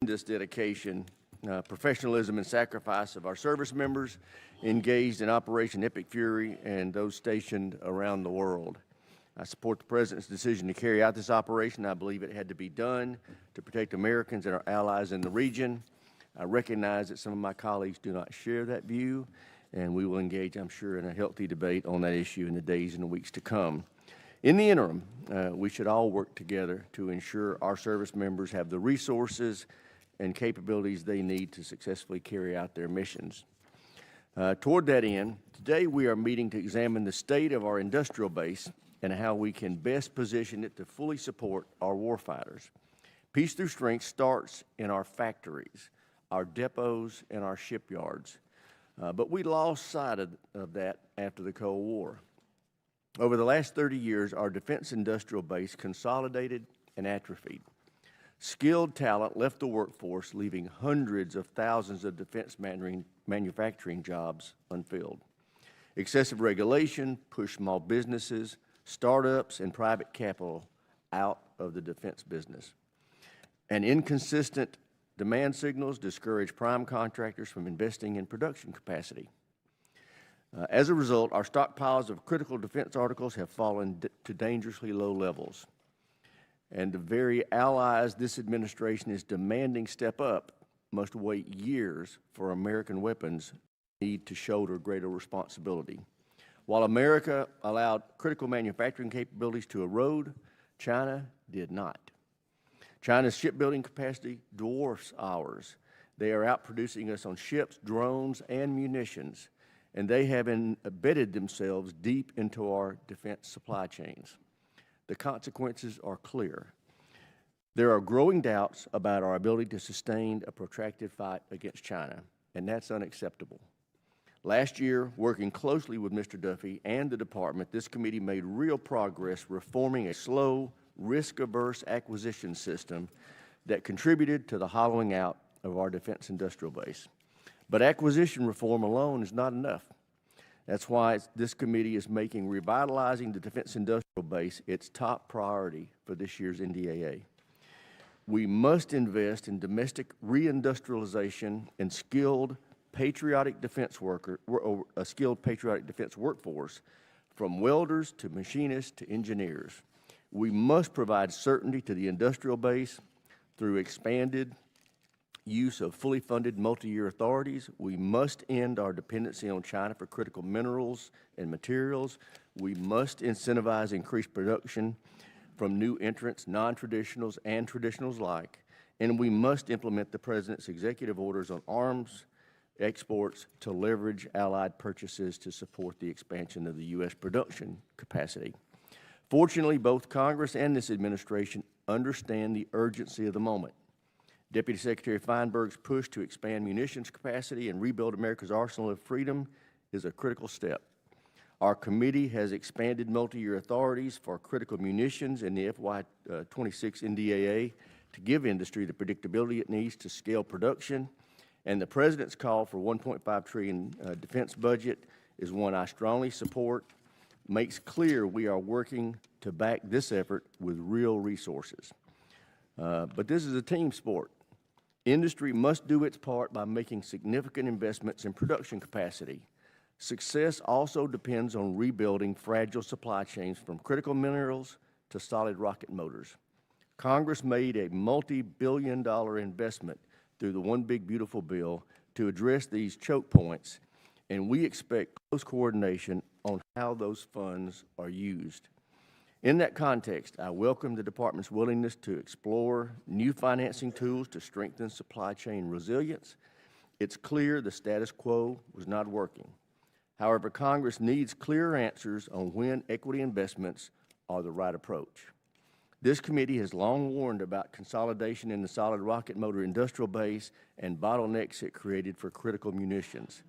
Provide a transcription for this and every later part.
This dedication, professionalism, and sacrifice of our service members engaged in Operation Epic Fury and those stationed around the world. I support the President's decision to carry out this operation. I believe it had to be done to protect Americans and our allies in the region. I recognize that some of my colleagues do not share that view, and we will engage, I'm sure, in a healthy debate on that issue in the days and the weeks to come. In the interim, we should all work together to ensure our service members have the resources and capabilities they need to successfully carry out their missions. Toward that end, today we are meeting to examine the state of our industrial base and how we can best position it to fully support our warfighters. Peace through strength starts in our factories, our depots, and our shipyards. But we lost sight of that after the Cold War. Over the last 30 years, our defense industrial base consolidated and atrophied. Skilled talent left the workforce, leaving hundreds of thousands of defense manufacturing jobs unfilled. Excessive regulation pushed small businesses, startups, and private capital out of the defense business. And inconsistent demand signals discouraged prime contractors from investing in production capacity. As a result, our stockpiles of critical defense articles have fallen to dangerously low levels. And the very allies this administration is demanding step up must wait years for American weapons need to shoulder greater responsibility. While America allowed critical manufacturing capabilities to erode, China did not. China's shipbuilding capacity dwarfs ours. They are outproducing us on ships, drones, and munitions, and they have embedded themselves deep into our defense supply chains. The consequences are clear. There are growing doubts about our ability to sustain a protracted fight against China, and that's unacceptable. Last year, working closely with Mr. Duffy and the Department, this committee made real progress reforming a slow, risk-averse acquisition system that contributed to the hollowing out of our defense industrial base. But acquisition reform alone is not enough. That's why this committee is making revitalizing the defense industrial base its top priority for this year's NDAA. We must invest in domestic reindustrialization and skilled patriotic defense workforce, from welders to machinists to engineers. We must provide certainty to the industrial base through expanded use of fully funded multi-year authorities. We must end our dependency on China for critical minerals and materials. We must incentivize increased production from new entrants, non-traditionals and traditionals alike. And we must implement the President's executive orders on arms exports to leverage allied purchases to support the expansion of the U.S. production capacity. Fortunately, both Congress and this administration understand the urgency of the moment. Deputy Secretary Feinberg's push to expand munitions capacity and rebuild America's arsenal of freedom is a critical step. Our committee has expanded multi-year authorities for critical munitions in the FY26 NDAA to give industry the predictability it needs to scale production, and the President's call for $1.5 trillion defense budget is one I strongly support. Makes clear we are working to back this effort with real resources. But this is a team sport. Industry must do its part by making significant investments in production capacity. Success also depends on rebuilding fragile supply chains from critical minerals to solid rocket motors. Congress made a multi-billion-dollar investment through the One Big Beautiful Bill to address these choke points, and we expect close coordination on how those funds are used. In that context, I welcome the Department's willingness to explore new financing tools to strengthen supply chain resilience. It's clear the status quo was not working. However, Congress needs clearer answers on when equity investments are the right approach. This committee has long warned about consolidation in the solid rocket motor industrial base and bottlenecks it created for critical munitions.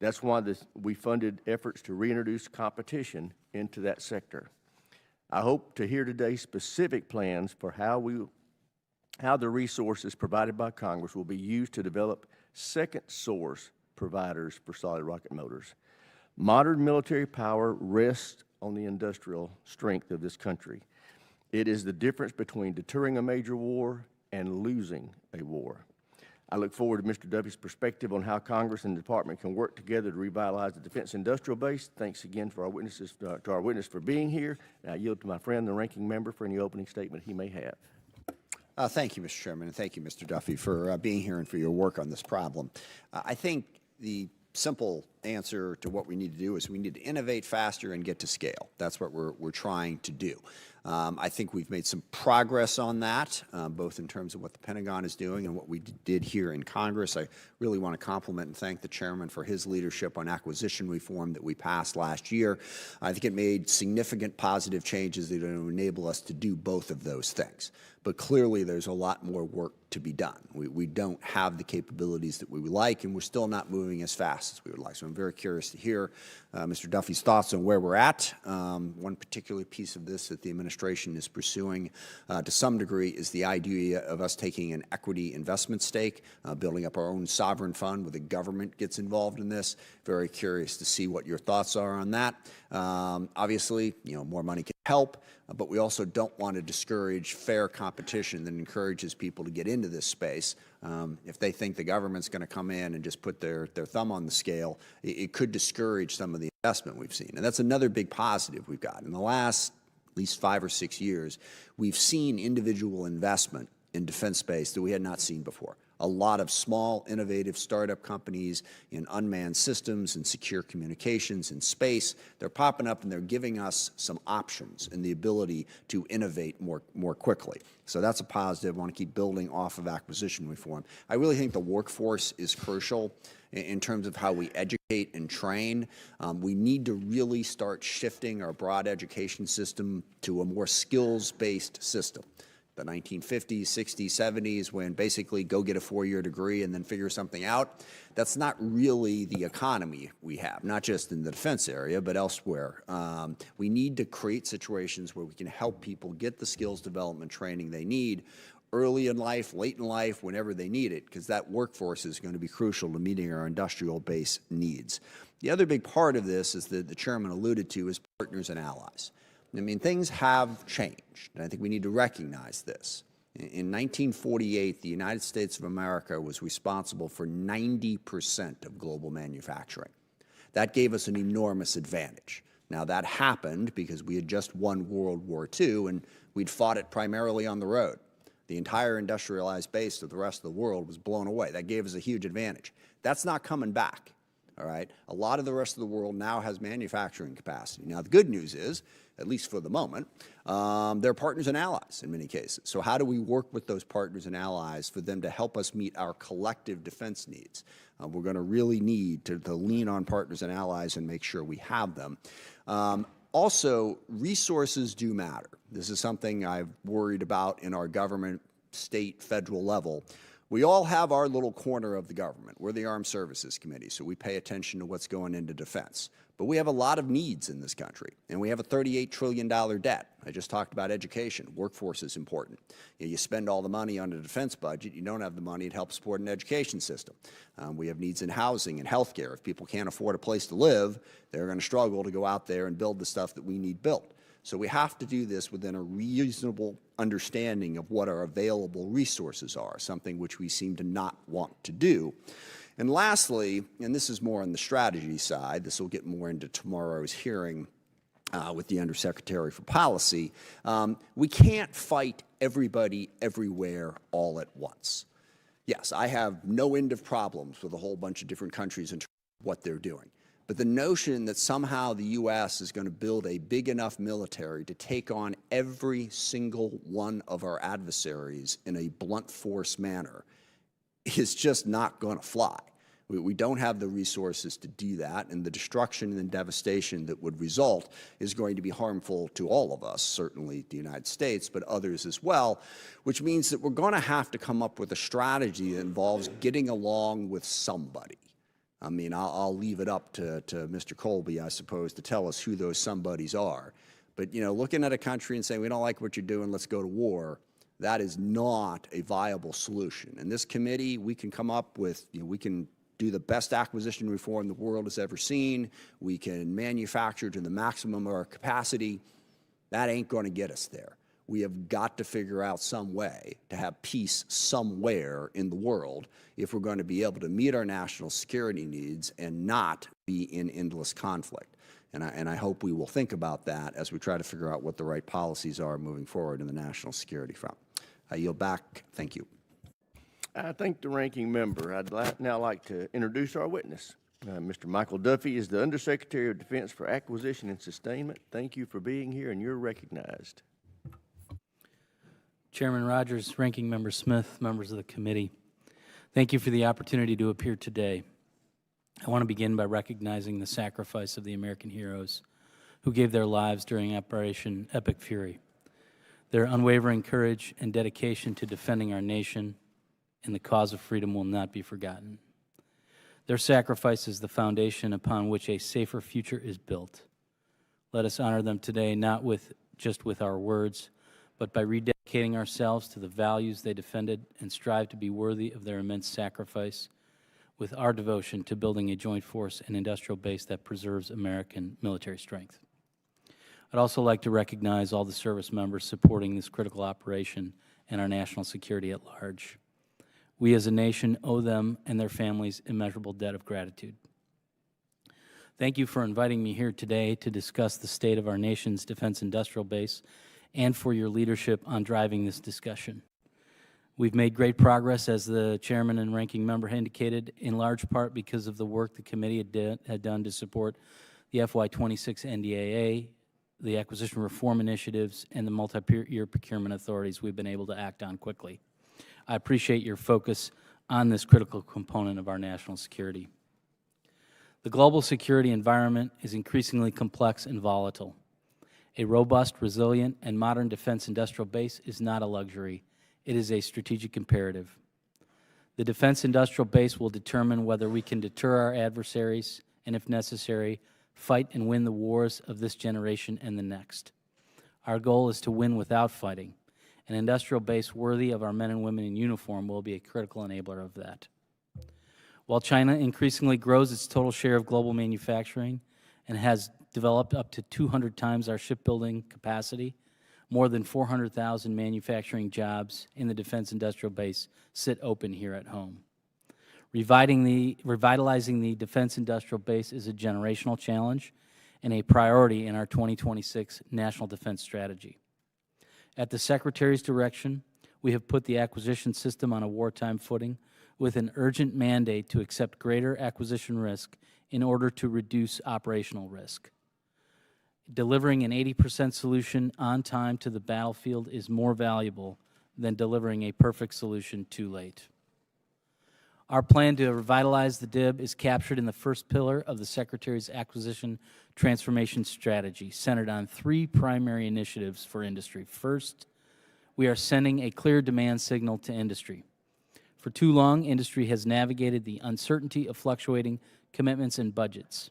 That's why we funded efforts to reintroduce competition into that sector. I hope to hear today specific plans for how the resources provided by Congress will be used to develop second source providers for solid rocket motors. Modern military power rests on the industrial strength of this country. It is the difference between deterring a major war and losing a war. I look forward to Mr. Duffy's perspective on how Congress and the Department can work together to revitalize the defense industrial base. Thanks again for our witnesses, to our witness for being here. And I yield to my friend, the ranking member, for any opening statement he may have. Thank you, Mr. Chairman, and thank you, Mr. Duffy, for being here and for your work on this problem. I think the simple answer to what we need to do is we need to innovate faster and get to scale. That's what we're trying to do. I think we've made some progress on that, both in terms of what the Pentagon is doing and what we did here in Congress. I really want to compliment and thank the chairman for his leadership on acquisition reform that we passed last year. I think it made significant positive changes that are going to enable us to do both of those things. But clearly, there's a lot more work to be done. We don't have the capabilities that we would like, and we're still not moving as fast as we would like. So I'm very curious to hear Mr. Duffy's thoughts on where we're at. One particular piece of this that the administration is pursuing to some degree is the idea of us taking an equity investment stake, building up our own sovereign fund where the government gets involved in this. Very curious to see what your thoughts are on that. Obviously, more money can help, but we also don't want to discourage fair competition that encourages people to get into this space. If they think the government's going to come in and just put their thumb on the scale, it could discourage some of the investment we've seen. And that's another big positive we've got. In the last at least 5 or 6 years, we've seen individual investment in defense space that we had not seen before. A lot of small, innovative startup companies in unmanned systems and secure communications in space, they're popping up and they're giving us some options and the ability to innovate more quickly. So that's a positive. I want to keep building off of acquisition reform. I really think the workforce is crucial in terms of how we educate and train. We need to really start shifting our broad education system to a more skills-based system. The 1950s, 60s, 70s, when basically go get a 4-year degree and then figure something out. That's not really the economy we have, not just in the defense area, but elsewhere. We need to create situations where we can help people get the skills development training they need early in life, late in life, whenever they need it, because that workforce is going to be crucial to meeting our industrial base needs. The other big part of this is that the chairman alluded to is partners and allies. I mean, things have changed, and I think we need to recognize this. In 1948, the United States of America was responsible for 90% of global manufacturing. That gave us an enormous advantage. Now, that happened because we had just won World War II, and we'd fought it primarily on the road. The entire industrialized base of the rest of the world was blown away. That gave us a huge advantage. That's not coming back, all right? A lot of the rest of the world now has manufacturing capacity. Now, the good news is, at least for the moment, they're partners and allies in many cases. So how do we work with those partners and allies for them to help us meet our collective defense needs? We're going to really need to lean on partners and allies and make sure we have them. Also, resources do matter. This is something I've worried about in our government, state, federal level. We all have our little corner of the government. We're the Armed Services Committee, so we pay attention to what's going into defense. But we have a lot of needs in this country, and we have a $38 trillion debt. I just talked about education. Workforce is important. You spend all the money on the defense budget, you don't have the money to help support an education system. We have needs in housing and health care. If people can't afford a place to live, they're going to struggle to go out there and build the stuff that we need built. So we have to do this within a reasonable understanding of what our available resources are, something which we seem to not want to do. And lastly, and this is more on the strategy side, this will get more into tomorrow's hearing with the Undersecretary for Policy, we can't fight everybody everywhere all at once. Yes, I have no end of problems with a whole bunch of different countries in terms of what they're doing. But the notion that somehow the U.S. is going to build a big enough military to take on every single one of our adversaries in a blunt force manner is just not going to fly. We don't have the resources to do that, and the destruction and devastation that would result is going to be harmful to all of us, certainly the United States, but others as well, which means that we're going to have to come up with a strategy that involves getting along with somebody. I mean, I'll leave it up to Mr. Colby, I suppose, to tell us who those somebodies are. But, looking at a country and saying, we don't like what you're doing, let's go to war, that is not a viable solution. In this committee, we can come up with, we can do the best acquisition reform the world has ever seen. We can manufacture to the maximum of our capacity. That ain't going to get us there. We have got to figure out some way to have peace somewhere in the world if we're going to be able to meet our national security needs and not be in endless conflict. And I hope we will think about that as we try to figure out what the right policies are moving forward in the national security front. I yield back. Thank you. I thank the ranking member. I'd now like to introduce our witness. Mr. Michael Duffy is the Undersecretary of Defense for Acquisition and Sustainment. Thank you for being here, and you're recognized. Chairman Rogers, Ranking Member Smith, members of the committee, thank you for the opportunity to appear today. I want to begin by recognizing the sacrifice of the American heroes who gave their lives during Operation Epic Fury. Their unwavering courage and dedication to defending our nation and the cause of freedom will not be forgotten. Their sacrifice is the foundation upon which a safer future is built. Let us honor them today, not just with our words, but by rededicating ourselves to the values they defended and strive to be worthy of their immense sacrifice with our devotion to building a joint force and industrial base that preserves American military strength. I'd also like to recognize all the service members supporting this critical operation and our national security at large. We as a nation owe them and their families immeasurable debt of gratitude. Thank you for inviting me here today to discuss the state of our nation's defense industrial base and for your leadership on driving this discussion. We've made great progress, as the chairman and ranking member indicated, in large part because of the work the committee had done to support the FY26 NDAA, the acquisition reform initiatives, and the multi-year procurement authorities we've been able to act on quickly. I appreciate your focus on this critical component of our national security. The global security environment is increasingly complex and volatile. A robust, resilient, and modern defense industrial base is not a luxury. It is a strategic imperative. The defense industrial base will determine whether we can deter our adversaries and, if necessary, fight and win the wars of this generation and the next. Our goal is to win without fighting. An industrial base worthy of our men and women in uniform will be a critical enabler of that. While China increasingly grows its total share of global manufacturing and has developed up to 200 times our shipbuilding capacity, more than 400,000 manufacturing jobs in the defense industrial base sit open here at home. Revitalizing the defense industrial base is a generational challenge and a priority in our 2026 National Defense Strategy. At the Secretary's direction, we have put the acquisition system on a wartime footing with an urgent mandate to accept greater acquisition risk in order to reduce operational risk. Delivering an 80% solution on time to the battlefield is more valuable than delivering a perfect solution too late. Our plan to revitalize the DIB is captured in the first pillar of the Secretary's acquisition transformation strategy, centered on three primary initiatives for industry. First, we are sending a clear demand signal to industry. For too long, industry has navigated the uncertainty of fluctuating commitments and budgets.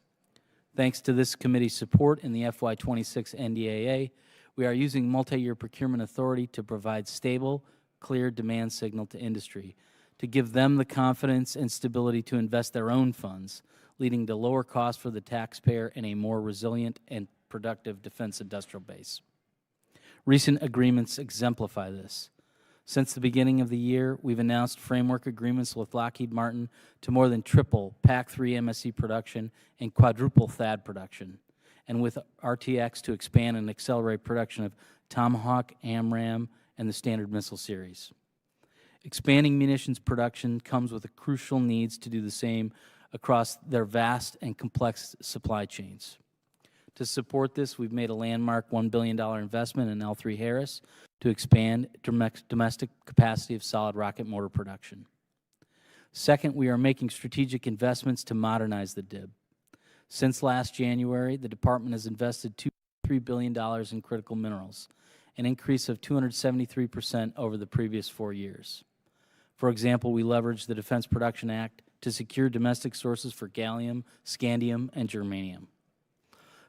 Thanks to this committee's support in the FY26 NDAA, we are using multi-year procurement authority to provide stable, clear demand signal to industry, to give them the confidence and stability to invest their own funds, leading to lower costs for the taxpayer and a more resilient and productive defense industrial base. Recent agreements exemplify this. Since the beginning of the year, we've announced framework agreements with Lockheed Martin to more than triple PAC-3 MSE production and quadruple THAAD production, and with RTX to expand and accelerate production of Tomahawk, AMRAAM, and the Standard Missile Series. Expanding munitions production comes with the crucial needs to do the same across their vast and complex supply chains. To support this, we've made a landmark $1 billion investment in L3 Harris to expand domestic capacity of solid rocket motor production. Second, we are making strategic investments to modernize the DIB. Since last January, the Department has invested $2.3 billion in critical minerals, an increase of 273% over the previous 4 years. For example, we leveraged the Defense Production Act to secure domestic sources for gallium, scandium, and germanium.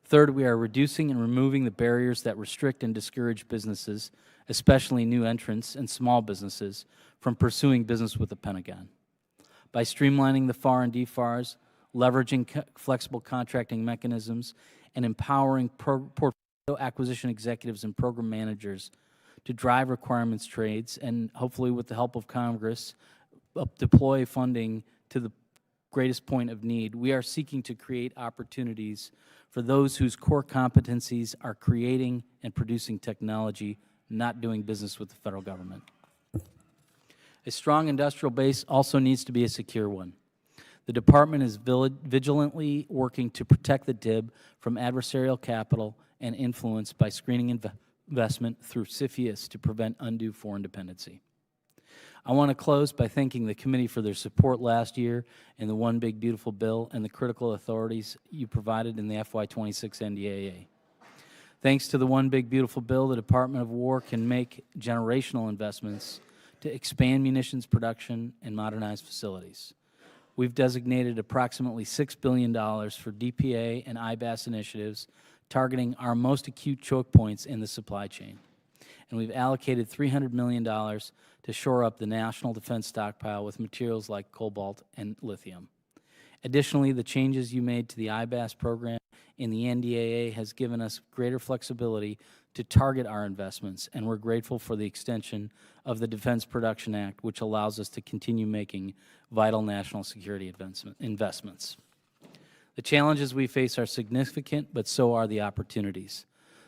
Third, we are reducing and removing the barriers that restrict and discourage businesses, especially new entrants and small businesses, from pursuing business with the Pentagon. By streamlining the FAR and DFARs, leveraging flexible contracting mechanisms, and empowering portfolio acquisition executives and program managers to drive requirements trades and hopefully with the help of Congress, deploy funding to the greatest point of need. We are seeking to create opportunities for those whose core competencies are creating and producing technology, not doing business with the federal government. A strong industrial base also needs to be a secure one. The Department is vigilantly working to protect the DIB from adversarial capital and influence by screening investment through CFIUS to prevent undue foreign dependency. I want to close by thanking the committee for their support last year in the One Big Beautiful Bill and the critical authorities you provided in the FY26 NDAA. Thanks to the One Big Beautiful Bill, the Department of War can make generational investments to expand munitions production and modernize facilities. We've designated approximately $6 billion for DPA and IBAS initiatives targeting our most acute choke points in the supply chain. And we've allocated $300 million to shore up the national defense stockpile with materials like cobalt and lithium. Additionally, the changes you made to the IBAS program in the NDAA has given us greater flexibility to target our investments, and we're grateful for the extension of the Defense Production Act, which allows us to continue making vital national security investments. The challenges we face are significant, but so are the opportunities.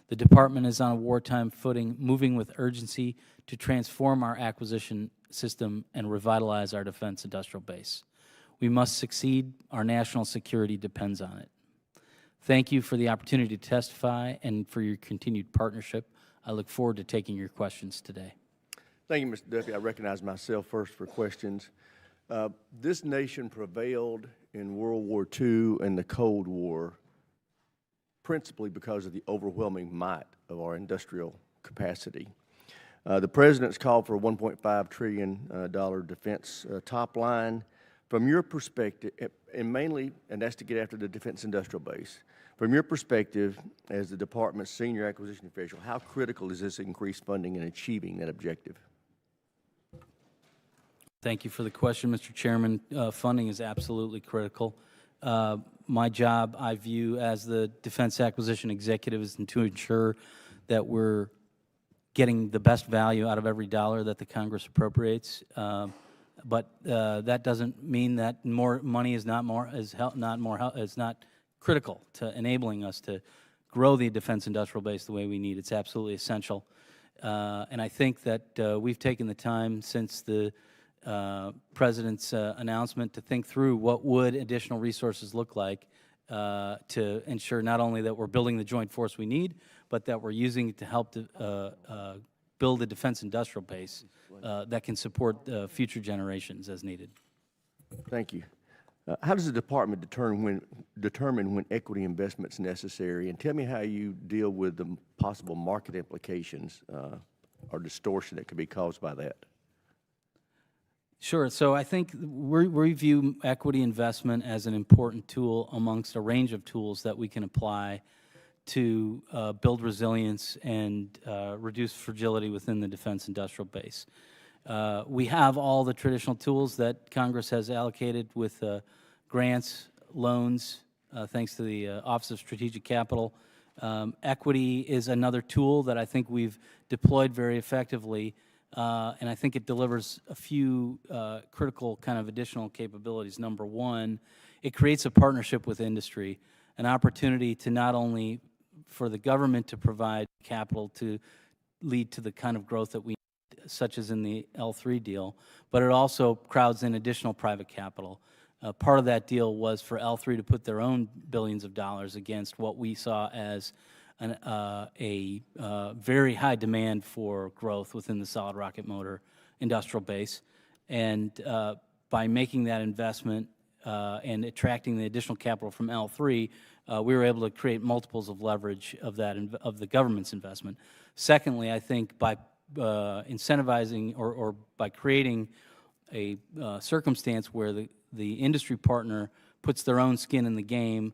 The Department is on a wartime footing, moving with urgency to transform our acquisition system and revitalize our defense industrial base. We must succeed. Our national security depends on it. Thank you for the opportunity to testify and for your continued partnership. I look forward to taking your questions today. Thank you, Mr. Duffy. I recognize myself first for questions. This nation prevailed in World War II and the Cold War principally because of the overwhelming might of our industrial capacity. The President's called for a $1.5 trillion defense top line. From your perspective, and that's to get after the defense industrial base. From your perspective, as the Department's senior acquisition official, how critical is this increased funding in achieving that objective? Thank you for the question, Mr. Chairman. Funding is absolutely critical. My job, I view as the defense acquisition executive, is to ensure that we're getting the best value out of every dollar that the Congress appropriates. But that doesn't mean that more money is not critical to enabling us to grow the defense industrial base the way we need. It's absolutely essential. And I think that we've taken the time since the President's announcement to think through what would additional resources look like to ensure not only that we're building the joint force we need, but that we're using it to help to build a defense industrial base that can support future generations as needed. Thank you. How does the Department determine when equity investment is necessary? And tell me how you deal with the possible market implications or distortion that could be caused by that. Sure. So I think we view equity investment as an important tool amongst a range of tools that we can apply to build resilience and reduce fragility within the defense industrial base. We have all the traditional tools that Congress has allocated with grants, loans, thanks to the Office of Strategic Capital. Equity is another tool that I think we've deployed very effectively, and I think it delivers a few critical kind of additional capabilities. Number one, it creates a partnership with industry, an opportunity to not only for the government to provide capital to lead to the kind of growth that we need, such as in the L3 deal, but it also crowds in additional private capital. Part of that deal was for L3 to put their own billions of dollars against what we saw as a very high demand for growth within the solid rocket motor industrial base. And by making that investment and attracting the additional capital from L3, we were able to create multiples of leverage of that of the government's investment. Secondly, I think by incentivizing or by creating a circumstance where the industry partner puts their own skin in the game,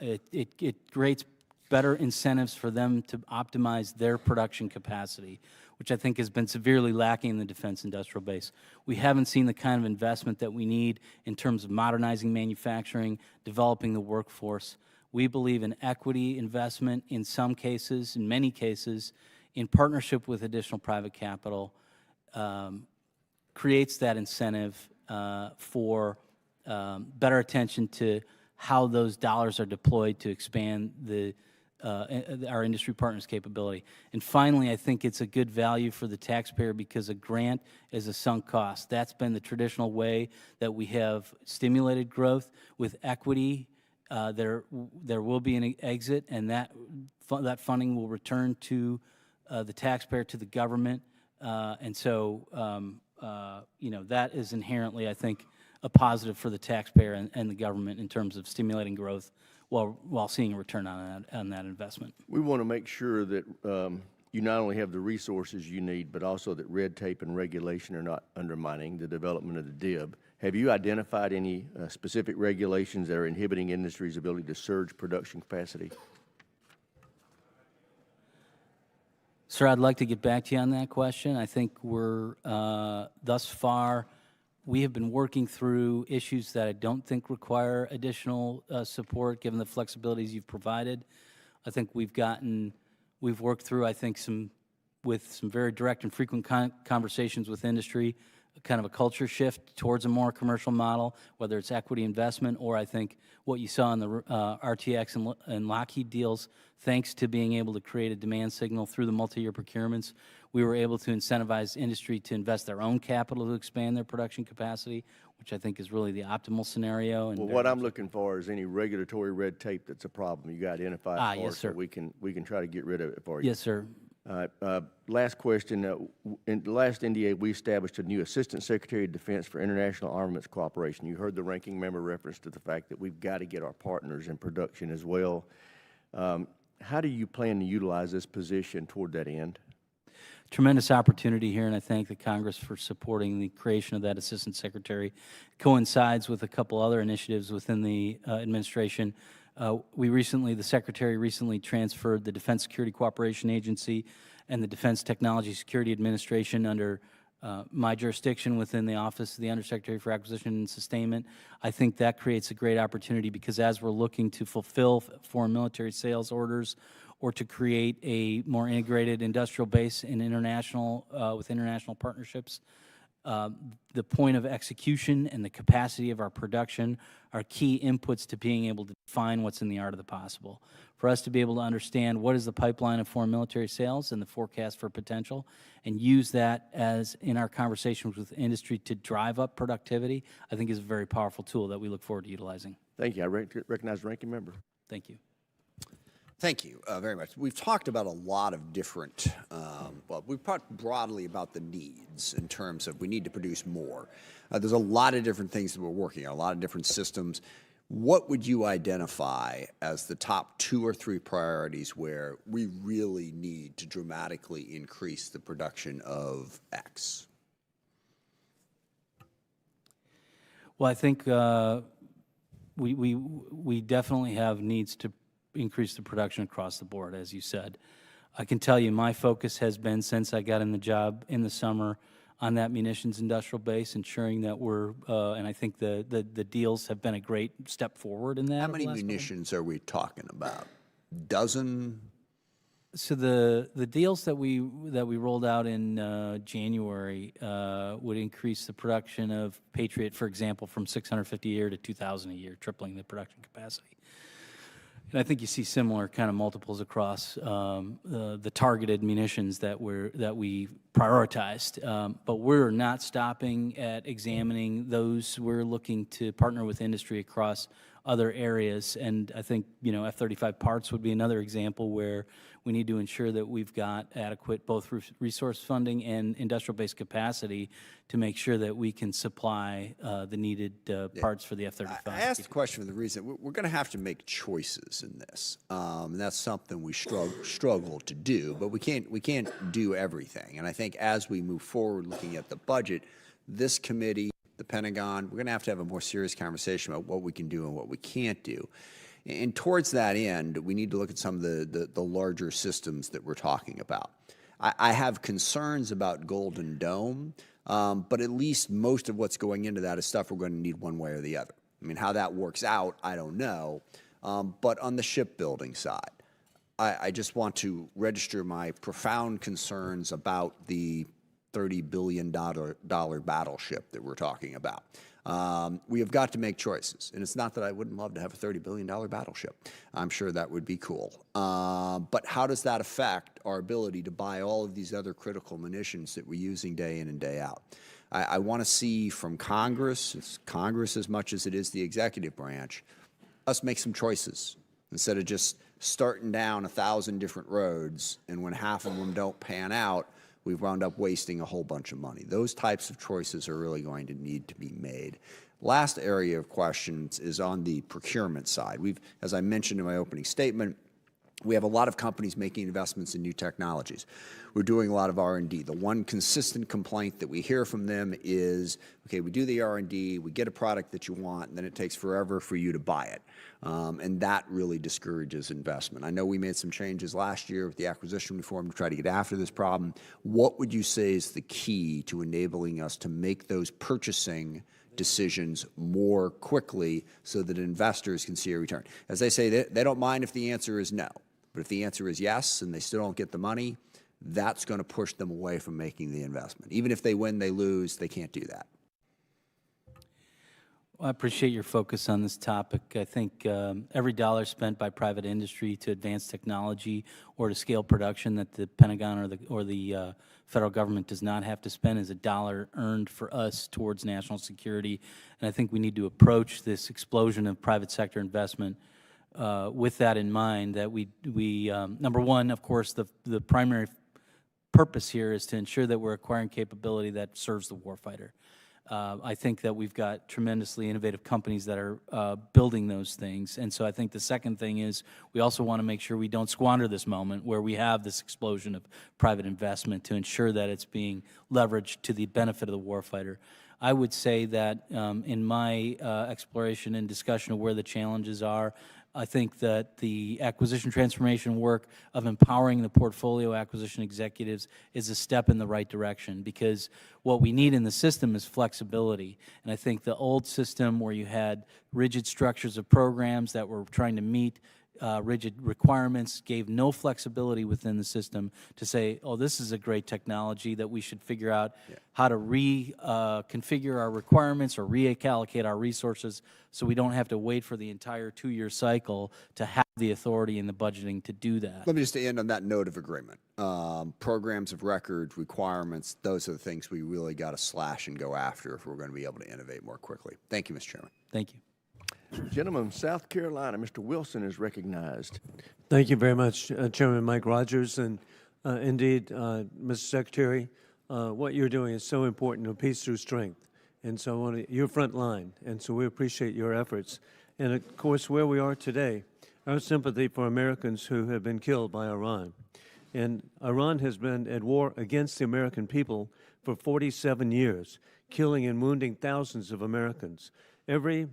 it creates better incentives for them to optimize their production capacity, which I think has been severely lacking in the defense industrial base. We haven't seen the kind of investment that we need in terms of modernizing manufacturing, developing the workforce. We believe in equity investment in some cases, in many cases, in partnership with additional private capital, creates that incentive for better attention to how those dollars are deployed to expand our industry partners' capability. And finally, I think it's a good value for the taxpayer because a grant is a sunk cost. That's been the traditional way that we have stimulated growth. With equity, there will be an exit, and that funding will return to the taxpayer, to the government. And so, that is inherently, I think, a positive for the taxpayer and the government in terms of stimulating growth while seeing a return on that investment. We want to make sure that you not only have the resources you need, but also that red tape and regulation are not undermining the development of the DIB. Have you identified any specific regulations that are inhibiting industry's ability to surge production capacity? Sir, I'd like to get back to you on that question. I think we're, thus far, we have been working through issues that I don't think require additional support, given the flexibilities you've provided. I think we've worked through, I think, with some very direct and frequent conversations with industry, kind of a culture shift towards a more commercial model, whether it's equity investment or I think what you saw in the RTX and Lockheed deals, thanks to being able to create a demand signal through the multi-year procurements, we were able to incentivize industry to invest their own capital to expand their production capacity, which I think is really the optimal scenario. And well, what I'm looking for is any regulatory red tape that's a problem. You got to identify it for yes, us sir. So we can try to get rid of it for you. Yes, sir. Last question. In the last NDA, we established a new Assistant Secretary of Defense for International Armaments Cooperation. You heard the ranking member reference to the fact that we've got to get our partners in production as well. How do you plan to utilize this position toward that end? Tremendous opportunity here, and I thank the Congress for supporting the creation of that Assistant Secretary. Coincides with a couple other initiatives within the administration. The Secretary recently transferred the Defense Security Cooperation Agency and the Defense Technology Security Administration under my jurisdiction within the Office of the Undersecretary for Acquisition and Sustainment. I think that creates a great opportunity because as we're looking to fulfill foreign military sales orders or to create a more integrated industrial base in with international partnerships, the point of execution and the capacity of our production are key inputs to being able to define what's in the art of the possible. For us to be able to understand what is the pipeline of foreign military sales and the forecast for potential, and use that as in our conversations with industry to drive up productivity, I think is a very powerful tool that we look forward to utilizing. Thank you. I recognize the ranking member. Thank you. Thank you very much. We've talked about a lot of different, we've talked broadly about the needs in terms of we need to produce more. There's a lot of different things that we're working on, a lot of different systems. What would you identify as the top 2 or 3 priorities where we really need to dramatically increase the production of X? Well, I think we definitely have needs to increase the production across the board, as you said. I can tell you my focus has been, since I got in the job in the summer, on that munitions industrial base, ensuring that we're, and I think the deals have been a great step forward in that. How many munitions are we talking about? Dozen? So the deals that we rolled out in January would increase the production of Patriot, for example, from 650 a year to 2,000 a year, tripling the production capacity. And I think you see similar kind of multiples across the targeted munitions that we prioritized. But we're not stopping at examining those. We're looking to partner with industry across other areas. And I think, F-35 parts would be another example where we need to ensure that we've got adequate both resource funding and industrial-based capacity to make sure that we can supply the needed parts for the F-35. I asked the question for the reason we're going to have to make choices in this. And that's something we struggle to do, but we can't do everything. And I think as we move forward looking at the budget, this committee, the Pentagon, we're going to have a more serious conversation about what we can do and what we can't do. And towards that end, we need to look at some of the larger systems that we're talking about. I have concerns about Golden Dome, but at least most of what's going into that is stuff we're going to need one way or the other. I mean, how that works out, I don't know. But on the shipbuilding side, I just want to register my profound concerns about the $30 billion battleship that we're talking about. We have got to make choices. And it's not that I wouldn't love to have a $30 billion battleship. I'm sure that would be cool. But how does that affect our ability to buy all of these other critical munitions that we're using day in and day out? I want to see from Congress, it's Congress as much as it is the executive branch, us make some choices instead of just starting down 1,000 different roads, and when half of them don't pan out, we've wound up wasting a whole bunch of money. Those types of choices are really going to need to be made. Last area of questions is on the procurement side. As I mentioned in my opening statement, we have a lot of companies making investments in new technologies. We're doing a lot of R&D. The one consistent complaint that we hear from them is, okay, we do the R&D, we get a product that you want, and then it takes forever for you to buy it. And that really discourages investment. I know we made some changes last year with the acquisition reform to try to get after this problem. What would you say is the key to enabling us to make those purchasing decisions more quickly so that investors can see a return? As they say, they don't mind if the answer is no. But if the answer is yes and they still don't get the money, that's going to push them away from making the investment. Even if they win, they lose, they can't do that. Well, I appreciate your focus on this topic. I think every dollar spent by private industry to advance technology or to scale production that the Pentagon or the federal government does not have to spend is a dollar earned for us towards national security. And I think we need to approach this explosion of private sector investment with that in mind, that we number one, of course, the primary purpose here is to ensure that we're acquiring capability that serves the warfighter. I think that we've got tremendously innovative companies that are building those things. And so I think the second thing is we also want to make sure we don't squander this moment where we have this explosion of private investment to ensure that it's being leveraged to the benefit of the warfighter. I would say that in my exploration and discussion of where the challenges are, I think that the acquisition transformation work of empowering the portfolio acquisition executives is a step in the right direction, because what we need in the system is flexibility. And I think the old system where you had rigid structures of programs that were trying to meet rigid requirements gave no flexibility within the system to say, oh, this is a great technology that we should figure out how to reconfigure our requirements or reallocate our resources so we don't have to wait for the entire 2-year cycle to have the authority and the budgeting to do that. Let me just end on that note of agreement. Programs of record, requirements, those are the things we really got to slash and go after if we're going to be able to innovate more quickly. Thank you, Mr. Chairman. Thank you. Gentleman from South Carolina, Mr. Wilson is recognized. Thank you very much, Chairman Mike Rogers. And indeed, Mr. Secretary, what you're doing is so important to peace through strength. And so you're front line, and so we appreciate your efforts. And of course, where we are today, our sympathy for Americans who have been killed by Iran. And Iran has been at war against the American people for 47 years, killing and wounding thousands of Americans. Every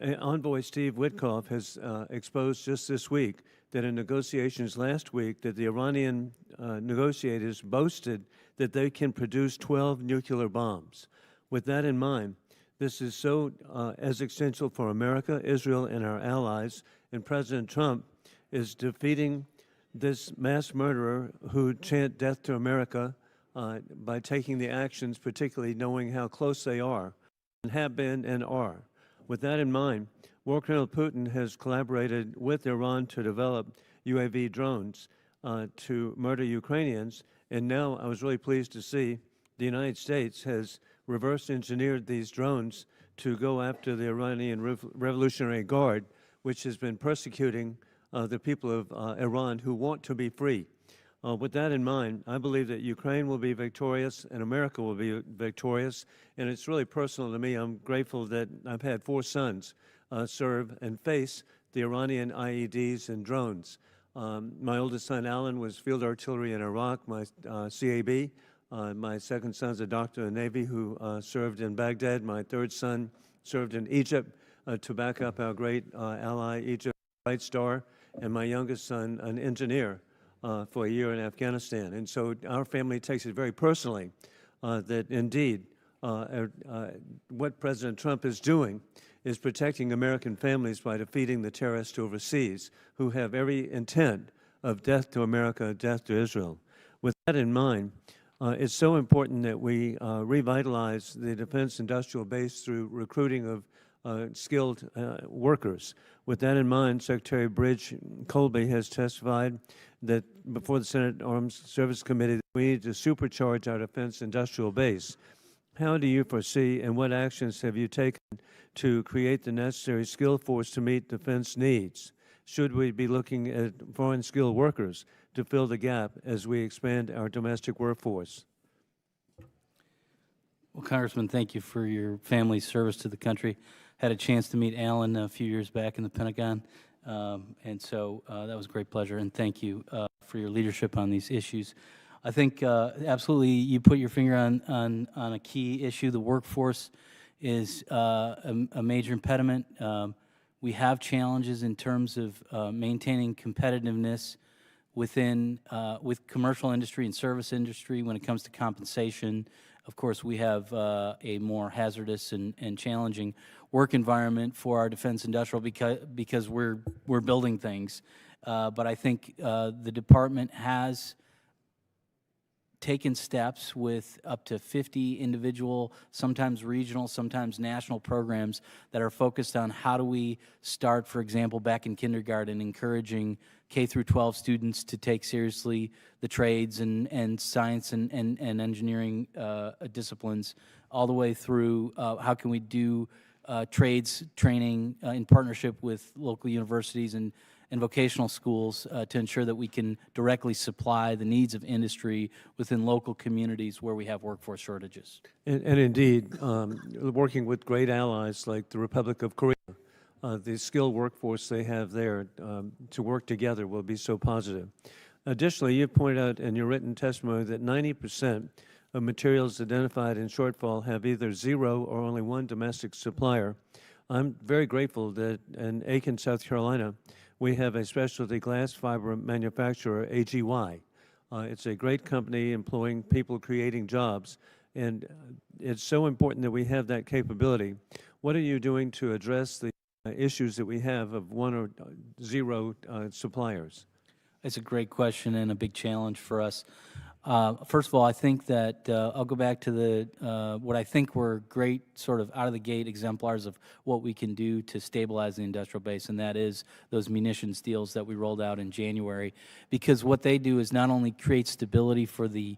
Envoy Steve Witkoff has exposed just this week that in negotiations last week that the Iranian negotiators boasted that they can produce 12 nuclear bombs. With that in mind, this is so as essential for America, Israel, and our allies, and President Trump is defeating this mass murderer who chant death to America by taking the actions, particularly knowing how close they are and have been and are. With that in mind, War Colonel Putin has collaborated with Iran to develop UAV drones to murder Ukrainians, and now I was really pleased to see the United States has reverse engineered these drones to go after the Iranian Revolutionary Guard, which has been persecuting the people of Iran who want to be free. With that in mind, I believe that Ukraine will be victorious and America will be victorious, and it's really personal to me. I'm grateful that I've had 4 sons serve and face the Iranian IEDs and drones. My oldest son, Alan, was field artillery in Iraq, my CAB. My second son's a doctor in the Navy who served in Baghdad. My third son served in Egypt to back up our great ally, Egypt, White Star. And my youngest son, an engineer for a year in Afghanistan. And so our family takes it very personally that indeed what President Trump is doing is protecting American families by defeating the terrorists overseas who have every intent of death to America, death to Israel. With that in mind, it's so important that we revitalize the defense industrial base through recruiting of skilled workers. With that in mind, Secretary Bridge Colby has testified that before the Senate Armed Services Committee that we need to supercharge our defense industrial base. How do you foresee and what actions have you taken to create the necessary skill force to meet defense needs? Should we be looking at foreign skilled workers to fill the gap as we expand our domestic workforce? Well, Congressman, thank you for your family's service to the country. Had a chance to meet Alan a few years back in the Pentagon, and so that was a great pleasure, and thank you for your leadership on these issues. I think absolutely you put your finger on a key issue. The workforce is a major impediment. We have challenges in terms of maintaining competitiveness within with commercial industry and service industry when it comes to compensation. Of course, we have a more hazardous and challenging work environment for our defense industrial because we're building things. But I think the department has taken steps with up to 50 individual, sometimes regional, sometimes national programs that are focused on how do we start, for example, back in kindergarten, encouraging K through 12 students to take seriously the trades and science and engineering disciplines, all the way through how can we do trades training in partnership with local universities and vocational schools to ensure that we can directly supply the needs of industry within local communities where we have workforce shortages. And indeed, working with great allies like the Republic of Korea, the skilled workforce they have there to work together will be so positive. Additionally, you pointed out in your written testimony that 90% of materials identified in shortfall have either zero or only one domestic supplier. I'm very grateful that in Aiken, South Carolina, we have a specialty glass fiber manufacturer, AGY. It's a great company employing people creating jobs, and it's so important that we have that capability. What are you doing to address the issues that we have of one or zero suppliers? It's a great question and a big challenge for us. First of all, I think that I'll go back to the what I think were great sort of out-of-the-gate exemplars of what we can do to stabilize the industrial base, and that is those munitions deals that we rolled out in January. Because what they do is not only create stability for the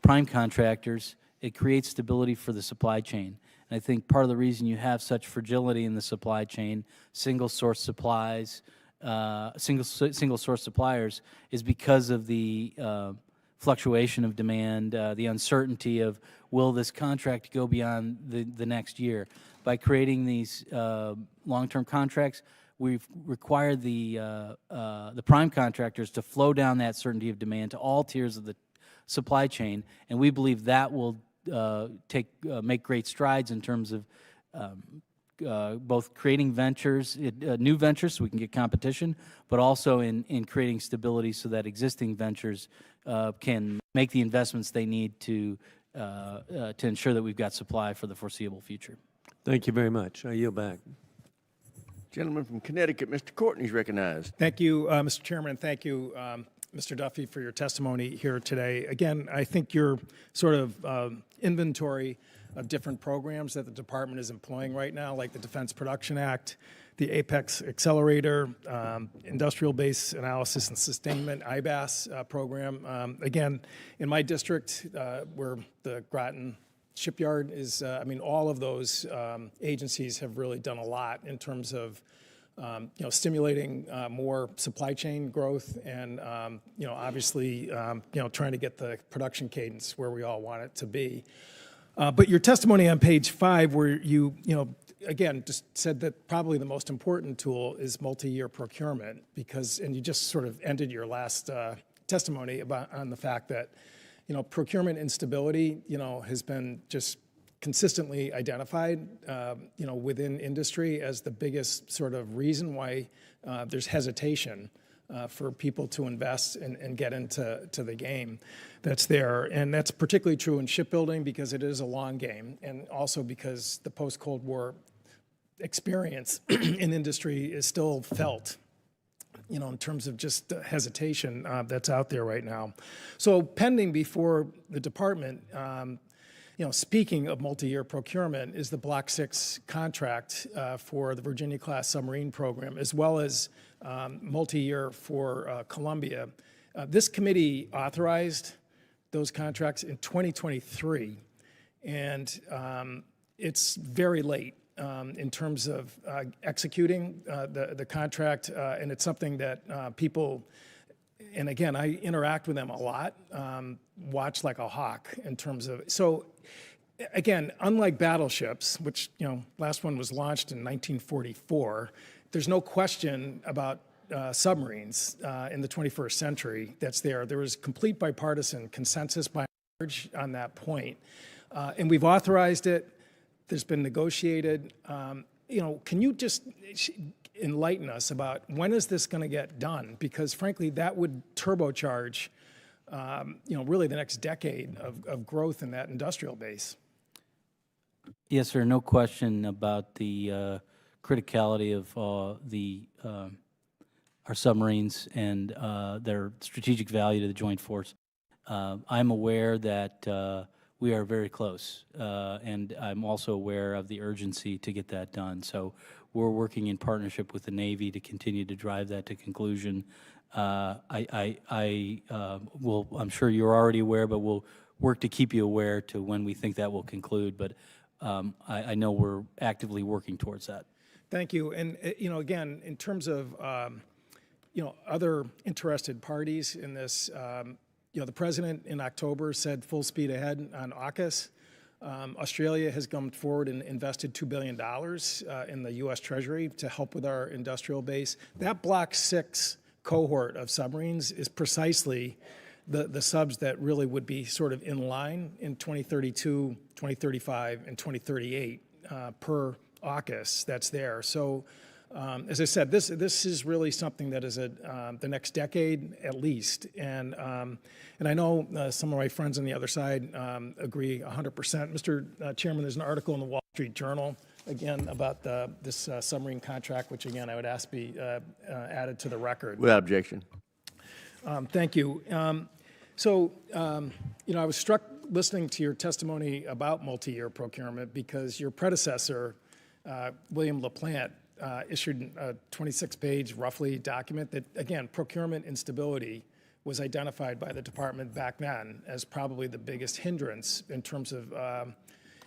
prime contractors, it creates stability for the supply chain. And I think part of the reason you have such fragility in the supply chain, single-source supplies, single-source suppliers, is because of the fluctuation of demand, the uncertainty of will this contract go beyond the next year. By creating these long-term contracts, we've required the prime contractors to flow down that certainty of demand to all tiers of the supply chain, and we believe that will make great strides in terms of both creating ventures, new ventures so we can get competition, but also in creating stability so that existing ventures can make the investments they need to ensure that we've got supply for the foreseeable future. Thank you very much. I yield back. Gentleman from Connecticut, Mr. Courtney, is recognized. Thank you, Mr. Chairman, and thank you, Mr. Duffy, for your testimony here today. Again, I think your sort of inventory of different programs that the department is employing right now, like the Defense Production Act, the Apex Accelerator, Industrial Base Analysis and Sustainment, IBAS program. Again, in my district, where the Groton Shipyard is, I mean, all of those agencies have really done a lot in terms of stimulating more supply chain growth and, obviously, trying to get the production cadence where we all want it to be. But your testimony on page 5, where you again, just said that probably the most important tool is multi-year procurement and you just sort of ended your last testimony on the fact that, procurement instability, has been just consistently identified, within industry as the biggest sort of reason why there's hesitation for people to invest and get into the game that's there. And that's particularly true in shipbuilding because it is a long game, and also because the post-Cold War experience in industry is still felt. you know, in terms of just hesitation that's out there right now. So pending before the department, you know, speaking of multi-year procurement, is the Block 6 contract for the Virginia-class submarine program, as well as multi-year for Columbia. This committee authorized those contracts in 2023, and it's very late in terms of executing the contract, and it's something that people, and again, I interact with them a lot, watch like a hawk in terms of, so again, unlike battleships, which, you know, last one was launched in 1944, there's no question about submarines in the 21st century that's there. There was complete bipartisan consensus by and large on that point. And we've authorized it. There's been negotiated. You know, can you just enlighten us about when is this going to get done? Because frankly, that would turbocharge, you know, really the next decade of growth in that industrial base. Yes, sir. No question about the criticality of our submarines and their strategic value to the joint force. I'm aware that we are very close, and I'm also aware of the urgency to get that done. So we're working in partnership with the Navy to continue to drive that to conclusion. I'm sure you're already aware, but we'll work to keep you aware to when we think that will conclude. But I know we're actively working towards that. Thank you. And, you know, again, in terms of, you know, other interested parties in this, you know, the president in October said full speed ahead on AUKUS. Australia has come forward and invested $2 billion in the U.S. Treasury to help with our industrial base. That Block 6 cohort of submarines is precisely the subs that really would be sort of in line in 2032, 2035, and 2038 per AUKUS that's there. So as I said, this is really something that is the next decade at least. And I know some of my friends on the other side agree 100%. Mr. Chairman, there's an article in the Wall Street Journal, again, about this submarine contract, which again, I would ask be added to the record. Without objection. Thank you. So, you know, I was struck listening to your testimony about multi-year procurement because your predecessor, William LaPlante, issued a 26-page, roughly, document that, again, procurement instability was identified by the department back then as probably the biggest hindrance in terms of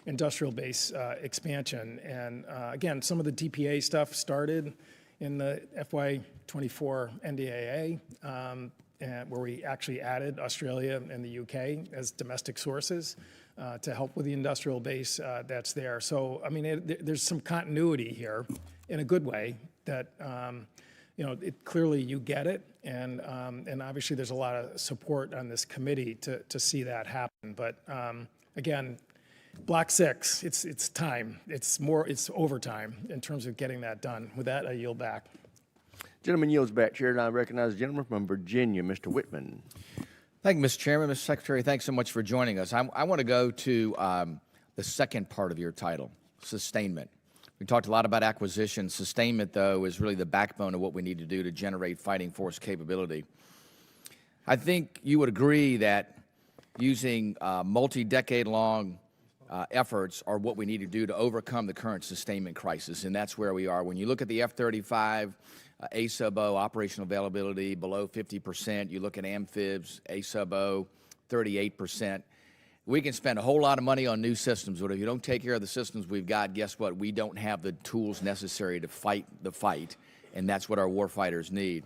industrial base expansion. And again, some of the DPA stuff started in the FY24 NDAA, where we actually added Australia and the UK as domestic sources to help with the industrial base that's there. So, I mean, there's some continuity here in a good way that, you know, clearly you get it. And obviously there's a lot of support on this committee to see that happen. But again, Block 6, it's time. It's overtime in terms of getting that done. With that, I yield back. Gentleman yields back, Chair, and I recognize the gentleman from Virginia, Mr. Whitman. Thank you, Mr. Chairman. Mr. Secretary, thanks so much for joining us. I want to go to the second part of your title, sustainment. We talked a lot about acquisition. Sustainment, though, is really the backbone of what we need to do to generate fighting force capability. I think you would agree that using multi-decade-long efforts are what we need to do to overcome the current sustainment crisis, and that's where we are. When you look at the F-35, A sub O operational availability below 50%, you look at amphibs, A sub O 38%. We can spend a whole lot of money on new systems, but if you don't take care of the systems we've got, guess what? We don't have the tools necessary to fight the fight, and that's what our warfighters need.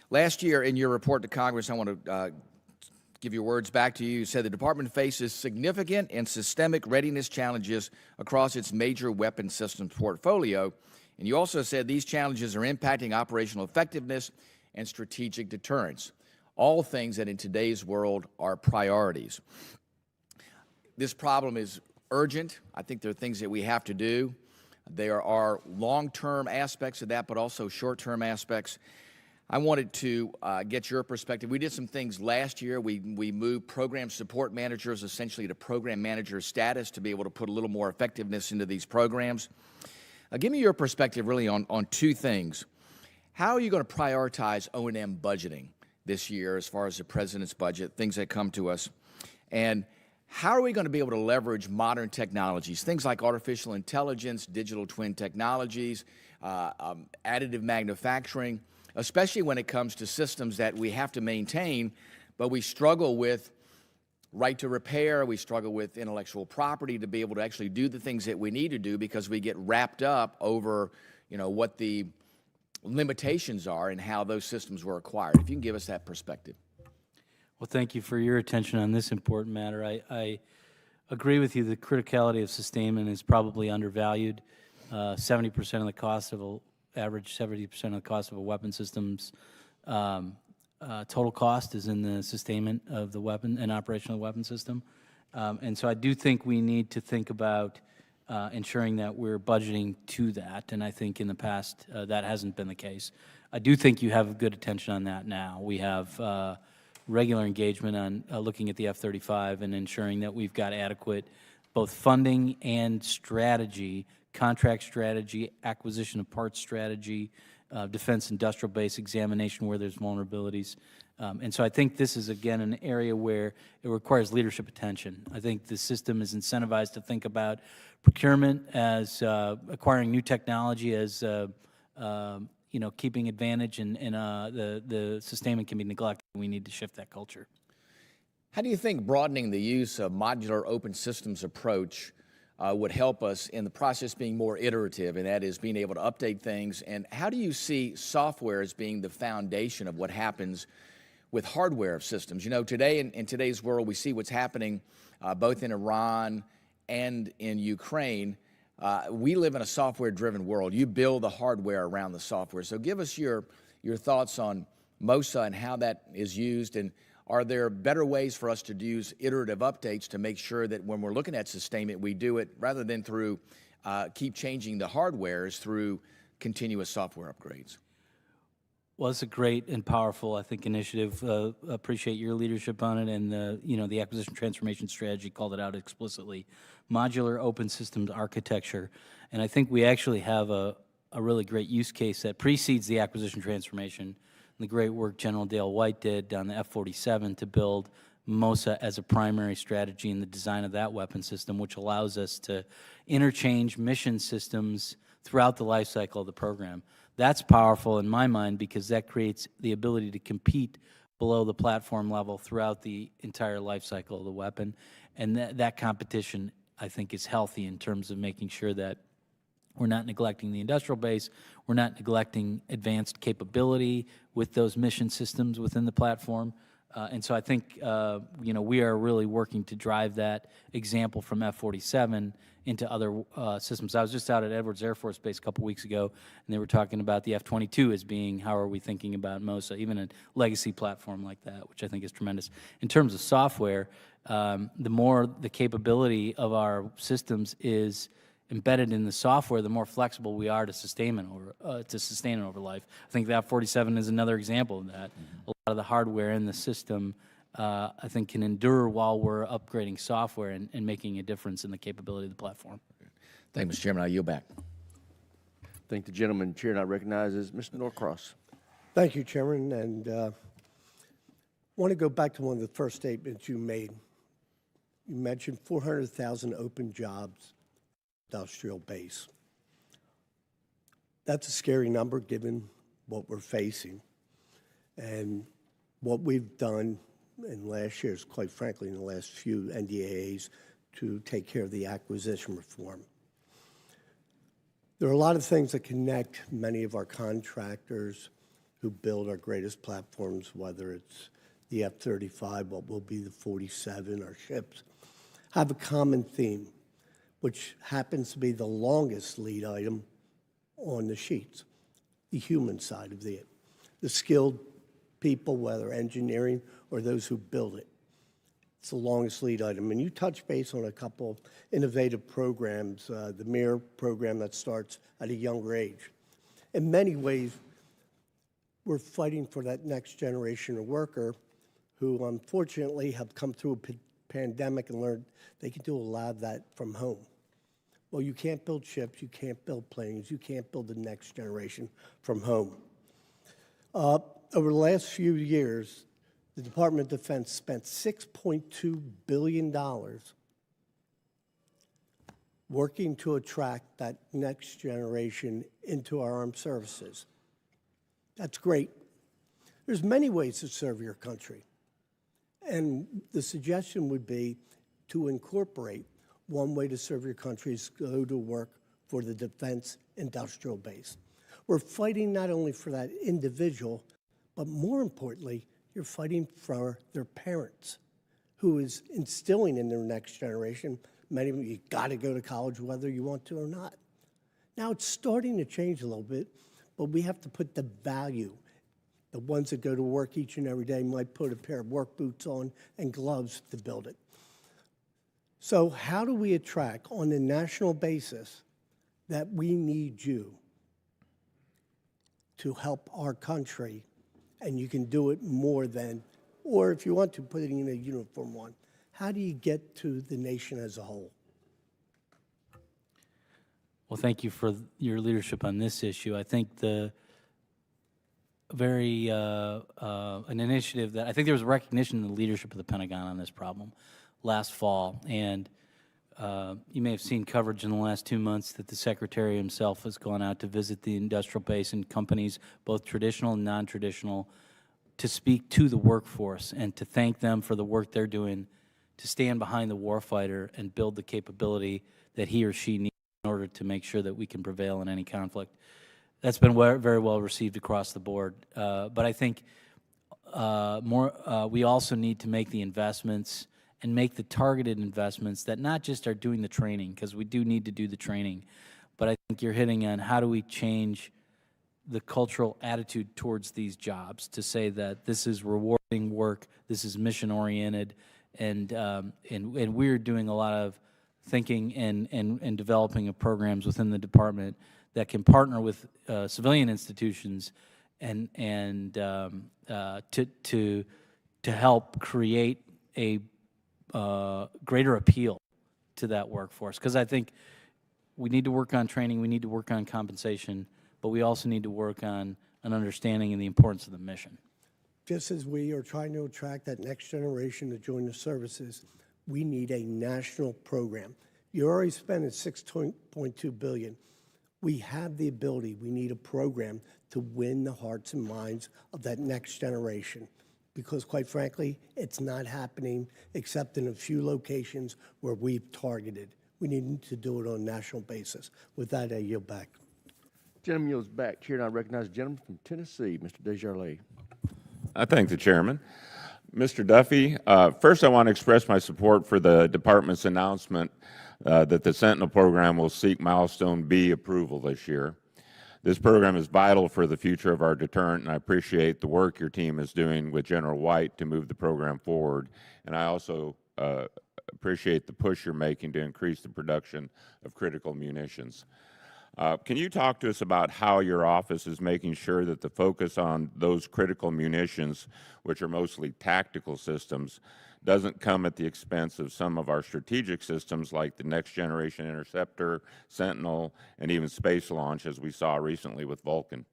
Last year, in your report to Congress, I want to give your words back to you. You said the department faces significant and systemic readiness challenges across its major weapon systems portfolio, and you also said these challenges are impacting operational effectiveness and strategic deterrence, all things that in today's world are priorities. This problem is urgent. I think there are things that we have to do. There are long-term aspects of that, but also short-term aspects. I wanted to get your perspective. We did some things last year. We moved program support managers essentially to program manager status to be able to put a little more effectiveness into these programs. Give me your perspective really on two things. How are you going to prioritize O&M budgeting this year as far as the president's budget, things that come to us? And how are we going to be able to leverage modern technologies, things like artificial intelligence, digital twin technologies, additive manufacturing, especially when it comes to systems that we have to maintain, but we struggle with right to repair, we struggle with intellectual property to be able to actually do the things that we need to do because we get wrapped up over, what the limitations are and how those systems were acquired. If you can give us that perspective. Well, thank you for your attention on this important matter. I agree with you. The criticality of sustainment is probably undervalued. 70% of the cost of average 70% of the cost of a weapon system's total cost is in the sustainment of the weapon and operation of the weapon system. And so I do think we need to think about ensuring that we're budgeting to that, and I think in the past that hasn't been the case. I do think you have good attention on that now. We have regular engagement on looking at the F-35 and ensuring that we've got adequate both funding and strategy, contract strategy, acquisition of parts strategy, defense industrial base examination where there's vulnerabilities. And so I think this is, again, an area where it requires leadership attention. I think the system is incentivized to think about procurement as acquiring new technology as, keeping advantage, and the sustainment can be neglected. We need to shift that culture. How do you think broadening the use of modular open systems approach would help us in the process being more iterative, and that is being able to update things? And how do you see software as being the foundation of what happens with hardware of systems? Today, in today's world, we see what's happening both in Iran and in Ukraine. We live in a software-driven world. You build the hardware around the software. So give us your thoughts on MOSA and how that is used, and are there better ways for us to use iterative updates to make sure that when we're looking at sustainment, we do it rather than through keep changing the hardwares through continuous software upgrades? Well, it's a great and powerful, I think, initiative. Appreciate your leadership on it, and the acquisition transformation strategy called it out explicitly. Modular open systems architecture, and I think we actually have a really great use case that precedes the acquisition transformation. The great work General Dale White did on the F-47 to build MOSA as a primary strategy in the design of that weapon system, which allows us to interchange mission systems throughout the life cycle of the program. That's powerful in my mind because that creates the ability to compete below the platform level throughout the entire life cycle of the weapon. And that competition, I think, is healthy in terms of making sure that we're not neglecting the industrial base, we're not neglecting advanced capability with those mission systems within the platform. And so I think, we are really working to drive that example from F-47 into other systems. I was just out at Edwards Air Force Base a couple weeks ago, and they were talking about the F-22 as being, how are we thinking about MOSA, even a legacy platform like that, which I think is tremendous. In terms of software, the more the capability of our systems is embedded in the software, the more flexible we are to sustain it over life. I think the F-47 is another example of that. A lot of the hardware in the system, I think, can endure while we're upgrading software and making a difference in the capability of the platform. Thank you, Mr. Chairman. I yield back. Thank the gentleman. Chair now recognizes Mr. Norcross. Thank you, Chairman. And I want to go back to one of the first statements you made. You mentioned 400,000 open jobs, industrial base. That's a scary number given what we're facing. And what we've done in last year's, quite frankly, in the last few NDAAs to take care of the acquisition reform. There are a lot of things that connect many of our contractors who build our greatest platforms, whether it's the F-35, what will be the 47, our ships, have a common theme, which happens to be the longest lead item on the sheets, the human side of the skilled people, whether engineering or those who build it. It's the longest lead item. And you touch base on a couple of innovative programs, the MIR program that starts at a younger age. In many ways, we're fighting for that next generation of worker who unfortunately have come through a pandemic and learned they can do a lot of that from home. Well, you can't build ships, you can't build planes, you can't build the next generation from home. Over the last few years, the Department of Defense spent $6.2 billion working to attract that next generation into our armed services. That's great. There's many ways to serve your country. And the suggestion would be to incorporate one way to serve your country is go to work for the defense industrial base. We're fighting not only for that individual, but more importantly, you're fighting for their parents, who is instilling in their next generation, many of you got to go to college whether you want to or not. Now it's starting to change a little bit, but we have to put the value. The ones that go to work each and every day might put a pair of work boots on and gloves to build it. So how do we attract on a national basis that we need you to help our country, and you can do it more than, or if you want to, put it in a uniform one. How do you get to the nation as a whole? Well, thank you for your leadership on this issue. I think an initiative that, I think there was recognition in the leadership of the Pentagon on this problem last fall, and you may have seen coverage in the last 2 months that the Secretary himself has gone out to visit the industrial base and companies, both traditional and non-traditional, to speak to the workforce and to thank them for the work they're doing to stand behind the warfighter and build the capability that he or she needs in order to make sure that we can prevail in any conflict. That's been very well received across the board. But I think we also need to make the investments and make the targeted investments that not just are doing the training, because we do need to do the training, but I think you're hitting on how do we change the cultural attitude towards these jobs to say that this is rewarding work, this is mission-oriented, and we're doing a lot of thinking and developing of programs within the department that can partner with civilian institutions and to help create a greater appeal to that workforce. Because I think we need to work on training, we need to work on compensation, but we also need to work on an understanding and the importance of the mission. Just as we are trying to attract that next generation to join the services, we need a national program. You already spent $6.2 billion. We have the ability, we need a program to win the hearts and minds of that next generation. Because quite frankly, it's not happening except in a few locations where we've targeted. We need to do it on a national basis. With that, I yield back. Gentleman yields back. Chair, and I recognize the gentleman from Tennessee, Mr. Desjardins. I thank the chairman. Mr. Duffy, first I want to express my support for the department's announcement that the Sentinel program will seek Milestone B approval this year. This program is vital for the future of our deterrent, and I appreciate the work your team is doing with General White to move the program forward. And I also appreciate the push you're making to increase the production of critical munitions. Can you talk to us about how your office is making sure that the focus on those critical munitions, which are mostly tactical systems, doesn't come at the expense of some of our strategic systems like the Next Generation Interceptor, Sentinel, and even space launch, as we saw recently with Vulcan?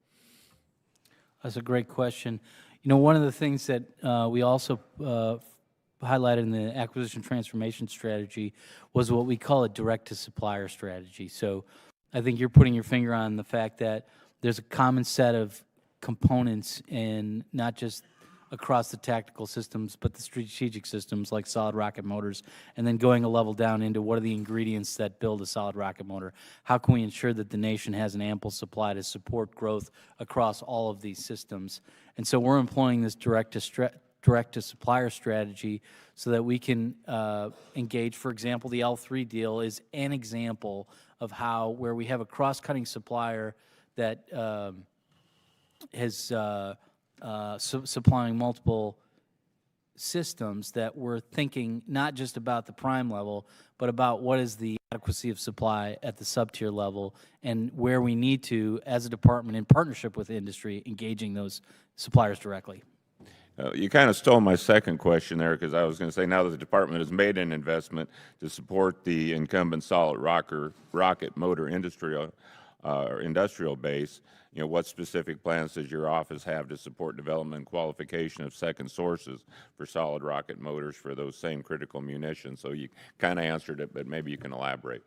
That's a great question. You know, one of the things that we also highlighted in the acquisition transformation strategy was what we call a direct-to-supplier strategy. So I think you're putting your finger on the fact that there's a common set of components in not just across the tactical systems, but the strategic systems like solid rocket motors, and then going a level down into what are the ingredients that build a solid rocket motor. How can we ensure that the nation has an ample supply to support growth across all of these systems? And so we're employing this direct-to-supplier strategy so that we can engage. For example, the L3 deal is an example of how, where we have a cross-cutting supplier that has supplying multiple systems, that we're thinking not just about the prime level, but about what is the adequacy of supply at the sub-tier level, and where we need to, as a department in partnership with industry, engaging those suppliers directly. You kind of stole my second question there, because I was going to say, now that the department has made an investment to support the incumbent solid rocket motor industry or industrial base, what specific plans does your office have to support development and qualification of second sources for solid rocket motors for those same critical munitions? So you kind of answered it, but maybe you can elaborate.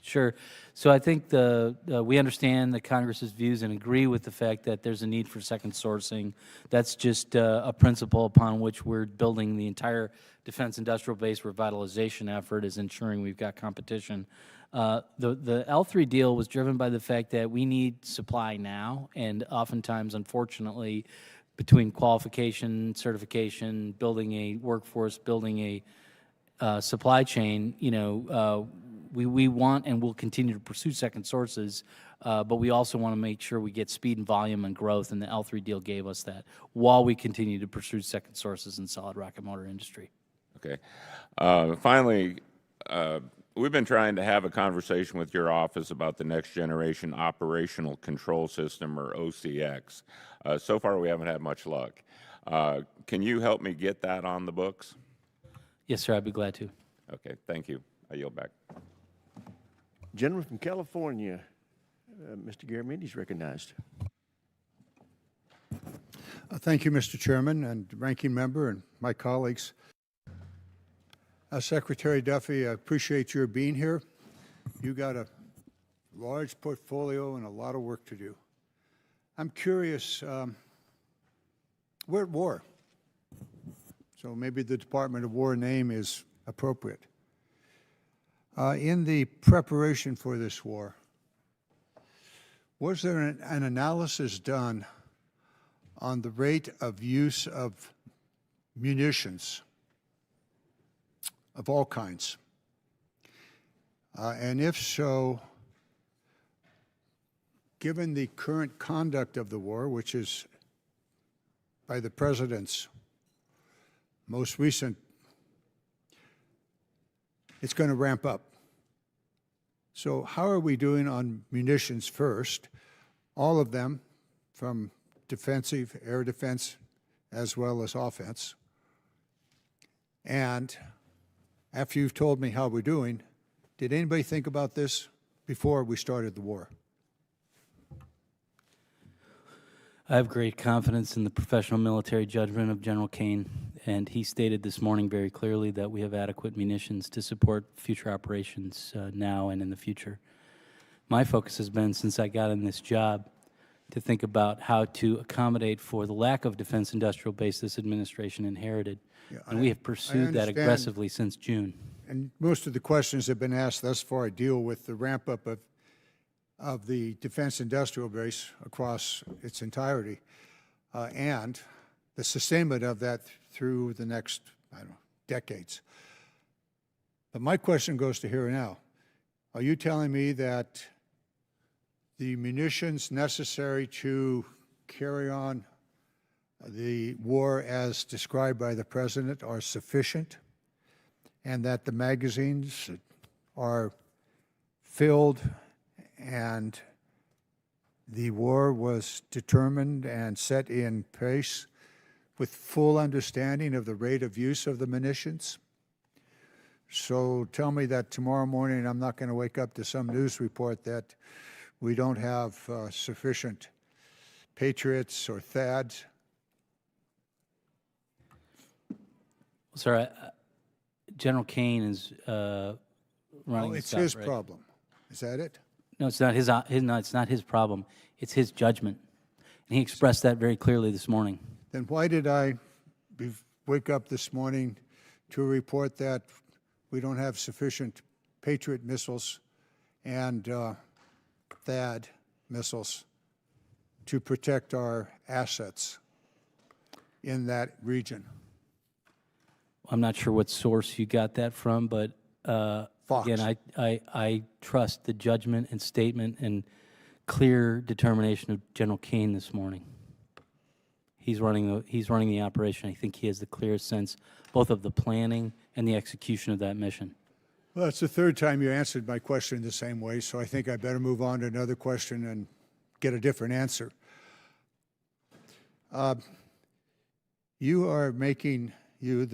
Sure. So I think we understand the Congress's views and agree with the fact that there's a need for second sourcing. That's just a principle upon which we're building the entire defense industrial base revitalization effort, is ensuring we've got competition. The L3 deal was driven by the fact that we need supply now, and oftentimes, unfortunately, between qualification, certification, building a workforce, building a supply chain, we want and will continue to pursue second sources, but we also want to make sure we get speed and volume and growth, and the L3 deal gave us that while we continue to pursue second sources in solid rocket motor industry. Okay. Finally, we've been trying to have a conversation with your office about the Next Generation Operational Control System, or OCX. So far, we haven't had much luck. Can you help me get that on the books? Yes, sir, I'd be glad to. Okay, thank you. I yield back. Gentleman from California, Mr. Garamendi is recognized. Thank you, Mr. Chairman and Ranking Member and my colleagues. Secretary Duffy, I appreciate your being here. You got a large portfolio and a lot of work to do. I'm curious, we're at war, so maybe the Department of War name is appropriate. In the preparation for this war, was there an analysis done on the rate of use of munitions of all kinds? And if so, given the current conduct of the war, which is by the President's most recent, it's going to ramp up. So how are we doing on munitions first? All of them, from defensive, air defense, as well as offense. And after you've told me how we're doing, did anybody think about this before we started the war? I have great confidence in the professional military judgment of General Kane, and he stated this morning very clearly that we have adequate munitions to support future operations now and in the future. My focus has been, since I got in this job, to think about how to accommodate for the lack of defense industrial base this administration inherited. Yeah, and we have pursued that aggressively since June. And most of the questions that have been asked thus far deal with the ramp up of the defense industrial base across its entirety and the sustainment of that through the next, decades. But my question goes to here and now. Are you telling me that the munitions necessary to carry on the war as described by the President are sufficient, and that the magazines are filled and the war was determined and set in place with full understanding of the rate of use of the munitions? So tell me that tomorrow morning I'm not going to wake up to some news report that we don't have sufficient Patriots or THAADs. Sir, General Kane is running. Oh, it's his problem. Is that it? No, it's not his. No, it's not his problem. It's his judgment, and he expressed that very clearly this morning. Then why did I wake up this morning to report that we don't have sufficient Patriot missiles and THAAD missiles to protect our assets in that region? I'm not sure what source you got that from, but again, I trust the judgment and statement and clear determination of General Kane this morning. He's running the operation. I think he has the clearest sense both of the planning and the execution of that mission. Well, that's the third time you answered my question the same way, so I think I better move on to another question and get a different answer. The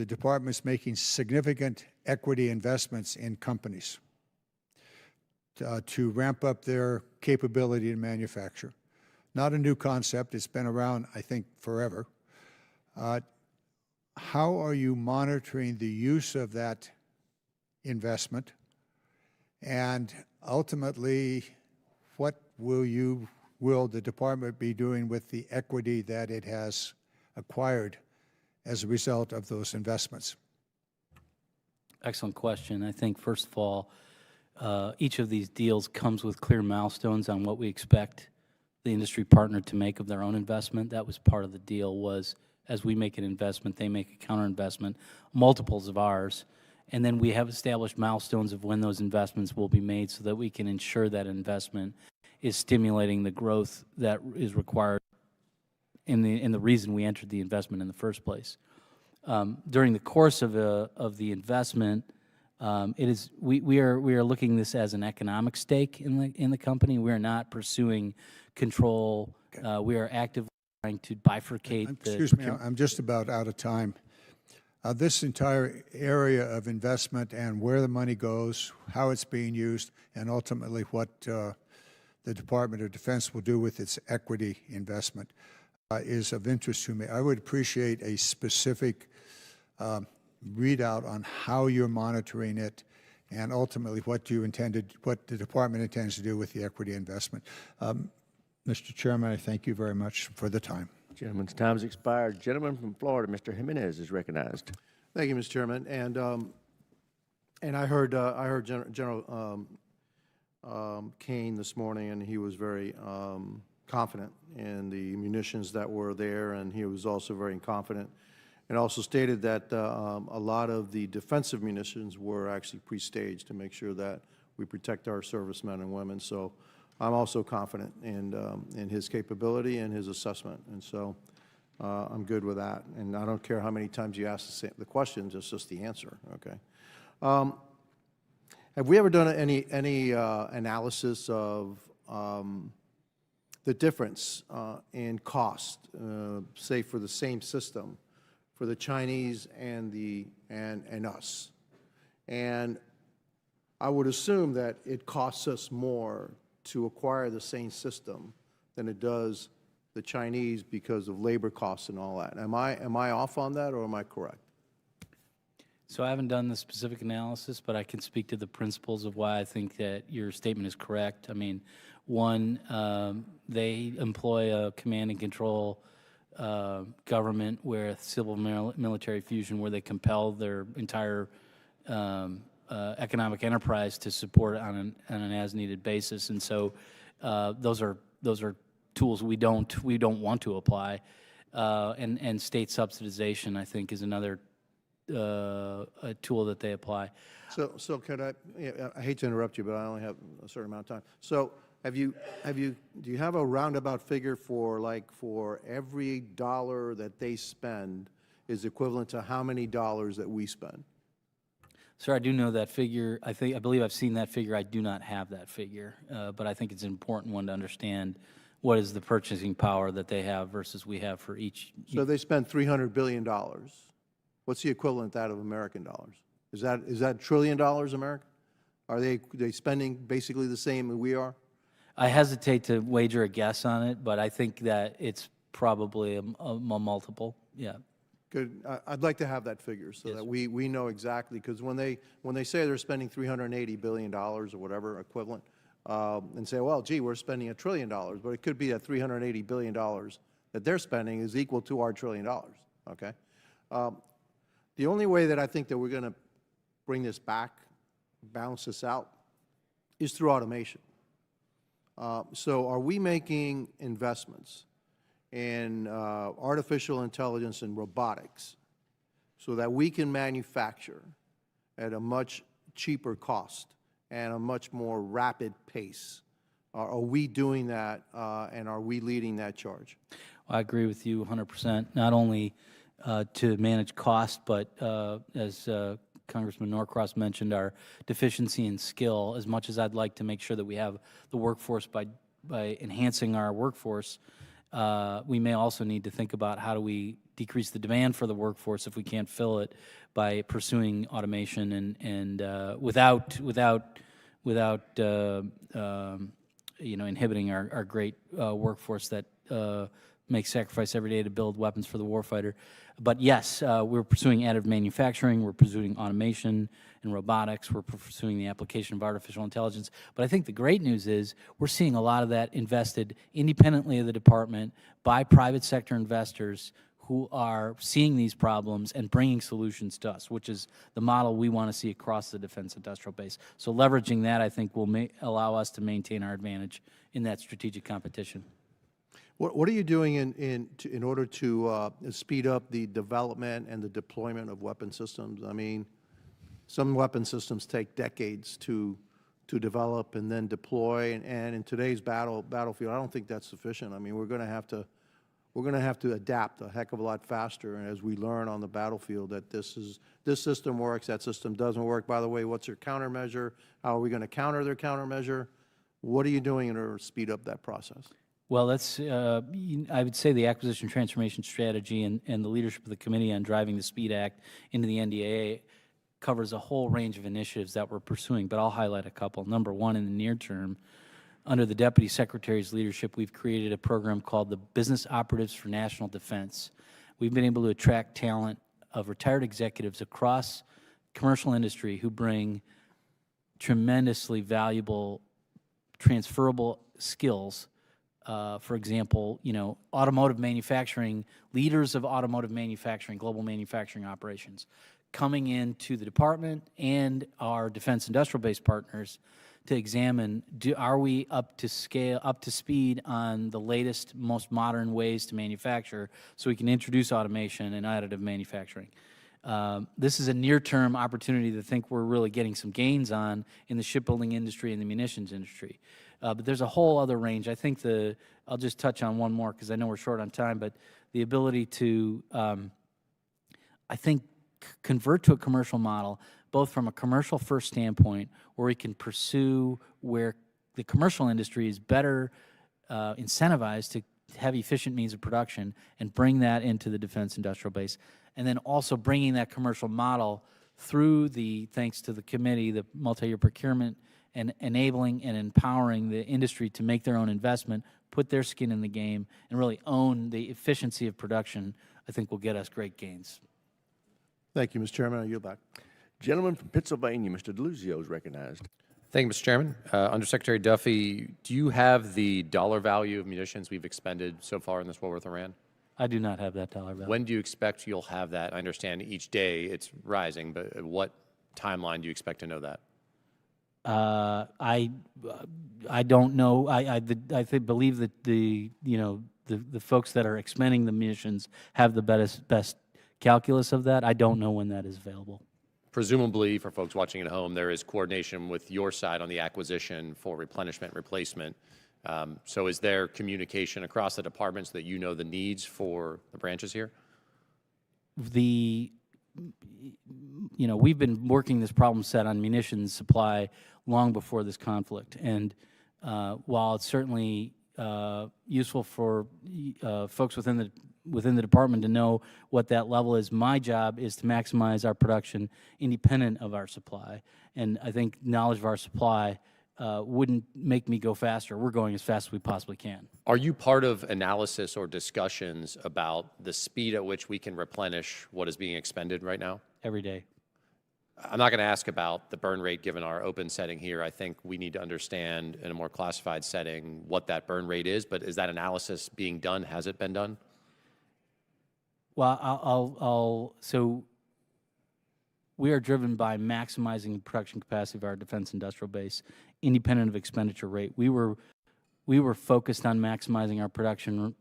department's making significant equity investments in companies. to ramp up their capability to manufacture. Not a new concept. It's been around, I think, forever. How are you monitoring the use of that investment? And ultimately, what will the department be doing with the equity that it has acquired as a result of those investments? Excellent question. I think, first of all, each of these deals comes with clear milestones on what we expect the industry partner to make of their own investment. That was part of the deal, was as we make an investment, they make a counter investment, multiples of ours, and then we have established milestones of when those investments will be made so that we can ensure that investment is stimulating the growth that is required in the reason we entered the investment in the first place. During the course of the investment, we are looking this as an economic stake in the company. We are not pursuing control. We are actively trying to bifurcate. Excuse me, I'm just about out of time. This entire area of investment and where the money goes, how it's being used, and ultimately what the Department of Defense will do with its equity investment is of interest to me. I would appreciate a specific readout on how you're monitoring it and ultimately what the department intends to do with the equity investment. Mr. Chairman, I thank you very much for the time. Gentleman's time has expired. Gentleman from Florida, Mr. Jimenez, is recognized. Thank you, Mr. Chairman. And I heard General Kane this morning, and he was very confident in the munitions that were there, and he was also very confident and also stated that a lot of the defensive munitions were actually pre-staged to make sure that we protect our servicemen and women. So I'm also confident in his capability and his assessment, and so I'm good with that. And I don't care how many times you ask the questions; it's just the answer. Okay. Have we ever done any analysis of the difference in cost, say for the same system, for the Chinese and us? And I would assume that it costs us more to acquire the same system than it does the Chinese because of labor costs and all that. Am I off on that, or am I correct? So I haven't done the specific analysis, but I can speak to the principles of why I think that your statement is correct. I mean, one, they employ a command and control government where civil military fusion, where they compel their entire economic enterprise to support on an as-needed basis, and so those are tools we don't want to apply, and state subsidization, I think, is another a tool that they apply. So can I hate to interrupt you, but I only have a certain amount of time. So do you have a roundabout figure for every dollar that they spend is equivalent to how many dollars that we spend? Sir, I do know that figure. I believe I've seen that figure. I do not have that figure, but I think it's an important one to understand what is the purchasing power that they have versus we have for each. So they spend $300 billion. What's the equivalent of that of American dollars? Is that $1 trillion American? Are they spending basically the same as we are? I hesitate to wager a guess on it, but I think that it's probably a multiple. Yeah. Good. I'd like to have that figure so that we know exactly, because when they say they're spending $380 billion or whatever equivalent, and say, well, gee, we're spending $1 trillion, but it could be that $380 billion that they're spending is equal to our $1 trillion. Okay. The only way that I think that we're going to bring this back, balance this out, is through automation. So are we making investments in artificial intelligence and robotics so that we can manufacture at a much cheaper cost and a much more rapid pace? Are we doing that, and are we leading that charge? I agree with you 100%, not only to manage cost, but as Congressman Norcross mentioned, our deficiency in skill. As much as I'd like to make sure that we have the workforce by enhancing our workforce, we may also need to think about how do we decrease the demand for the workforce if we can't fill it by pursuing automation and without inhibiting our great workforce that makes sacrifice every day to build weapons for the warfighter. But yes, we're pursuing additive manufacturing, we're pursuing automation and robotics, we're pursuing the application of artificial intelligence. But I think the great news is we're seeing a lot of that invested independently of the department by private sector investors who are seeing these problems and bringing solutions to us, which is the model we want to see across the defense industrial base. So leveraging that, I think, will allow us to maintain our advantage in that strategic competition. What are you doing in order to speed up the development and the deployment of weapon systems? I mean, some weapon systems take decades to develop and then deploy, and in today's battlefield, I don't think that's sufficient. I mean, we're going to have to adapt a heck of a lot faster, and as we learn on the battlefield that this system works, that system doesn't work. By the way, what's your countermeasure? How are we going to counter their countermeasure? What are you doing in order to speed up that process? Well, that's, I would say the acquisition transformation strategy and the leadership of the Committee on Driving the SPEED Act into the NDAA covers a whole range of initiatives that we're pursuing, but I'll highlight a couple. Number one, in the near term, under the Deputy Secretary's leadership, we've created a program called the Business Operatives for National Defense. We've been able to attract talent of retired executives across commercial industry who bring tremendously valuable, transferable skills. For example, automotive manufacturing, leaders of automotive manufacturing, global manufacturing operations, coming into the department and our defense industrial base partners to examine, are we up to scale, up to speed on the latest, most modern ways to manufacture so we can introduce automation and additive manufacturing. This is a near-term opportunity to think we're really getting some gains on in the shipbuilding industry and the munitions industry. But there's a whole other range. I think I'll just touch on one more because I know we're short on time, but the ability to, I think, convert to a commercial model, both from a commercial first standpoint, where we can pursue where the commercial industry is better incentivized to have efficient means of production and bring that into the defense industrial base. And then also bringing that commercial model through thanks to the committee, the multi-year procurement, and enabling and empowering the industry to make their own investment, put their skin in the game, and really own the efficiency of production, I think will get us great gains. Thank you, Mr. Chairman. I yield back. Gentleman from Pennsylvania, Mr. DeLuzio, is recognized. Thank you, Mr. Chairman. Undersecretary Duffy, do you have the dollar value of munitions we've expended so far in this war with Iran? I do not have that dollar value. When do you expect you'll have that? I understand each day it's rising, but at what timeline do you expect to know that? I don't know. I believe that the folks that are expending the munitions have the best calculus of that. I don't know when that is available. Presumably, for folks watching at home, there is coordination with your side on the acquisition for replenishment, replacement. So is there communication across the departments that you know the needs for the branches here? We've been working this problem set on munitions supply long before this conflict. And while it's certainly useful for folks within the department to know what that level is, my job is to maximize our production independent of our supply. And I think knowledge of our supply wouldn't make me go faster. We're going as fast as we possibly can. Are you part of analysis or discussions about the speed at which we can replenish what is being expended right now? Every day. I'm not going to ask about the burn rate given our open setting here. I think we need to understand in a more classified setting what that burn rate is, but is that analysis being done? Has it been done? Well, so we are driven by maximizing the production capacity of our defense industrial base, independent of expenditure rate. We were focused on maximizing our production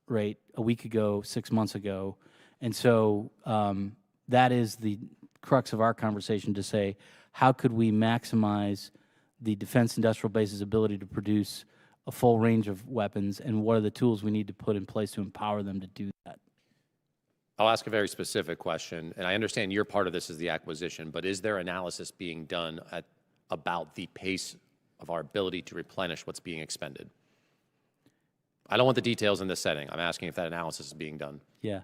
rate a week ago, 6 months ago, and so that is the crux of our conversation to say, how could we maximize the defense industrial base's ability to produce a full range of weapons, and what are the tools we need to put in place to empower them to do that? I'll ask a very specific question, and I understand your part of this is the acquisition, but is there analysis being done about the pace of our ability to replenish what's being expended? I don't want the details in this setting. I'm asking if that analysis is being done. Yeah.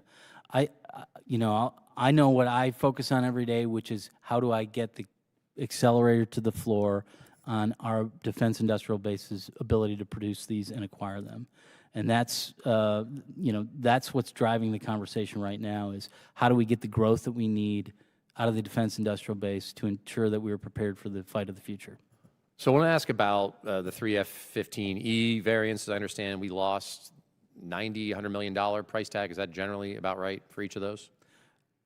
I know what I focus on every day, which is how do I get the accelerator to the floor on our defense industrial base's ability to produce these and acquire them. And that's, that's what's driving the conversation right now is how do we get the growth that we need out of the defense industrial base to ensure that we are prepared for the fight of the future. So I want to ask about the 3 F-15E variants. As I understand, we lost $100 million price tag. Is that generally about right for each of those?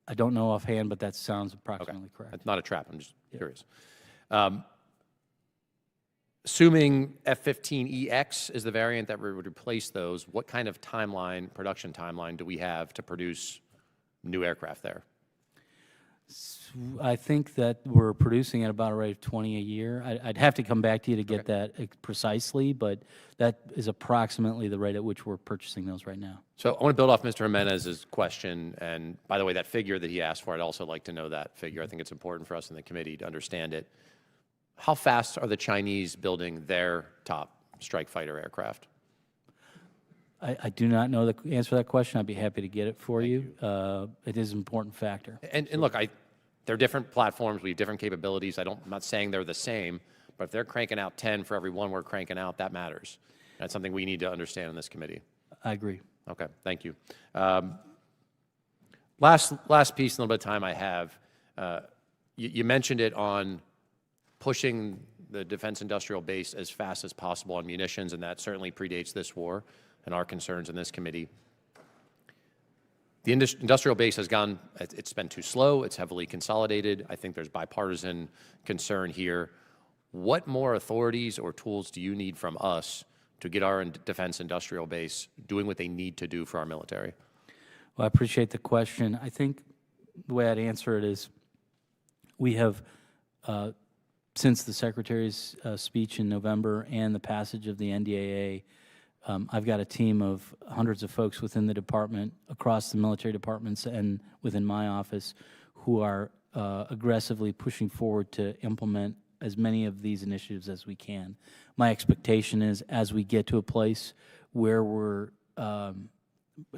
I don't know offhand, but that sounds approximately correct. It's not a trap. I'm just curious. Assuming F-15EX is the variant that would replace those, what kind of timeline, production timeline, do we have to produce new aircraft there? I think that we're producing at about a rate of 20 a year. I'd have to come back to you to get that precisely, but that is approximately the rate at which we're purchasing those right now. So I want to build off Mr. Jimenez's question, and by the way, that figure that he asked for, I'd also like to know that figure. I think it's important for us in the committee to understand it. How fast are the Chinese building their top strike fighter aircraft? I do not know the answer to that question. I'd be happy to get it for you. It is an important factor. And look, they're different platforms. We have different capabilities. I'm not saying they're the same, but if they're cranking out 10 for every one we're cranking out, that matters. That's something we need to understand in this committee. I agree. Okay, thank you. Last piece, a little bit of time I have. You mentioned it on pushing the defense industrial base as fast as possible on munitions, and that certainly predates this war and our concerns in this committee. The industrial base has gone, it's been too slow, it's heavily consolidated. I think there's bipartisan concern here. What more authorities or tools do you need from us to get our defense industrial base doing what they need to do for our military? Well, I appreciate the question. I think the way I'd answer it is we have, since the Secretary's speech in November and the passage of the NDAA, I've got a team of hundreds of folks within the department, across the military departments and within my office, who are aggressively pushing forward to implement as many of these initiatives as we can. My expectation is as we get to a place where we're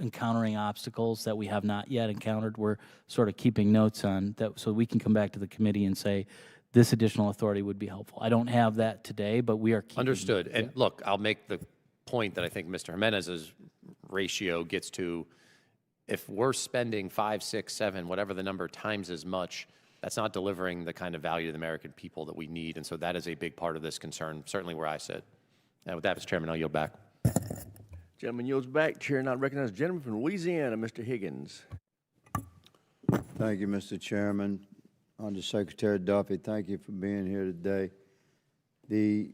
encountering obstacles that we have not yet encountered, we're sort of keeping notes on that so we can come back to the committee and say, this additional authority would be helpful. I don't have that today, but we are keeping. Understood. And look, I'll make the point that I think Mr. Jimenez's ratio gets to. If we're spending 5, 6, 7, whatever the number, times as much, that's not delivering the kind of value to the American people that we need. And so that is a big part of this concern, certainly where I sit. And with that, Mr. Chairman, I'll yield back. Gentleman yields back. Chair not recognized. Gentleman from Louisiana, Mr. Higgins. Thank you, Mr. Chairman. Undersecretary Duffy, thank you for being here today. The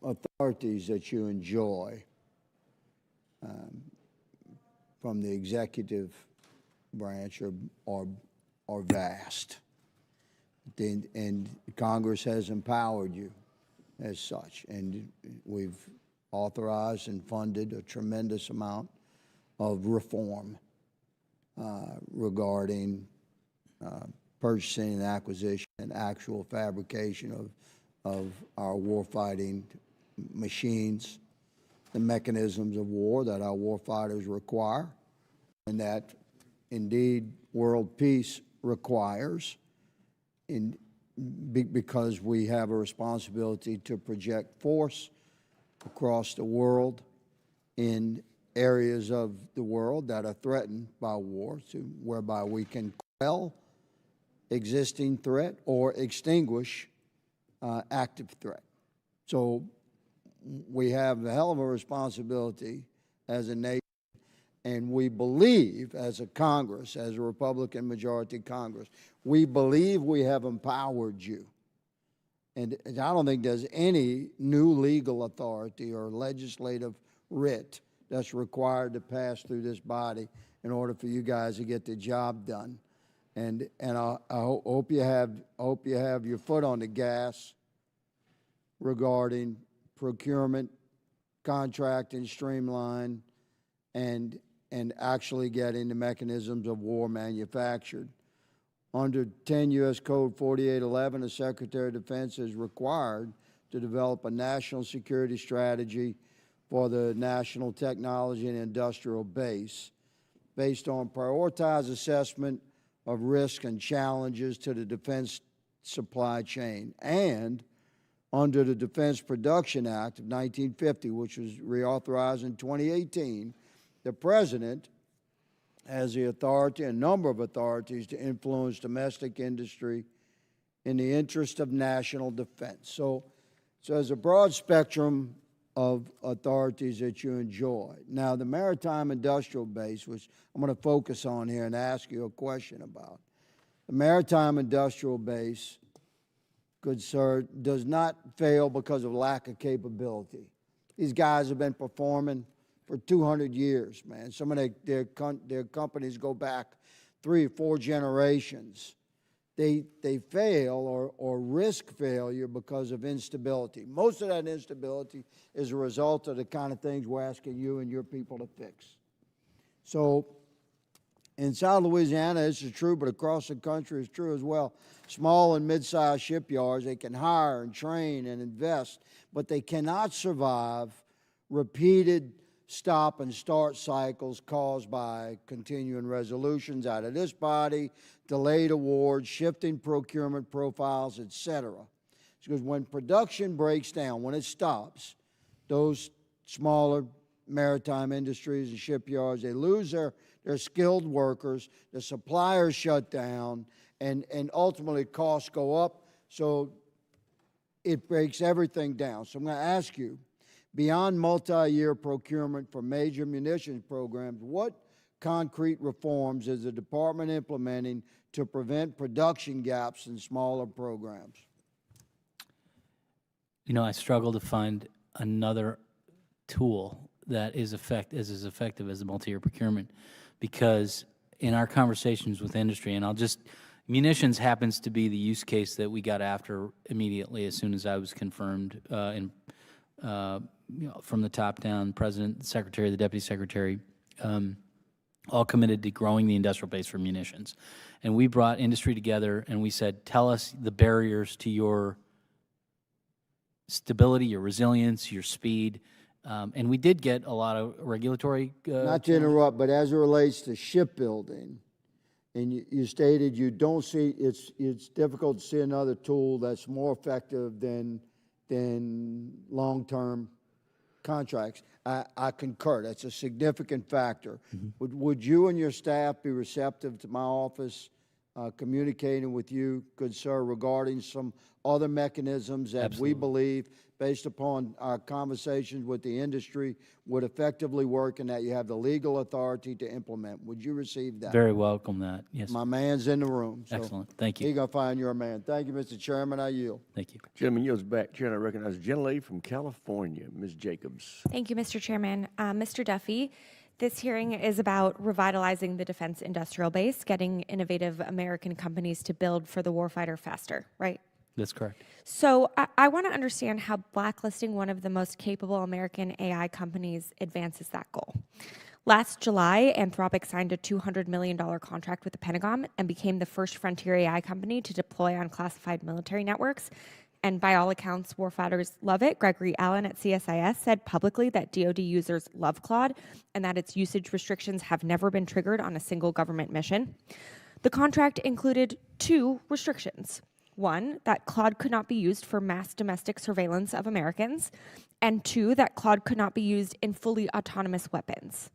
authorities that you enjoy from the executive branch are vast, and Congress has empowered you as such, and we've authorized and funded a tremendous amount of reform regarding purchasing and acquisition and actual fabrication of our warfighting machines, the mechanisms of war that our warfighters require, and that indeed world peace requires, because we have a responsibility to project force across the world in areas of the world that are threatened by war, whereby we can quell existing threat or extinguish active threat. So we have a hell of a responsibility as a nation, and we believe as a Congress, as a Republican majority Congress, we believe we have empowered you. And I don't think there's any new legal authority or legislative writ that's required to pass through this body in order for you guys to get the job done. And I hope you have your foot on the gas regarding procurement, contracting, streamline, and actually getting the mechanisms of war manufactured. Under 10 U.S. Code 4811, the Secretary of Defense is required to develop a national security strategy for the national technology and industrial base based on prioritized assessment of risk and challenges to the defense supply chain. And under the Defense Production Act of 1950, which was reauthorized in 2018, the President has the authority, a number of authorities, to influence domestic industry in the interest of national defense. So there's a broad spectrum of authorities that you enjoy. Now, the maritime industrial base, which I'm going to focus on here and ask you a question about. The maritime industrial base, good sir, does not fail because of lack of capability. These guys have been performing for 200 years, man. Some of their companies go back 3 or 4 generations. They fail or risk failure because of instability. Most of that instability is a result of the kind of things we're asking you and your people to fix. So in South Louisiana, this is true, but across the country it's true as well. Small and mid-sized shipyards, they can hire and train and invest, but they cannot survive repeated stop and start cycles caused by continuing resolutions out of this body, delayed awards, shifting procurement profiles, etc. Because when production breaks down, when it stops, those smaller maritime industries and shipyards, they lose their skilled workers, the suppliers shut down, and ultimately costs go up, so it breaks everything down. So I'm going to ask you, beyond multi-year procurement for major munitions programs, what concrete reforms is the department implementing to prevent production gaps in smaller programs? You know, I struggle to find another tool that is as effective as the multi-year procurement, because in our conversations with industry, and munitions happens to be the use case that we got after immediately as soon as I was confirmed from the top down, President, the Secretary, the Deputy Secretary, all committed to growing the industrial base for munitions. And we brought industry together and we said, tell us the barriers to your stability, your resilience, your speed. And we did get a lot of regulatory Not to interrupt, but as it relates to shipbuilding, and you stated you don't see, it's difficult to see another tool that's more effective than long-term contracts. I concur. That's a significant factor. Would you and your staff be receptive to my office communicating with you, good sir, regarding some other mechanisms that Absolutely. we believe, based upon our conversations with the industry, would effectively work and that you have the legal authority to implement? Would you receive that? Very welcome that, yes. My man's in the room. So Excellent, thank you. He's going to find your man. Thank you, Mr. Chairman. I yield. Thank you. Gentleman yields back. Chair, I recognize the gentlelady from California, Ms. Jacobs. Thank you, Mr. Chairman. Mr. Duffy, this hearing is about revitalizing the defense industrial base, getting innovative American companies to build for the warfighter faster, right? That's correct. So I want to understand how blacklisting one of the most capable American AI companies advances that goal. Last July, Anthropic signed a $200 million contract with the Pentagon and became the first frontier AI company to deploy on classified military networks. And by all accounts, warfighters love it. Gregory Allen at CSIS said publicly that DoD users love Claude and that its usage restrictions have never been triggered on a single government mission. The contract included 2 restrictions. 1, that Claude could not be used for mass domestic surveillance of Americans, and 2, that Claude could not be used in fully autonomous weapons.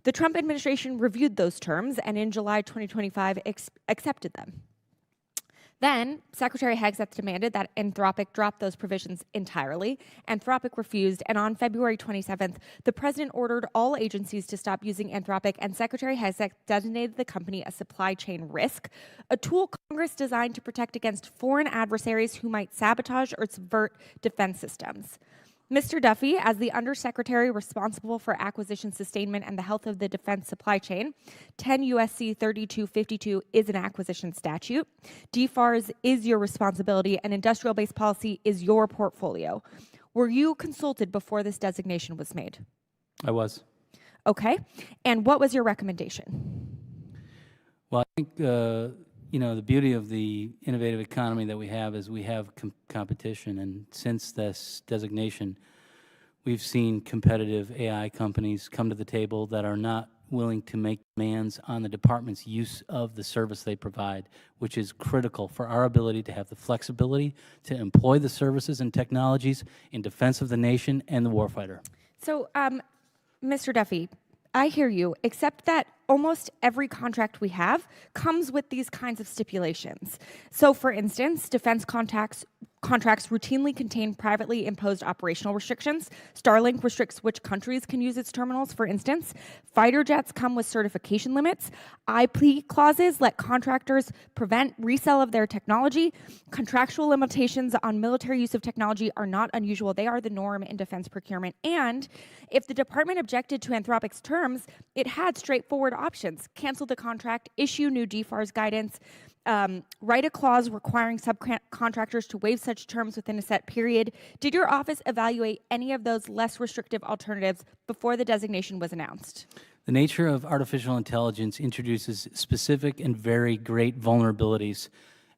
The Trump administration reviewed those terms and in July 2025 accepted them. Then, Secretary Hegseth demanded that Anthropic drop those provisions entirely. Anthropic refused, and on February 27th, the president ordered all agencies to stop using Anthropic, and Secretary Hegseth designated the company a supply chain risk, a tool Congress designed to protect against foreign adversaries who might sabotage or subvert defense systems. Mr. Duffy, as the Undersecretary responsible for acquisition sustainment and the health of the defense supply chain, 10 U.S.C. 3252 is an acquisition statute. DFARS is your responsibility, and industrial-based policy is your portfolio. Were you consulted before this designation was made? I was. Okay. And what was your recommendation? Well, I think, you know, the beauty of the innovative economy that we have is we have competition. And since this designation, we've seen competitive AI companies come to the table that are not willing to make demands on the department's use of the service they provide, which is critical for our ability to have the flexibility to employ the services and technologies in defense of the nation and the warfighter. So, Mr. Duffy, I hear you, except that almost every contract we have comes with these kinds of stipulations. So, for instance, defense contracts routinely contain privately imposed operational restrictions. Starlink restricts which countries can use its terminals, for instance. Fighter jets come with certification limits. IP clauses let contractors prevent resale of their technology. Contractual limitations on military use of technology are not unusual. They are the norm in defense procurement. And if the department objected to Anthropic's terms, it had straightforward options: cancel the contract, issue new DFARS guidance, write a clause requiring subcontractors to waive such terms within a set period. Did your office evaluate any of those less restrictive alternatives before the designation was announced? The nature of artificial intelligence introduces specific and very great vulnerabilities,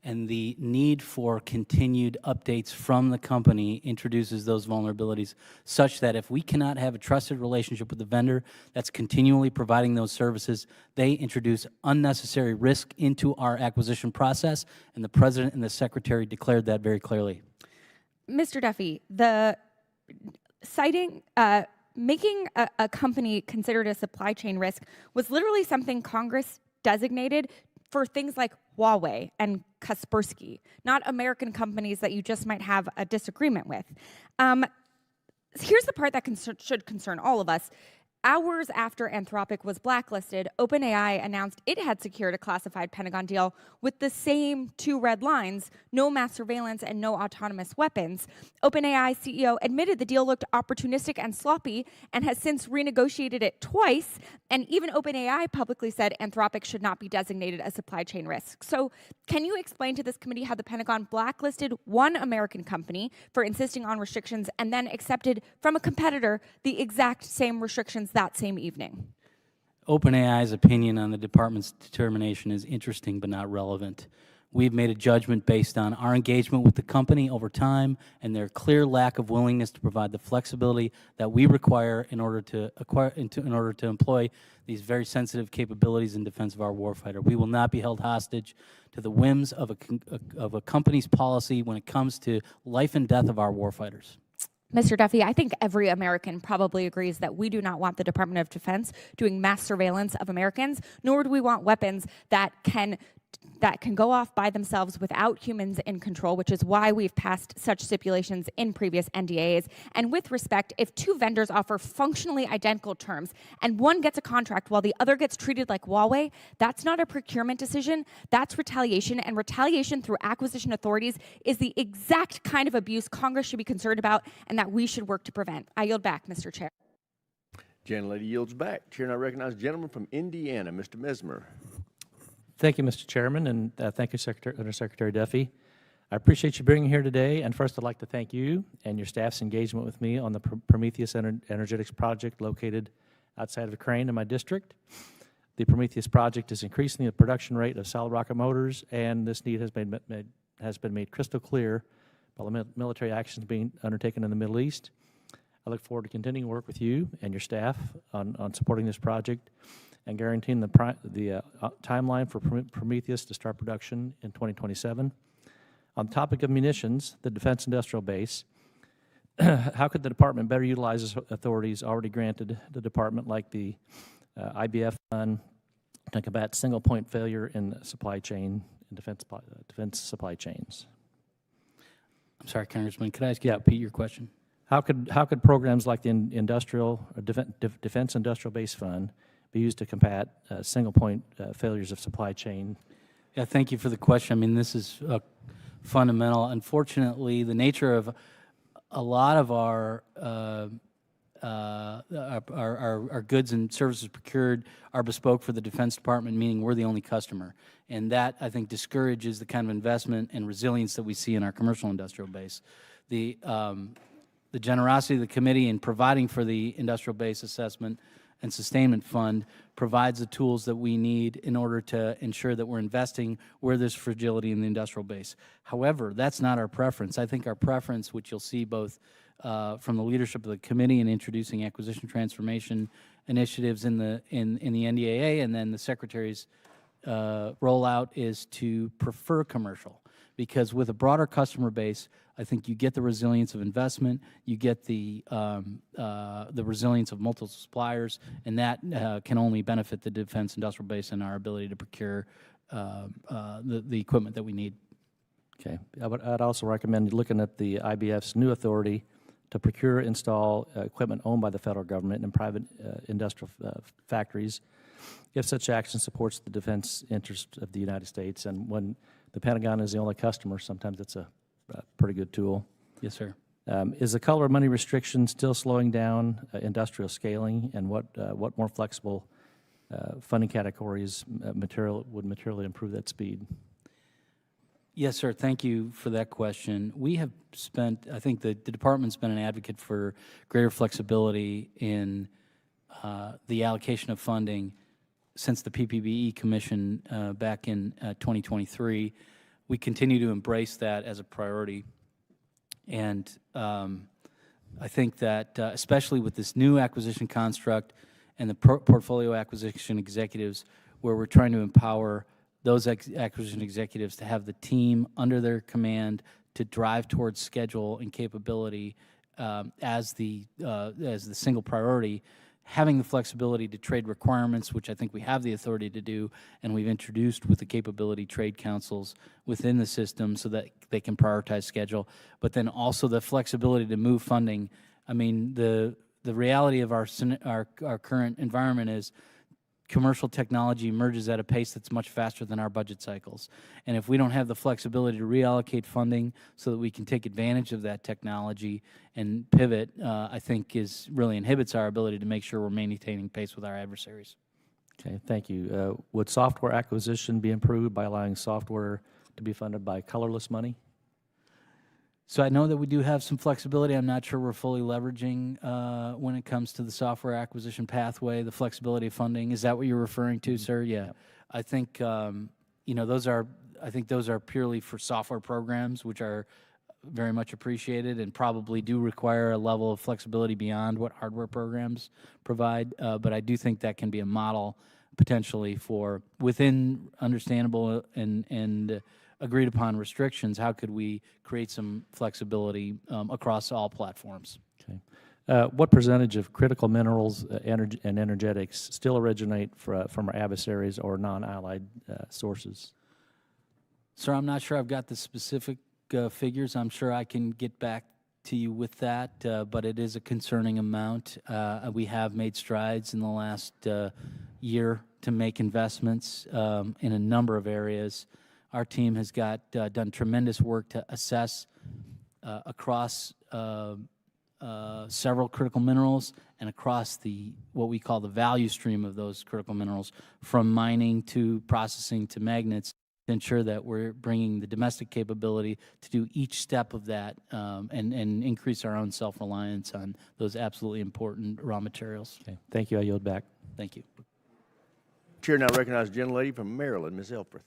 and the need for continued updates from the company introduces those vulnerabilities, such that if we cannot have a trusted relationship with the vendor that's continually providing those services, they introduce unnecessary risk into our acquisition process, and the President and the Secretary declared that very clearly. Mr. Duffy, making a company considered a supply chain risk was literally something Congress designated for things like Huawei and Kaspersky, not American companies that you just might have a disagreement with. Here's the part that should concern all of us. Hours after Anthropic was blacklisted, OpenAI announced it had secured a classified Pentagon deal with the same two red lines: no mass surveillance and no autonomous weapons. OpenAI CEO admitted the deal looked opportunistic and sloppy and has since renegotiated it twice. And even OpenAI publicly said Anthropic should not be designated a supply chain risk. So can you explain to this committee how the Pentagon blacklisted one American company for insisting on restrictions and then accepted from a competitor the exact same restrictions that same evening? OpenAI's opinion on the department's determination is interesting but not relevant. We've made a judgment based on our engagement with the company over time and their clear lack of willingness to provide the flexibility that we require in order to employ these very sensitive capabilities in defense of our warfighter. We will not be held hostage to the whims of a company's policy when it comes to life and death of our warfighters. Mr. Duffy, I think every American probably agrees that we do not want the Department of Defense doing mass surveillance of Americans, nor do we want weapons that can go off by themselves without humans in control, which is why we've passed such stipulations in previous NDAs. And with respect, if two vendors offer functionally identical terms and one gets a contract while the other gets treated like Huawei, that's not a procurement decision, that's retaliation, and retaliation through acquisition authorities is the exact kind of abuse Congress should be concerned about and that we should work to prevent. I yield back, Mr. Chair. Gentlelady yields back. Chair now recognizes the gentleman from Indiana, Mr. Mesmer. Thank you, Mr. Chairman, and thank you, Undersecretary Duffy. I appreciate you being here today, and first I'd like to thank you and your staff's engagement with me on the Prometheus Energetics project located outside of Crane in my district. The Prometheus project is increasing the production rate of solid rocket motors, and this need has been made crystal clear by the military actions being undertaken in the Middle East. I look forward to continuing to work with you and your staff on supporting this project and guaranteeing the timeline for Prometheus to start production in 2027. On the topic of munitions, the Defense Industrial Base, how could the department better utilize its authorities already granted the department, like the IBF fund, to combat single-point failure in the supply chain, in defense supply chains? I'm sorry, Congressman, could I ask you to repeat your question? How could programs like the Defense Industrial Base Fund be used to combat single-point failures of supply chain? Yeah, thank you for the question. I mean, this is fundamental. Unfortunately, the nature of a lot of our goods and services procured are bespoke for the Defense Department, meaning we're the only customer. And that, I think, discourages the kind of investment and resilience that we see in our commercial industrial base. The generosity of the committee in providing for the industrial base assessment and sustainment fund provides the tools that we need in order to ensure that we're investing where there's fragility in the industrial base. However, that's not our preference. I think our preference, which you'll see both from the leadership of the committee in introducing acquisition transformation initiatives in the NDAA, and then the Secretary's rollout is to prefer commercial, because with a broader customer base, I think you get the resilience of investment, you get the resilience of multiple suppliers, and that can only benefit the defense industrial base and our ability to procure the equipment that we need. Okay. I'd also recommend looking at the IBF's new authority to procure, install equipment owned by the federal government and private industrial factories, if such action supports the defense interest of the United States. And when the Pentagon is the only customer, sometimes it's a pretty good tool. Yes, sir. Is the color of money restriction still slowing down industrial scaling, and what more flexible funding categories would materially improve that speed? Yes, sir. Thank you for that question. We have spent, I think the department's been an advocate for greater flexibility in the allocation of funding since the PPBE Commission back in 2023. We continue to embrace that as a priority. And I think that especially with this new acquisition construct and the portfolio acquisition executives, where we're trying to empower those acquisition executives to have the team under their command to drive towards schedule and capability as the single priority, having the flexibility to trade requirements, which I think we have the authority to do, and we've introduced with the capability trade councils within the system so that they can prioritize schedule, but then also the flexibility to move funding. I mean, the reality of our current environment is commercial technology emerges at a pace that's much faster than our budget cycles. And if we don't have the flexibility to reallocate funding so that we can take advantage of that technology and pivot, I think really inhibits our ability to make sure we're maintaining pace with our adversaries. Okay, thank you. Would software acquisition be improved by allowing software to be funded by colorless money? So I know that we do have some flexibility. I'm not sure we're fully leveraging when it comes to the software acquisition pathway, the flexibility of funding. Is that what you're referring to, sir? Yeah. I think those are purely for software programs, which are very much appreciated and probably do require a level of flexibility beyond what hardware programs provide. But I do think that can be a model potentially for within understandable and agreed upon restrictions. How could we create some flexibility across all platforms? Okay. What percentage of critical minerals and energetics still originate from our adversaries or non-allied sources? Sir, I'm not sure I've got the specific figures. I'm sure I can get back to you with that, but it is a concerning amount. We have made strides in the last year to make investments in a number of areas. Our team has done tremendous work to assess across several critical minerals and across what we call the value stream of those critical minerals, from mining to processing to magnets, to ensure that we're bringing the domestic capability to do each step of that and increase our own self-reliance on those absolutely important raw materials. Okay. Thank you. I yield back. Thank you. Chair now recognizes the gentlelady from Maryland, Ms. Elfreth.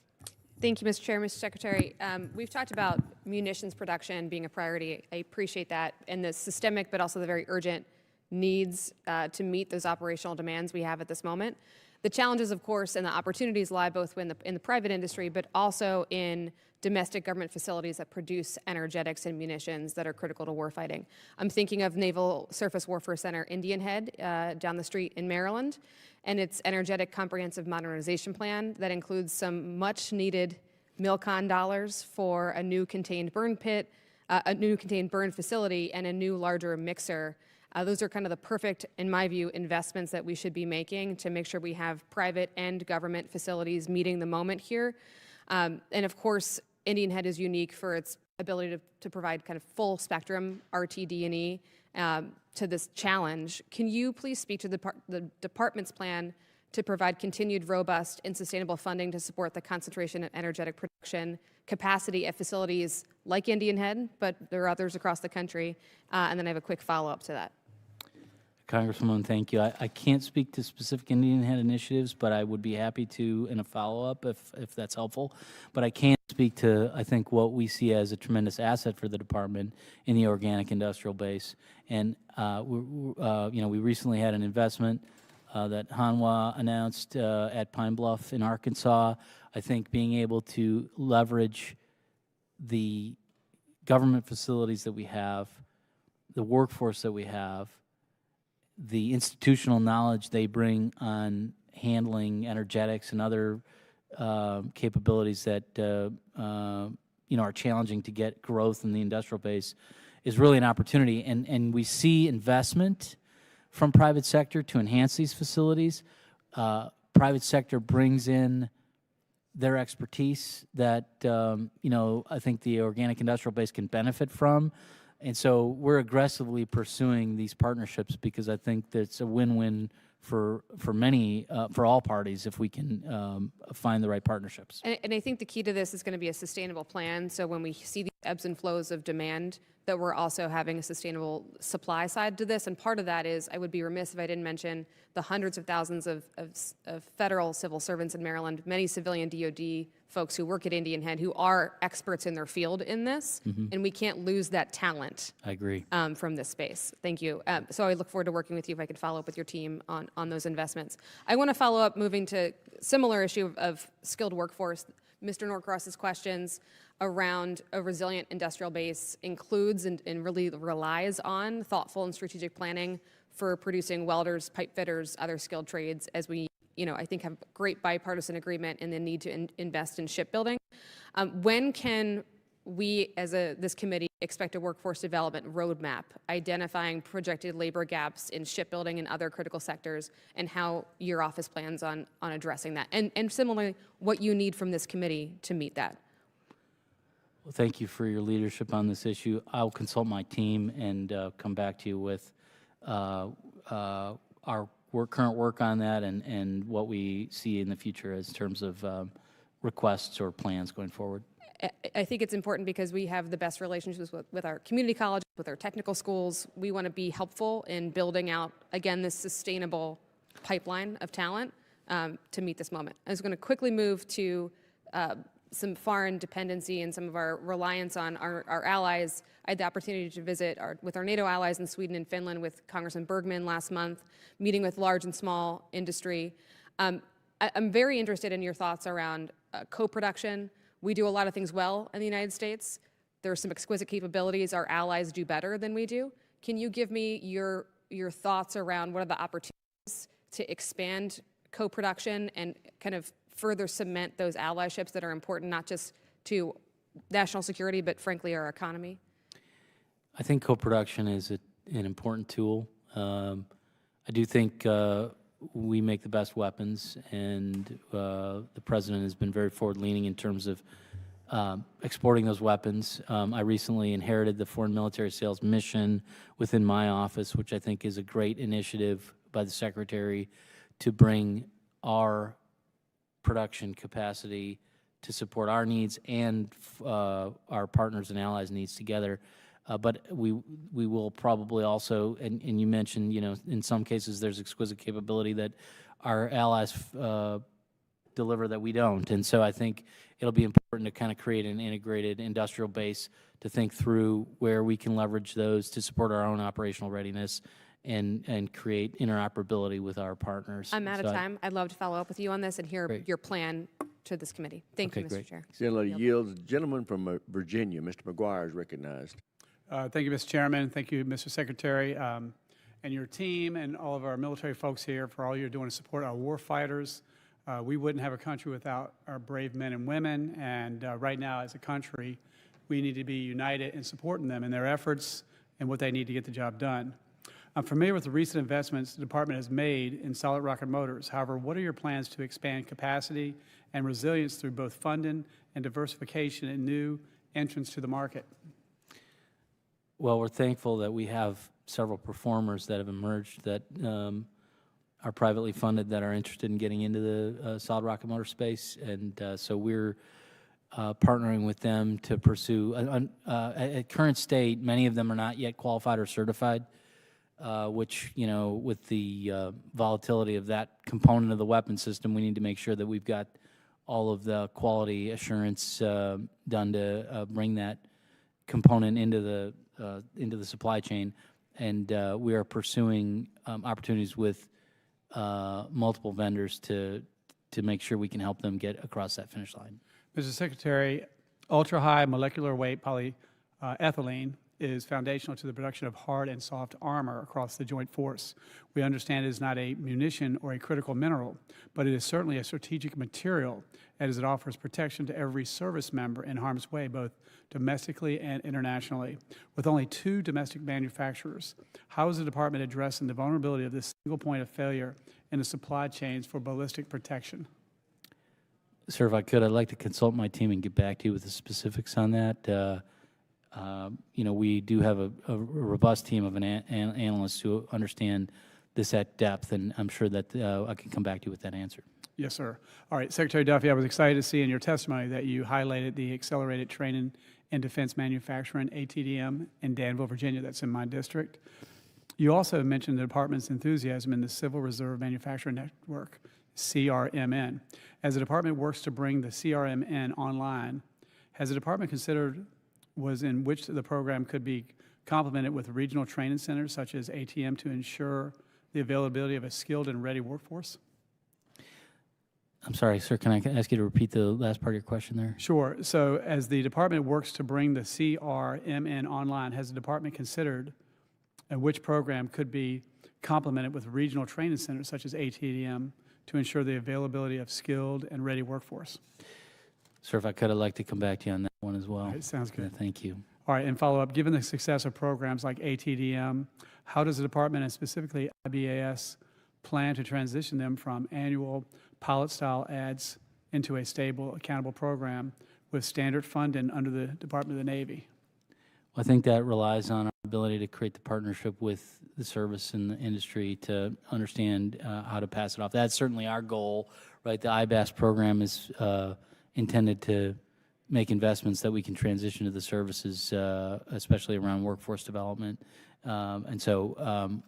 Thank you, Mr. Chair, Mr. Secretary. We've talked about munitions production being a priority. I appreciate that, and the systemic but also the very urgent needs to meet those operational demands we have at this moment. The challenges, of course, and the opportunities lie both in the private industry, but also in domestic government facilities that produce energetics and munitions that are critical to warfighting. I'm thinking of Naval Surface Warfare Center Indian Head down the street in Maryland, and its energetic comprehensive modernization plan that includes some much needed MILCON dollars for a new contained burn pit, a new contained burn facility, and a new larger mixer. Those are kind of the perfect, in my view, investments that we should be making to make sure we have private and government facilities meeting the moment here. And of course, Indian Head is unique for its ability to provide kind of full spectrum RTD&E to this challenge. Can you please speak to the department's plan to provide continued robust and sustainable funding to support the concentration of energetic production capacity at facilities like Indian Head, but there are others across the country? And then I have a quick follow-up to that. Congresswoman, thank you. I can't speak to specific Indian Head initiatives, but I would be happy to in a follow-up if that's helpful. But I can speak to, I think, what we see as a tremendous asset for the department in the organic industrial base. And we recently had an investment that Hanwha announced at Pine Bluff in Arkansas. I think being able to leverage the government facilities that we have, the workforce that we have, the institutional knowledge they bring on handling energetics and other capabilities that are challenging to get growth in the industrial base is really an opportunity. And we see investment from private sector to enhance these facilities. Private sector brings in their expertise that I think the organic industrial base can benefit from. And so we're aggressively pursuing these partnerships because I think that it's a win-win for all parties if we can find the right partnerships. And I think the key to this is going to be a sustainable plan. So when we see the ebbs and flows of demand, that we're also having a sustainable supply side to this. And part of that is, I would be remiss if I didn't mention the hundreds of thousands of federal civil servants in Maryland, many civilian DOD folks who work at Indian Head who are experts in their field in this. And we can't lose that talent. I agree. From this space. Thank you. So I look forward to working with you if I could follow up with your team on those investments. I want to follow up, moving to similar issue of skilled workforce. Mr. Norcross's questions around a resilient industrial base includes and really relies on thoughtful and strategic planning for producing welders, pipe fitters, other skilled trades, as we, I think have great bipartisan agreement in the need to invest in shipbuilding. When can we, as this committee, expect a workforce development roadmap identifying projected labor gaps in shipbuilding and other critical sectors, and how your office plans on addressing that? And similarly, what you need from this committee to meet that? Well, thank you for your leadership on this issue. I'll consult my team and come back to you with our current work on that and what we see in the future as terms of requests or plans going forward. I think it's important because we have the best relationships with our community colleges, with our technical schools. We want to be helpful in building out, again, this sustainable pipeline of talent to meet this moment. I was going to quickly move to some foreign dependency and some of our reliance on our allies. I had the opportunity to visit with our NATO allies in Sweden and Finland with Congressman Bergman last month, meeting with large and small industry. I'm very interested in your thoughts around co-production. We do a lot of things well in the United States. There are some exquisite capabilities our allies do better than we do. Can you give me your thoughts around what are the opportunities to expand co-production and kind of further cement those allyships that are important not just to national security, but frankly our economy? I think co-production is an important tool. I do think we make the best weapons, and the President has been very forward-leaning in terms of exporting those weapons. I recently inherited the Foreign Military Sales Mission within my office, which I think is a great initiative by the Secretary to bring our production capacity to support our needs and our partners and allies' needs together. But we will probably also, and you mentioned, in some cases there's exquisite capability that our allies deliver that we don't. And so I think it'll be important to kind of create an integrated industrial base to think through where we can leverage those to support our own operational readiness and create interoperability with our partners. I'm out of time. I'd love to follow up with you on this and hear your plan to this committee. Thank you, Mr. Chair. Yields. Gentleman from Virginia, Mr. McGuire, is recognized. Thank you, Mr. Chairman. Thank you, Mr. Secretary, and your team and all of our military folks here for all you're doing to support our war fighters. We wouldn't have a country without our brave men and women, and right now as a country, we need to be united in supporting them in their efforts and what they need to get the job done. I'm familiar with the recent investments the Department has made in solid rocket motors. However, what are your plans to expand capacity and resilience through both funding and diversification and new entrants to the market? Well, we're thankful that we have several performers that have emerged that are privately funded that are interested in getting into the solid rocket motor space, and so we're partnering with them to pursue. At current state, many of them are not yet qualified or certified, which, you know, with the volatility of that component of the weapon system, we need to make sure that we've got all of the quality assurance done to bring that component into the supply chain. And we are pursuing opportunities with multiple vendors to make sure we can help them get across that finish line. Mr. Secretary, ultra-high molecular weight polyethylene is foundational to the production of hard and soft armor across the joint force. We understand it is not a munition or a critical mineral, but it is certainly a strategic material as it offers protection to every service member in harm's way, both domestically and internationally. With only 2 domestic manufacturers, how is the Department addressing the vulnerability of this single point of failure in the supply chains for ballistic protection? Sir, if I could, I'd like to consult my team and get back to you with the specifics on that. You know, we do have a robust team of analysts who understand this at depth, and I'm sure that I can come back to you with that answer. Yes, sir. All right, Secretary Duffy, I was excited to see in your testimony that you highlighted the Accelerated Training in Defense Manufacturing, ATDM, in Danville, Virginia. That's in my district. You also mentioned the Department's enthusiasm in the Civil Reserve Manufacturing Network, CRMN. As the Department works to bring the CRMN online, has the Department considered was in which the program could be complemented with regional training centers such as ATM to ensure the availability of a skilled and ready workforce? I'm sorry, sir, can I ask you to repeat the last part of your question there? Sure. So as the Department works to bring the CRMN online, has the Department considered which program could be complemented with regional training centers such as ATM to ensure the availability of skilled and ready workforce? Sir, if I could, I'd like to come back to you on that one as well. All right, sounds good. Thank you. All right, and follow up, given the success of programs like ATDM, how does the Department and specifically IBAS plan to transition them from annual pilot-style ads into a stable, accountable program with standard funding under the Department of the Navy? Well, I think that relies on our ability to create the partnership with the service and the industry to understand how to pass it off. That's certainly our goal, right? The IBAS program is intended to make investments that we can transition to the services, especially around workforce development. And so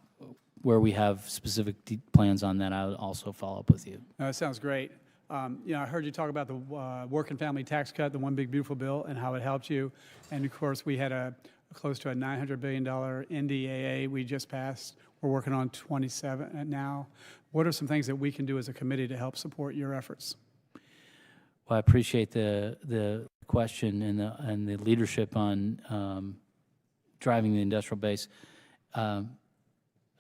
where we have specific plans on that, I'll also follow up with you. That sounds great. You know, I heard you talk about the work and family tax cut, the one big beautiful bill, and how it helped you. And of course, we had close to a $900 billion NDAA we just passed. We're working on 27 now. What are some things that we can do as a committee to help support your efforts? Well, I appreciate the question and the leadership on driving the industrial base.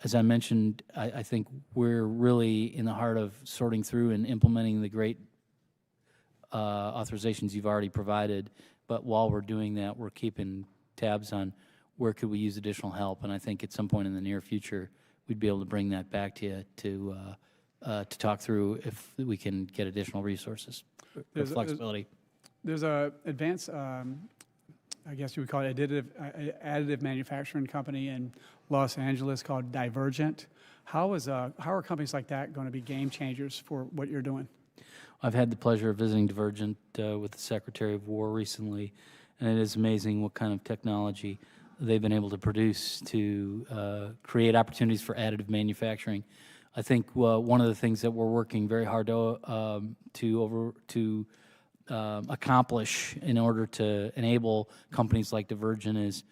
As I mentioned, I think we're really in the heart of sorting through and implementing the great authorizations you've already provided. But while we're doing that, we're keeping tabs on where could we use additional help. And I think at some point in the near future, we'd be able to bring that back to you to talk through if we can get additional resources. There's flexibility. There's a advanced, I guess you would call it additive manufacturing company in Los Angeles called Divergent. How are companies like that going to be game changers for what you're doing? I've had the pleasure of visiting Divergent with the Secretary of War recently, and it is amazing what kind of technology they've been able to produce to create opportunities for additive manufacturing. I think one of the things that we're working very hard to accomplish in order to enable companies like Divergent is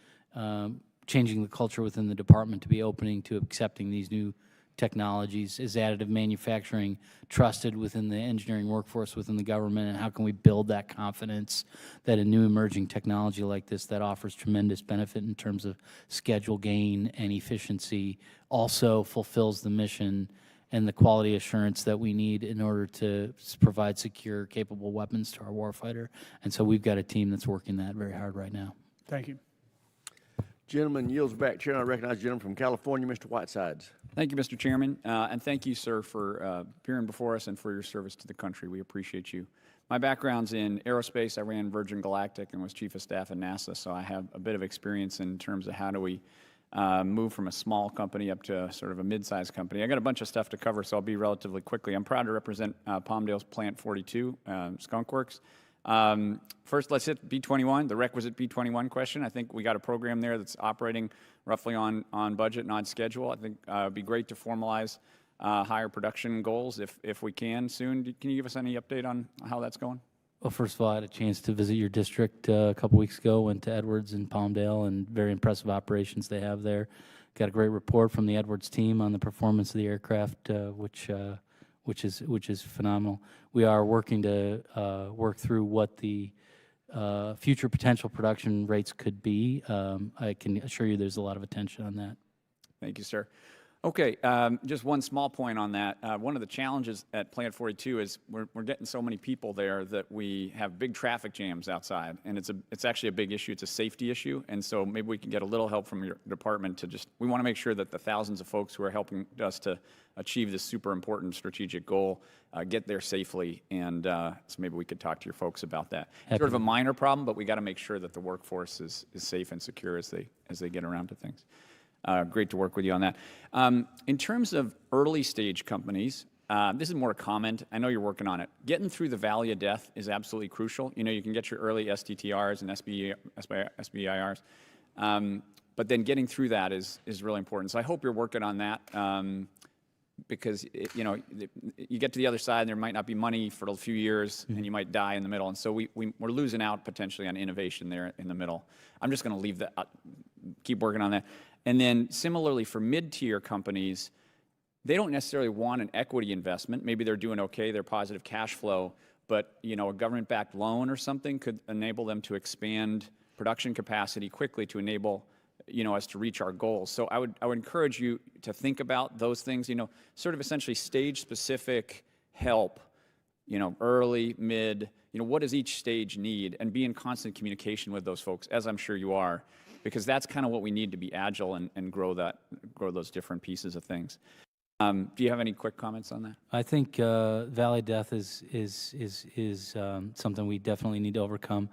changing the culture within the department to be opening to accepting these new technologies. Is additive manufacturing trusted within the engineering workforce within the government, and how can we build that confidence that a new emerging technology like this that offers tremendous benefit in terms of schedule gain and efficiency also fulfills the mission and the quality assurance that we need in order to provide secure, capable weapons to our warfighter. And so we've got a team that's working that very hard right now. Thank you. Gentleman yields back. Chair, I recognize the gentleman from California, Mr. Whitesides. Thank you, Mr. Chairman, and thank you, sir, for appearing before us and for your service to the country. We appreciate you. My background's in aerospace. I ran Virgin Galactic and was Chief of Staff at NASA, so I have a bit of experience in terms of how do we move from a small company up to sort of a mid-sized company. I got a bunch of stuff to cover, so I'll be relatively quickly. I'm proud to represent Palmdale's Plant 42, Skunk Works. First, let's hit B-21, the requisite B-21 question. I think we got a program there that's operating roughly on budget and on schedule. I think it'd be great to formalize higher production goals if we can soon. Can you give us any update on how that's going? Well, first of all, I had a chance to visit your district a couple weeks ago, went to Edwards and Palmdale, and very impressive operations they have there. Got a great report from the Edwards team on the performance of the aircraft, which is phenomenal. We are working to work through what the future potential production rates could be. I can assure you there's a lot of attention on that. Thank you, sir. Okay, just one small point on that. One of the challenges at Plant 42 is we're getting so many people there that we have big traffic jams outside, and it's actually a big issue. It's a safety issue, and so maybe we can get a little help from your department to we want to make sure that the thousands of folks who are helping us to achieve this super important strategic goal get there safely, and so maybe we could talk to your folks about that. Sort of a minor problem, but we got to make sure that the workforce is safe and secure as they get around to things. Great to work with you on that. In terms of early stage companies, this is more a comment. I know you're working on it. Getting through the valley of death is absolutely crucial. You know, you can get your early STTRs and SBIRs, but then getting through that is really important. So I hope you're working on that because, you know, you get to the other side and there might not be money for a few years and you might die in the middle. And so we're losing out potentially on innovation there in the middle. I'm just going to leave that, keep working on that. And then similarly for mid-tier companies, they don't necessarily want an equity investment. Maybe they're doing okay, they're positive cash flow, but you know, a government-backed loan or something could enable them to expand production capacity quickly to enable us to reach our goals. So I would encourage you to think about those things, sort of essentially stage-specific help, early, mid, what does each stage need, and be in constant communication with those folks, as I'm sure you are, because that's kind of what we need to be agile and grow those different pieces of things. Do you have any quick comments on that? I think Valley Death is something we definitely need to overcome.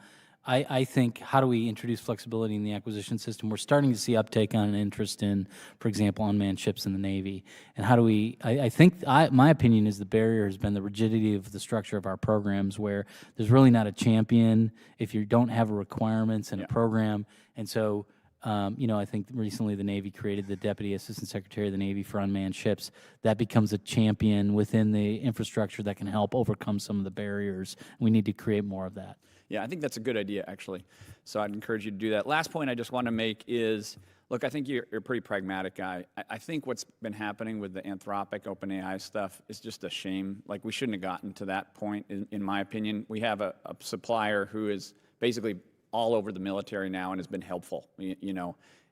I think, how do we introduce flexibility in the acquisition system? We're starting to see uptake on an interest in, for example, unmanned ships in the Navy. And how do we, I think, my opinion is the barrier has been the rigidity of the structure of our programs, where there's really not a champion if you don't have requirements in a program. And so, I think recently the Navy created the Deputy Assistant Secretary of the Navy for unmanned ships. That becomes a champion within the infrastructure that can help overcome some of the barriers. We need to create more of that. Yeah, I think that's a good idea, actually. So I'd encourage you to do that. Last point I just want to make is, look, I think you're a pretty pragmatic guy. I think what's been happening with the Anthropic, OpenAI stuff is just a shame. Like, we shouldn't have gotten to that point, in my opinion. We have a supplier who is basically all over the military now and has been helpful,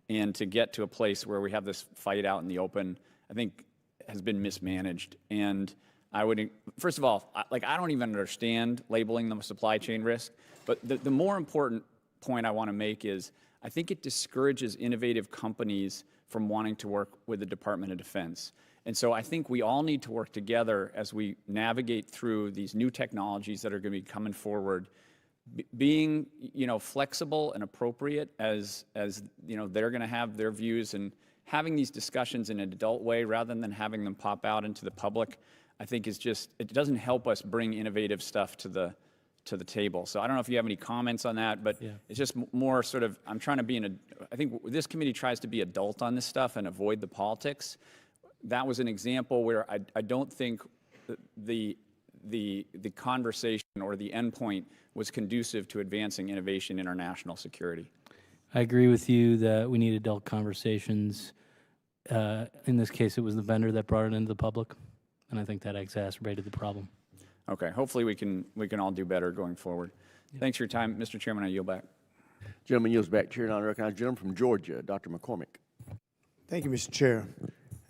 and to get to a place where we have this fight out in the open, I think has been mismanaged. And I would, first of all, I don't even understand labeling them a supply chain risk, but the more important point I want to make is I think it discourages innovative companies from wanting to work with the Department of Defense. And so I think we all need to work together as we navigate through these new technologies that are going to be coming forward, being flexible and appropriate as they're going to have their views, and having these discussions in an adult way rather than having them pop out into the public, I think is just, it doesn't help us bring innovative stuff to the table. So I don't know if you have any comments on that, but it's just more sort of, I'm trying to be I think this committee tries to be adult on this stuff and avoid the politics. That was an example where I don't think the conversation or the endpoint was conducive to advancing innovation in our national security. I agree with you that we need adult conversations. In this case, it was the vendor that brought it into the public, and I think that exacerbated the problem. Okay, hopefully we can all do better going forward. Thanks for your time. Mr. Chairman, I yield back. Gentleman yields back. Chair, and I recognize the gentleman from Georgia, Dr. McCormick. Thank you, Mr. Chair,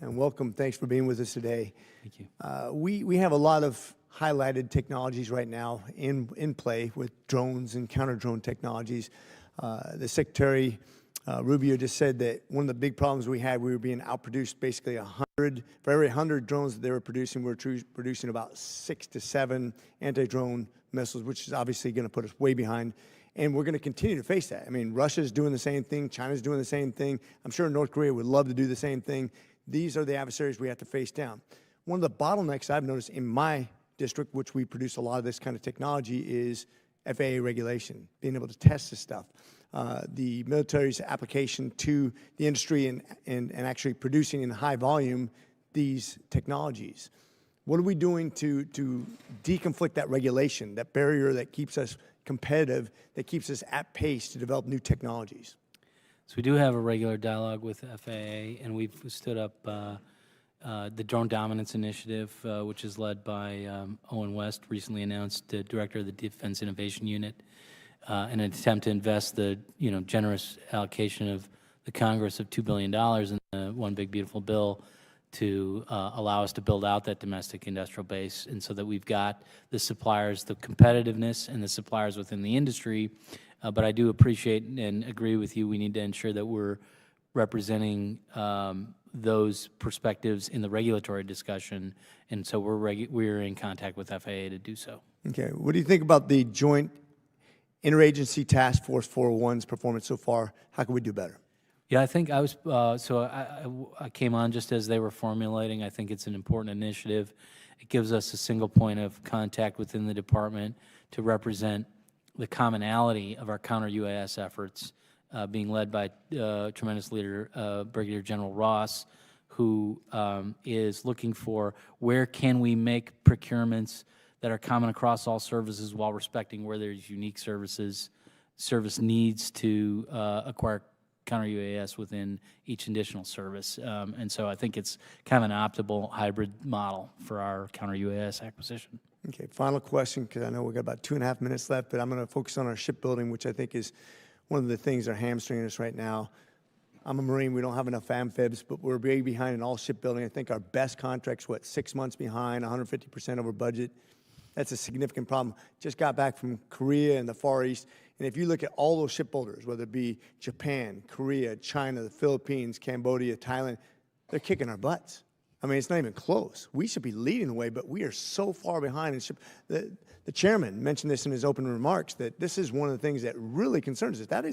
and welcome. Thanks for being with us today. Thank you. We have a lot of highlighted technologies right now in play with drones and counter-drone technologies. The Secretary Rubio just said that one of the big problems we had, we were being outproduced basically 100. For every 100 drones that they were producing, we were producing about 6 to 7 anti-drone missiles, which is obviously going to put us way behind. And we're going to continue to face that. I mean, Russia's doing the same thing. China's doing the same thing. I'm sure North Korea would love to do the same thing. These are the adversaries we have to face down. One of the bottlenecks I've noticed in my district, which we produce a lot of this kind of technology, is FAA regulation, being able to test this stuff, the military's application to the industry and actually producing in high volume these technologies. What are we doing to deconflict that regulation, that barrier that keeps us competitive, that keeps us at pace to develop new technologies? So we do have a regular dialogue with FAA, and we've stood up the Drone Dominance Initiative, which is led by Owen West, recently announced Director of the Defense Innovation Unit, in an attempt to invest the generous allocation of the Congress of $2 billion in the One Big Beautiful Bill to allow us to build out that domestic industrial base, and so that we've got the suppliers, the competitiveness, and the suppliers within the industry. But I do appreciate and agree with you, we need to ensure that we're representing those perspectives in the regulatory discussion, and so we're in contact with FAA to do so. Okay, what do you think about the Joint Interagency Task Force 401's performance so far? How can we do better? Yeah, I think I was, I came on just as they were formulating. I think it's an important initiative. It gives us a single point of contact within the department to represent the commonality of our counter-UAS efforts, being led by tremendous leader, Brigadier General Ross, who is looking for where can we make procurements that are common across all services while respecting where there's unique service needs to acquire counter-UAS within each additional service. And so I think it's kind of an optimal hybrid model for our counter-UAS acquisition. Okay, final question, because I know we've got about 2.5 minutes left, but I'm going to focus on our shipbuilding, which I think is one of the things that are hamstringing us right now. I'm a Marine. We don't have enough amphibs, but we're way behind in all shipbuilding. I think our best contract's, 6 months behind, 150% over budget. That's a significant problem. Just got back from Korea and the Far East, and if you look at all those shipbuilders, whether it be Japan, Korea, China, the Philippines, Cambodia, Thailand, they're kicking our butts. I mean, it's not even close. We should be leading the way, but we are so far behind in ship. The chairman mentioned this in his opening remarks, that this is one of the things that really concerns us. That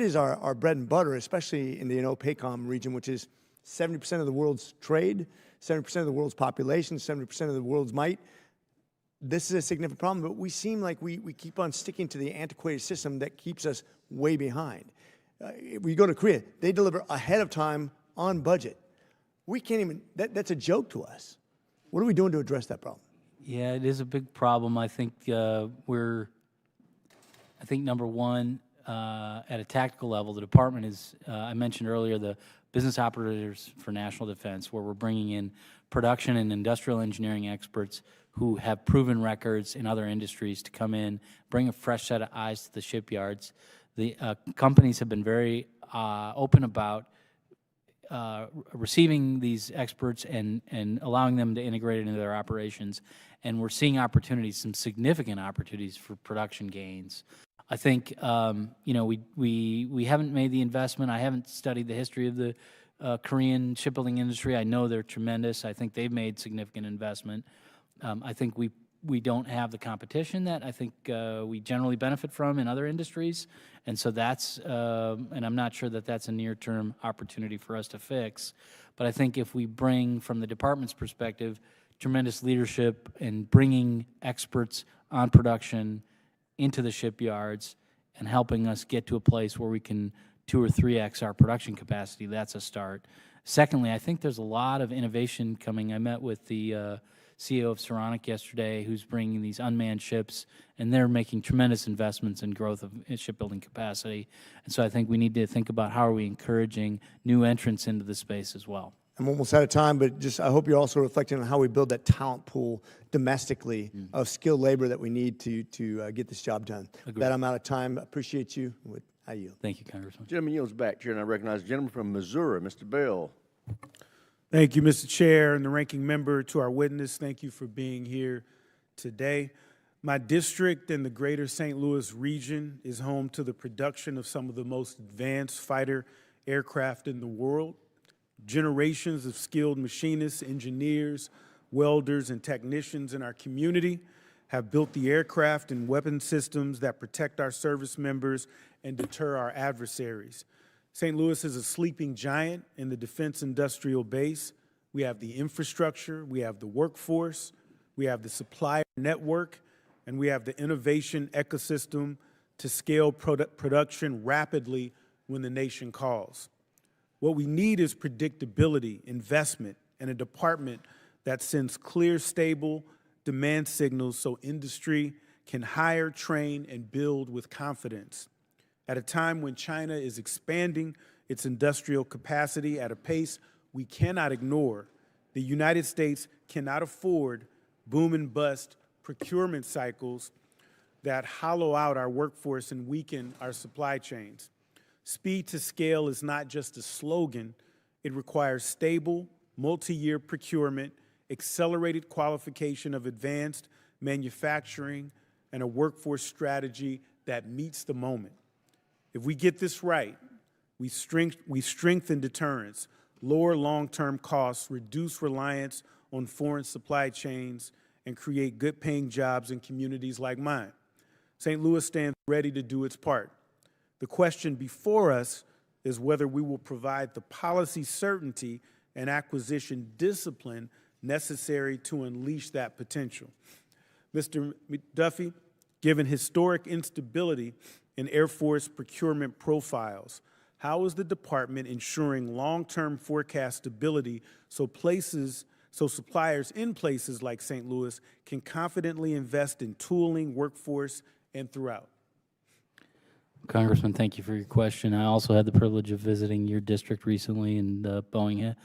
is our bread and butter, especially in the PACOM region, which is 70% of the world's trade, 70% of the world's population, 70% of the world's might. This is a significant problem, but we seem like we keep on sticking to the antiquated system that keeps us way behind. We go to Korea, they deliver ahead of time on budget. We can't even, that's a joke to us. What are we doing to address that problem? Yeah, it is a big problem. I think number one, at a tactical level, the department is, I mentioned earlier, the business operators for national defense, where we're bringing in production and industrial engineering experts who have proven records in other industries to come in, bring a fresh set of eyes to the shipyards. The companies have been very open about receiving these experts and allowing them to integrate it into their operations. And we're seeing opportunities, some significant opportunities for production gains. I think, we haven't made the investment. I haven't studied the history of the Korean shipbuilding industry. I know they're tremendous. I think they've made significant investment. I think we don't have the competition that I think we generally benefit from in other industries. And so that's, and I'm not sure that that's a near-term opportunity for us to fix. But I think if we bring, from the department's perspective, tremendous leadership and bringing experts on production into the shipyards and helping us get to a place where we can 2 or 3x our production capacity, that's a start. Secondly, I think there's a lot of innovation coming. I met with the CEO of Saronic yesterday, who's bringing these unmanned ships, and they're making tremendous investments in growth of shipbuilding capacity. And so I think we need to think about how are we encouraging new entrants into the space as well. I'm almost out of time, but just I hope you're also reflecting on how we build that talent pool domestically of skilled labor that we need to get this job done. That I'm out of time. Appreciate you. I yield. Thank you, Congressman. Gentleman yields back, Chair, and I recognize the gentleman from Missouri, Mr. Bell. Thank you, Mr. Chair, and the ranking member. To our witness, thank you for being here today. My district in the greater St. Louis region is home to the production of some of the most advanced fighter aircraft in the world. Generations of skilled machinists, engineers, welders, and technicians in our community have built the aircraft and weapon systems that protect our service members and deter our adversaries. St. Louis is a sleeping giant in the defense industrial base. We have the infrastructure, we have the workforce, we have the supplier network, and we have the innovation ecosystem to scale production rapidly when the nation calls. What we need is predictability, investment, and a department that sends clear, stable demand signals so industry can hire, train, and build with confidence. At a time when China is expanding its industrial capacity at a pace we cannot ignore, the United States cannot afford boom and bust procurement cycles that hollow out our workforce and weaken our supply chains. Speed to scale is not just a slogan. It requires stable, multi-year procurement, accelerated qualification of advanced manufacturing, and a workforce strategy that meets the moment. If we get this right, we strengthen deterrence, lower long-term costs, reduce reliance on foreign supply chains, and create good-paying jobs in communities like mine. St. Louis stands ready to do its part. The question before us is whether we will provide the policy certainty and acquisition discipline necessary to unleash that potential. Mr. Duffy, given historic instability in Air Force procurement profiles, how is the department ensuring long-term forecast stability so suppliers in places like St. Louis can confidently invest in tooling, workforce, and throughout? Congressman, thank you for your question. I also had the privilege of visiting your district recently in the Boeing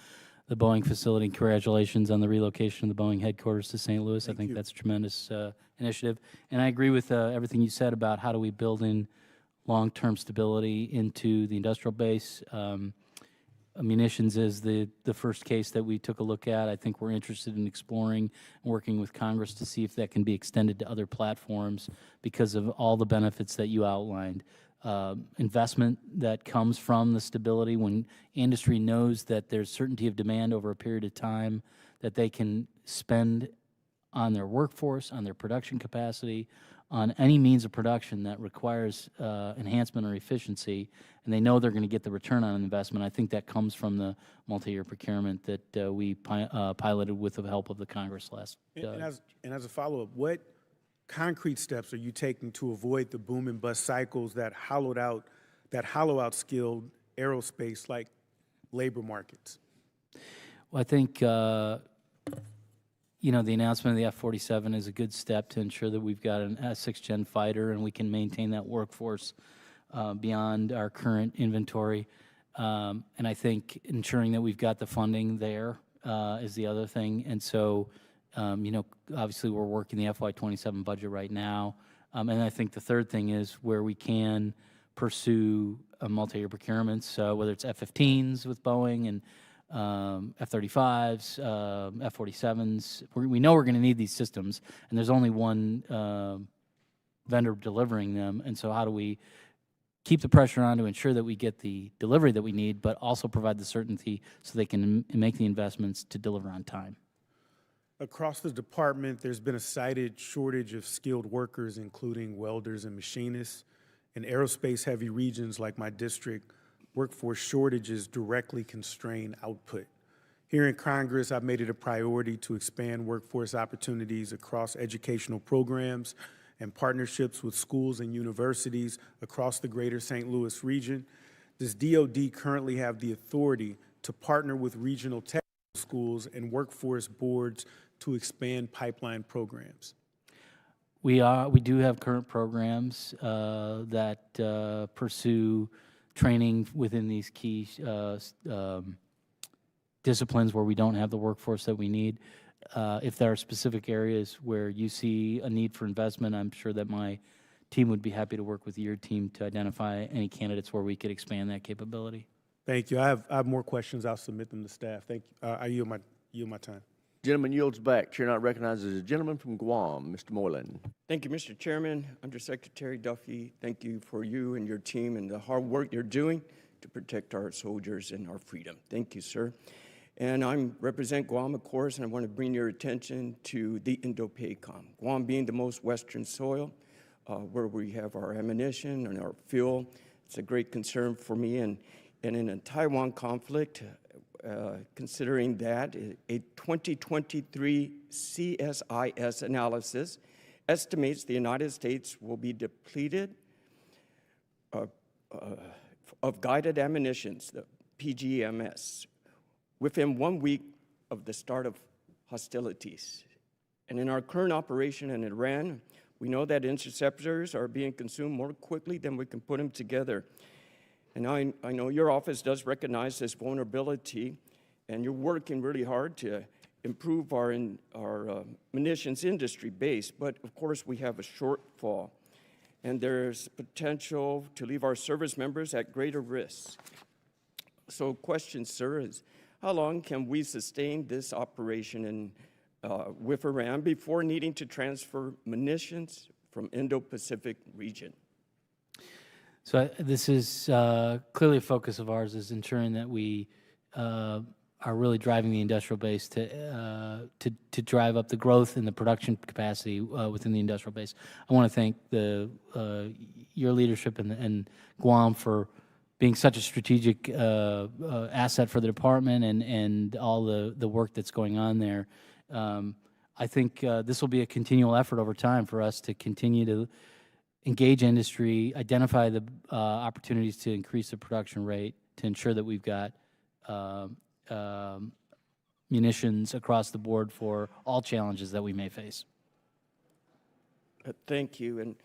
facility. Congratulations on the relocation of the Boeing headquarters to St. Louis. I think that's a tremendous initiative. And I agree with everything you said about how do we build in long-term stability into the industrial base. Munitions is the first case that we took a look at. I think we're interested in exploring and working with Congress to see if that can be extended to other platforms because of all the benefits that you outlined. Investment that comes from the stability when industry knows that there's certainty of demand over a period of time that they can spend on their workforce, on their production capacity, on any means of production that requires enhancement or efficiency, and they know they're going to get the return on investment. I think that comes from the multi-year procurement that we piloted with the help of the Congress last. And as a follow-up, what concrete steps are you taking to avoid the boom and bust cycles that hollow out skilled aerospace like labor markets? Well, I think you know, the announcement of the F-47 is a good step to ensure that we've got an S6 fighter and we can maintain that workforce beyond our current inventory. And I think ensuring that we've got the funding there is the other thing. And so, you know, obviously we're working the FY27 budget right now. And I think the third thing is where we can pursue multi-year procurements, whether it's F-15s with Boeing and F-35s, F-47s. We know we're going to need these systems, and there's only one vendor delivering them. And so how do we keep the pressure on to ensure that we get the delivery that we need, but also provide the certainty so they can make the investments to deliver on time? Across the department, there's been a cited shortage of skilled workers, including welders and machinists. In aerospace-heavy regions like my district, workforce shortages directly constrain output. Here in Congress, I've made it a priority to expand workforce opportunities across educational programs and partnerships with schools and universities across the greater St. Louis region. Does DoD currently have the authority to partner with regional technical schools and workforce boards to expand pipeline programs? We do have current programs that pursue training within these key disciplines where we don't have the workforce that we need. If there are specific areas where you see a need for investment, I'm sure that my team would be happy to work with your team to identify any candidates where we could expand that capability. Thank you. I have more questions. I'll submit them to staff. Thank you. I yield my time. Gentleman yields back. Chair not recognizes a gentleman from Guam, Mr. Moylan. Thank you, Mr. Chairman. Undersecretary Duffy, thank you for you and your team and the hard work you're doing to protect our soldiers and our freedom. Thank you, sir. And I represent Guam, of course, and I want to bring your attention to the Indo-PACOM. Guam being the most western soil where we have our ammunition and our fuel. It's a great concern for me. And in the Taiwan conflict, considering that, a 2023 CSIS analysis estimates the United States will be depleted of guided ammunitions, the PGMS, within 1 week of the start of hostilities. And in our current operation in Iran, we know that interceptors are being consumed more quickly than we can put them together. And I know your office does recognize this vulnerability, and you're working really hard to improve our munitions industry base. But of course, we have a shortfall, and there's potential to leave our service members at greater risk. So question, sir, is how long can we sustain this operation with Iran before needing to transfer munitions from Indo-Pacific region? So this is clearly a focus of ours, is ensuring that we are really driving the industrial base to drive up the growth and the production capacity within the industrial base. I want to thank your leadership and Guam for being such a strategic asset for the department and all the work that's going on there. I think this will be a continual effort over time for us to continue to engage industry, identify the opportunities to increase the production rate, to ensure that we've got munitions across the board for all challenges that we may face. Thank you. And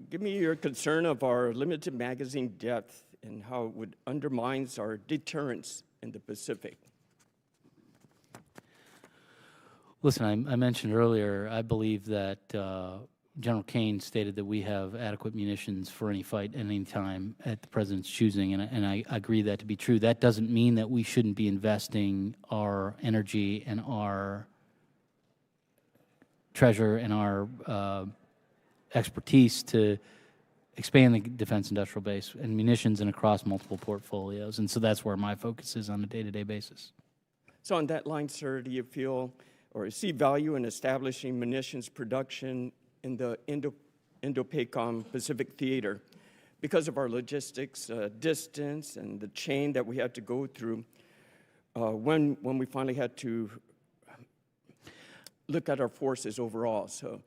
give me your concern of our limited magazine depth and how it would undermine our deterrence in the Pacific. Listen, I mentioned earlier, I believe that General Kane stated that we have adequate munitions for any fight at any time at the President's choosing, and I agree that to be true. That doesn't mean that we shouldn't be investing our energy and our treasure and our expertise to expand the defense industrial base and munitions and across multiple portfolios. And so that's where my focus is on a day-to-day basis. So on that line, sir, do you feel or see value in establishing munitions production in the Indo-PACOM Pacific Theater because of our logistics distance and the chain that we had to go through when we finally had to look at our forces overall? So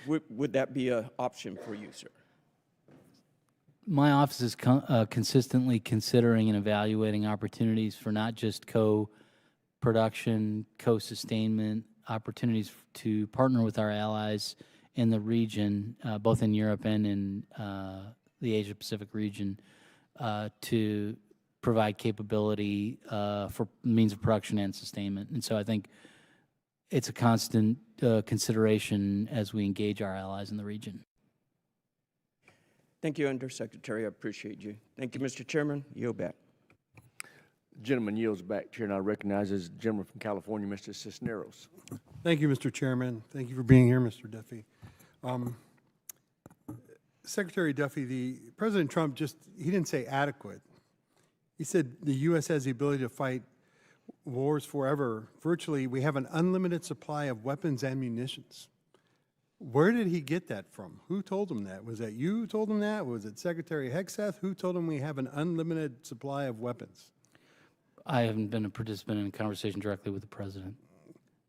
would that be an option for you, sir? My office is consistently considering and evaluating opportunities for not just co-production, co-sustainment, opportunities to partner with our allies in the region, both in Europe and in the Asia-Pacific region, to provide capability for means of production and sustainment. And so I think it's a constant consideration as we engage our allies in the region. Thank you, Undersecretary. I appreciate you. Thank you, Mr. Chairman. Yield back. The gentleman yields back, Chair, and I recognize the gentleman from California, Mr. Cisneros. Thank you, Mr. Chairman. Thank you for being here, Mr. Duffy. Secretary Duffy, President Trump he didn't say adequate. He said the U.S. has the ability to fight wars forever. Virtually, we have an unlimited supply of weapons and munitions. Where did he get that from? Who told him that? Was that you who told him that? Was it Secretary Hegseth? Who told him we have an unlimited supply of weapons? I haven't been a participant in a conversation directly with the President.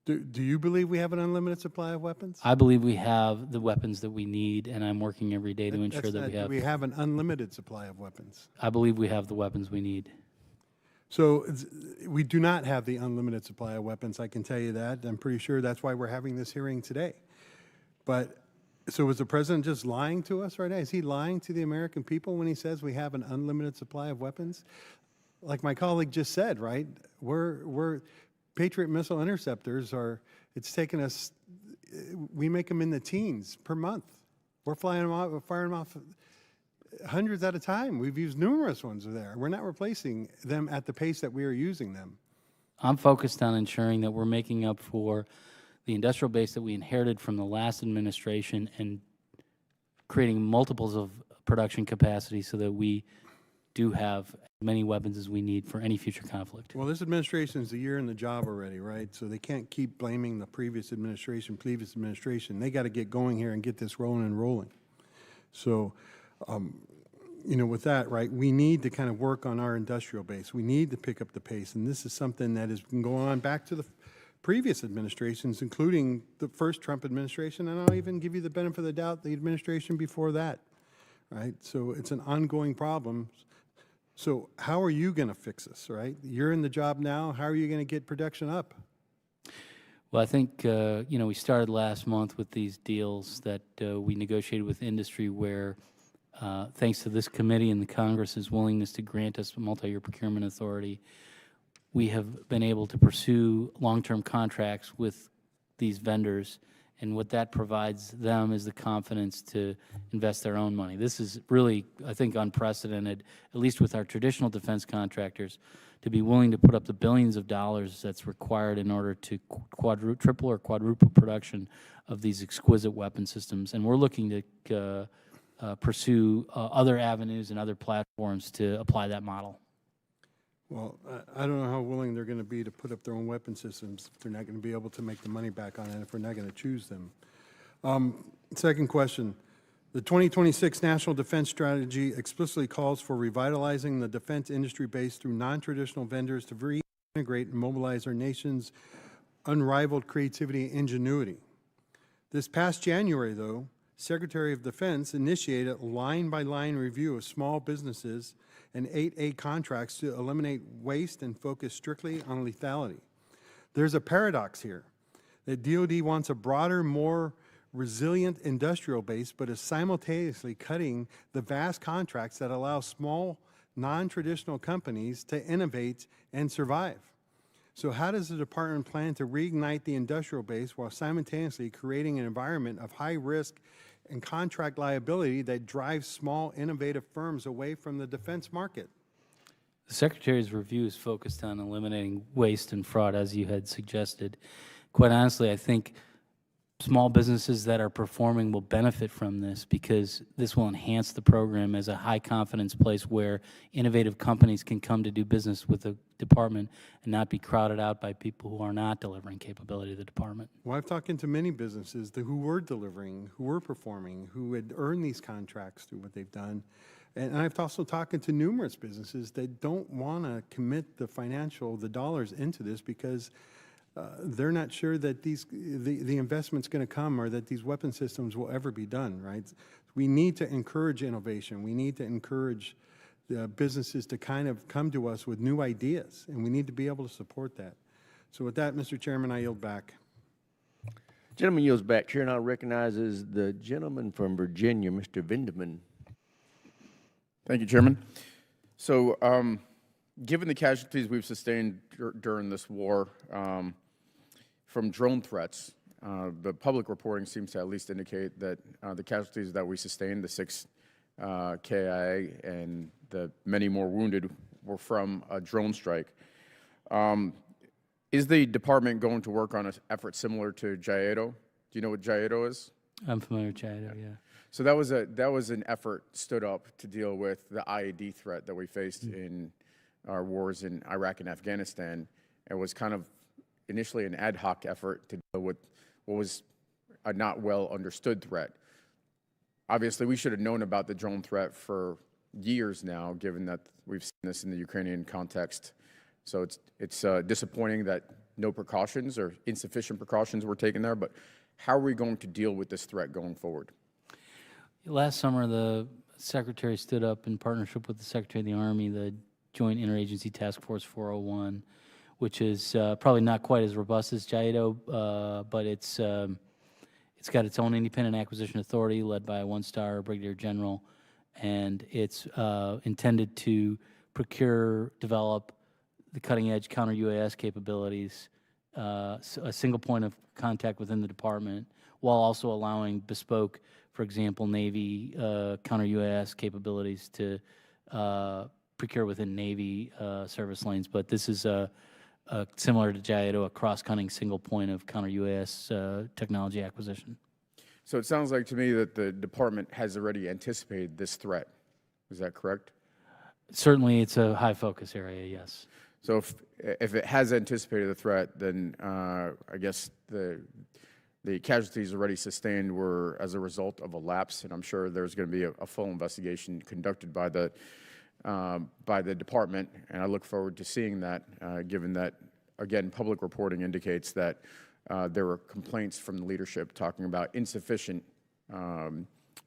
Do you believe we have an unlimited supply of weapons? I believe we have the weapons that we need, and I'm working every day to ensure that we have. Do we have an unlimited supply of weapons? I believe we have the weapons we need. So we do not have the unlimited supply of weapons, I can tell you that. I'm pretty sure that's why we're having this hearing today. But so is the President just lying to us right now? Is he lying to the American people when he says we have an unlimited supply of weapons? Like my colleague just said, right? We're Patriot missile interceptors it's taken us, we make them in the teens per month. We're firing them off hundreds at a time. We've used numerous ones there. We're not replacing them at the pace that we are using them. I'm focused on ensuring that we're making up for the industrial base that we inherited from the last administration and creating multiples of production capacity so that we do have as many weapons as we need for any future conflict. Well, this administration is a year in the job already, right? So they can't keep blaming the previous administration. They got to get going here and get this rolling and rolling. So, you know, with that, right, we need to kind of work on our industrial base. We need to pick up the pace, and this is something that has been going on back to previous administrations, including the first Trump administration, and I'll even give you the benefit of the doubt, the administration before that, right? So it's an ongoing problem. So how are you going to fix this, right? You're in the job now. How are you going to get production up? Well, I think, we started last month with these deals that we negotiated with industry where, thanks to this committee and the Congress's willingness to grant us a multi-year procurement authority, we have been able to pursue long-term contracts with these vendors, and what that provides them is the confidence to invest their own money. This is really, I think, unprecedented, at least with our traditional defense contractors, to be willing to put up the billions of dollars that's required in order to triple or quadruple production of these exquisite weapon systems. And we're looking to pursue other avenues and other platforms to apply that model. Well, I don't know how willing they're going to be to put up their own weapon systems if they're not going to be able to make the money back on it, if we're not going to choose them. Second question. The 2026 National Defense Strategy explicitly calls for revitalizing the defense industry base through non-traditional vendors to reintegrate and mobilize our nation's unrivaled creativity and ingenuity. This past January, though, Secretary of Defense initiated a line-by-line review of small businesses and 8A contracts to eliminate waste and focus strictly on lethality. There's a paradox here, that DoD wants a broader, more resilient industrial base, but is simultaneously cutting the vast contracts that allow small, non-traditional companies to innovate and survive. So how does the department plan to reignite the industrial base while simultaneously creating an environment of high risk and contract liability that drives small, innovative firms away from the defense market? The Secretary's review is focused on eliminating waste and fraud, as you had suggested. Quite honestly, I think small businesses that are performing will benefit from this because this will enhance the program as a high-confidence place where innovative companies can come to do business with the department and not be crowded out by people who are not delivering capability to the department. Well, I've talked to many businesses who were delivering, who were performing, who had earned these contracts through what they've done. And I've also talked to numerous businesses that don't want to commit the dollars into this because they're not sure that the investment's going to come or that these weapon systems will ever be done, right? We need to encourage innovation. We need to encourage the businesses to kind of come to us with new ideas, and we need to be able to support that. So with that, Mr. Chairman, I yield back. Gentleman yields back. Chair now recognizes the gentleman from Virginia, Mr. Vindeman. Thank you, Chairman. So given the casualties we've sustained during this war from drone threats, the public reporting seems to at least indicate that the casualties that we sustained, the 6 KIA and the many more wounded, were from a drone strike. Is the department going to work on an effort similar to JIATO? Do you know what JIATO is? I'm familiar with JIATO, yeah. So that was an effort stood up to deal with the IED threat that we faced in our wars in Iraq and Afghanistan. It was kind of initially an ad hoc effort to deal with what was a not well understood threat. Obviously, we should have known about the drone threat for years now, given that we've seen this in the Ukrainian context. So it's disappointing that no precautions or insufficient precautions were taken there, but how are we going to deal with this threat going forward? Last summer, the Secretary stood up in partnership with the Secretary of the Army, the Joint Interagency Task Force 401, which is probably not quite as robust as JIATO, but it's got its own independent acquisition authority led by a one-star brigadier general, and it's intended to procure, develop the cutting-edge counter-UAS capabilities, a single point of contact within the department, while also allowing bespoke, for example, Navy counter-UAS capabilities to procure within Navy service lanes. But this is similar to JIATO, a cross-cutting single point of counter-UAS technology acquisition. So it sounds like to me that the department has already anticipated this threat. Is that correct? Certainly, it's a high focus area, yes. So if it has anticipated the threat, then I guess the casualties already sustained were as a result of a lapse, and I'm sure there's going to be a full investigation conducted by the department, and I look forward to seeing that, given that again, public reporting indicates that there were complaints from the leadership talking about insufficient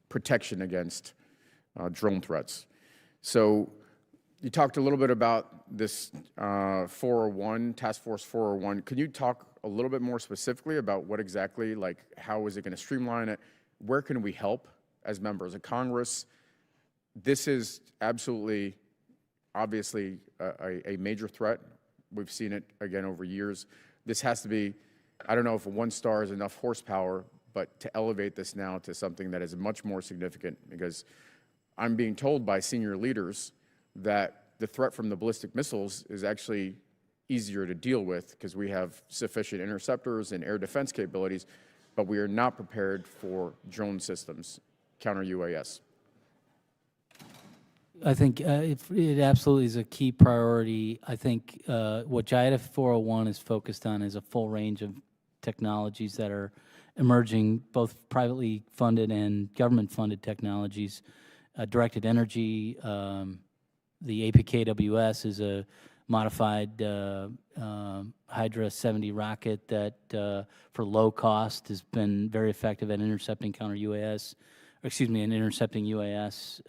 protection against drone threats. So you talked a little bit about this 401, Task Force 401. Could you talk a little bit more specifically about what exactly, like, how is it going to streamline it? Where can we help as members of Congress? This is absolutely, obviously, a major threat. We've seen it, again, over years. This has to be, I don't know if a 1 star is enough horsepower, but to elevate this now to something that is much more significant, because I'm being told by senior leaders that the threat from the ballistic missiles is actually easier to deal with because we have sufficient interceptors and air defense capabilities, but we are not prepared for drone systems, counter-UAS. I think it absolutely is a key priority. I think what JIADA 401 is focused on is a full range of technologies that are emerging, both privately funded and government-funded technologies. Directed energy, the APKWS is a modified Hydra 70 rocket that, for low cost, has been very effective at intercepting counter-UAS, and intercepting UAS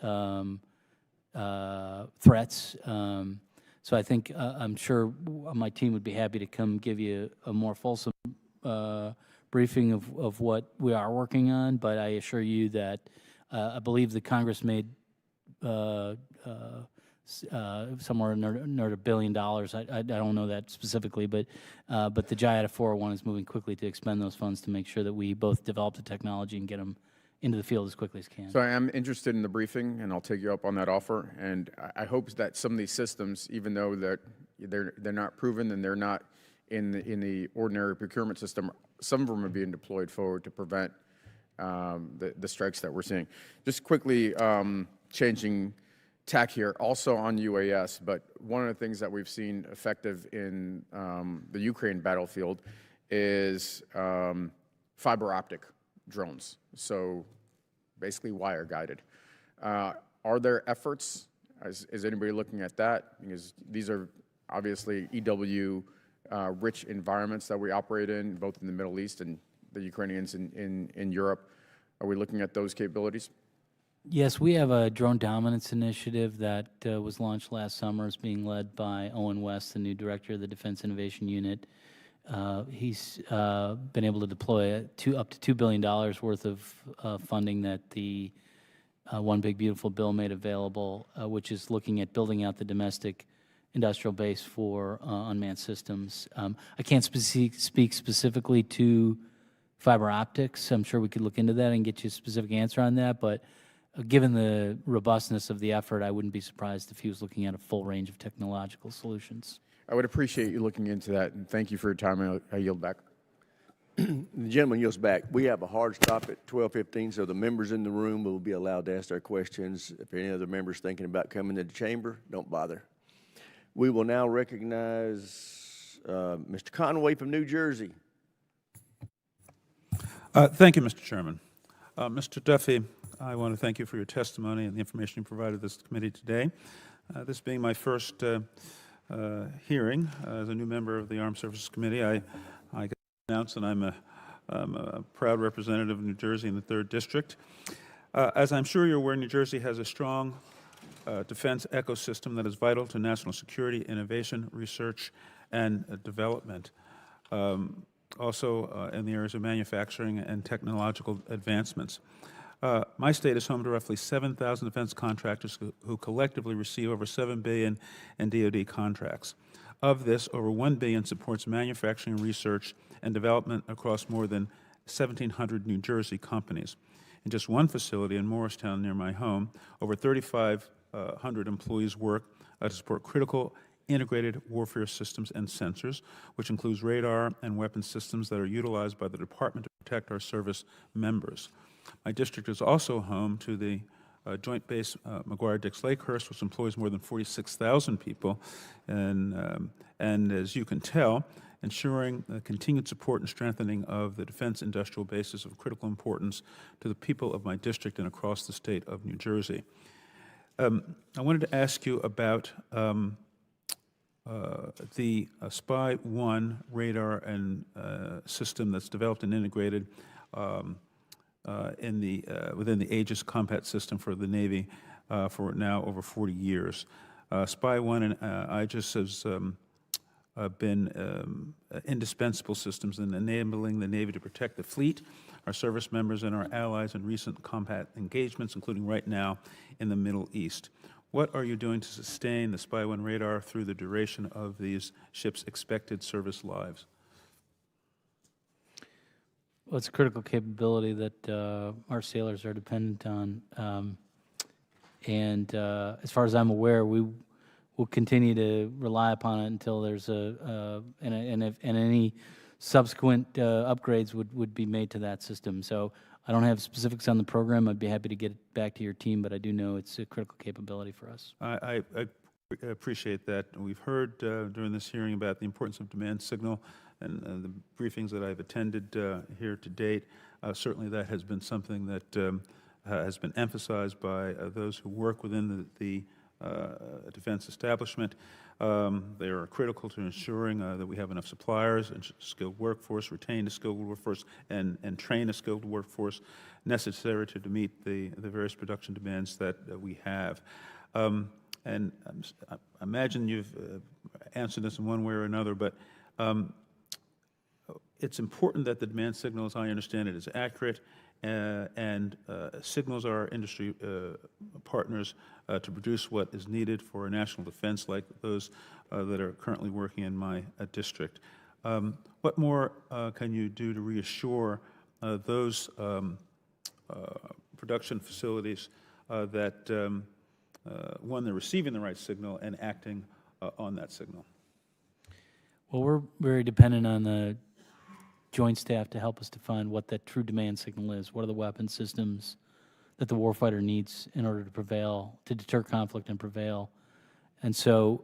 threats. So I think I'm sure my team would be happy to come give you a more fulsome briefing of what we are working on, but I assure you that I believe the Congress made somewhere near $1 billion. I don't know that specifically, but the JIADA 401 is moving quickly to expend those funds to make sure that we both develop the technology and get them into the field as quickly as can. So I am interested in the briefing, and I'll take you up on that offer. And I hope that some of these systems, even though they're not proven and they're not in the ordinary procurement system, some of them are being deployed forward to prevent the strikes that we're seeing. Just quickly changing tack here, also on UAS, but one of the things that we've seen effective in the Ukraine battlefield is fiber optic drones, so basically wire guided. Are there efforts, is anybody looking at that? Because these are obviously EW rich environments that we operate in, both in the Middle East and the Ukrainians in Europe. Are we looking at those capabilities? Yes, we have a drone dominance initiative that was launched last summer. It's being led by Owen West, the new director of the Defense Innovation Unit. He's been able to deploy up to $2 billion worth of funding that the One Big Beautiful Bill made available, which is looking at building out the domestic industrial base for unmanned systems. I can't speak specifically to fiber optics. I'm sure we could look into that and get you a specific answer on that, but given the robustness of the effort, I wouldn't be surprised if he was looking at a full range of technological solutions. I would appreciate you looking into that, and thank you for your time. I yield back. The gentleman yields back. We have a hard stop at 12:15, so the members in the room will be allowed to ask their questions. If any other members thinking about coming to the chamber, don't bother. We will now recognize Mr. Conway from New Jersey. Thank you, Mr. Chairman. Mr. Duffy, I want to thank you for your testimony and the information you provided this committee today. This being my first hearing as a new member of the Armed Services Committee, I can announce that I'm a proud representative of New Jersey in the 3rd District. As I'm sure you're aware, New Jersey has a strong defense ecosystem that is vital to national security, innovation, research, and development. Also in the areas of manufacturing and technological advancements. My state is home to roughly 7,000 defense contractors who collectively receive over $7 billion in DoD contracts. Of this, over $1 billion supports manufacturing, research, and development across more than 1,700 New Jersey companies. In just one facility in Morristown near my home, over 3,500 employees work to support critical integrated warfare systems and sensors, which includes radar and weapon systems that are utilized by the Department to protect our service members. My district is also home to the Joint Base McGuire-Dix-Lakehurst, which employs more than 46,000 people, and as you can tell, ensuring continued support and strengthening of the defense industrial bases of critical importance to the people of my district and across the state of New Jersey. I wanted to ask you about the Spy-1 radar and system that's developed and integrated within the Aegis combat system for the Navy for now over 40 years. Spy-1 and Aegis has been indispensable systems in enabling the Navy to protect the fleet, our service members, and our allies in recent combat engagements, including right now in the Middle East. What are you doing to sustain the Spy-1 radar through the duration of these ships' expected service lives? Well, it's a critical capability that our sailors are dependent on. As far as I'm aware, we will continue to rely upon it until there's any subsequent upgrades would be made to that system. So I don't have specifics on the program. I'd be happy to get it back to your team, but I do know it's a critical capability for us. I appreciate that. We've heard during this hearing about the importance of demand signal and the briefings that I've attended here to date. Certainly that has been something that has been emphasized by those who work within the defense establishment. They are critical to ensuring that we have enough suppliers and skilled workforce, retain a skilled workforce, and train a skilled workforce necessary to meet the various production demands that we have. And I imagine you've answered this in one way or another, but it's important that the demand signal, as I understand it, is accurate and signals our industry partners to produce what is needed for national defense, like those that are currently working in my district. What more can you do to reassure those production facilities that, one, they're receiving the right signal and acting on that signal? Well, we're very dependent on the Joint Staff to help us define what that true demand signal is. What are the weapon systems that the warfighter needs in order to prevail, to deter conflict and prevail? And so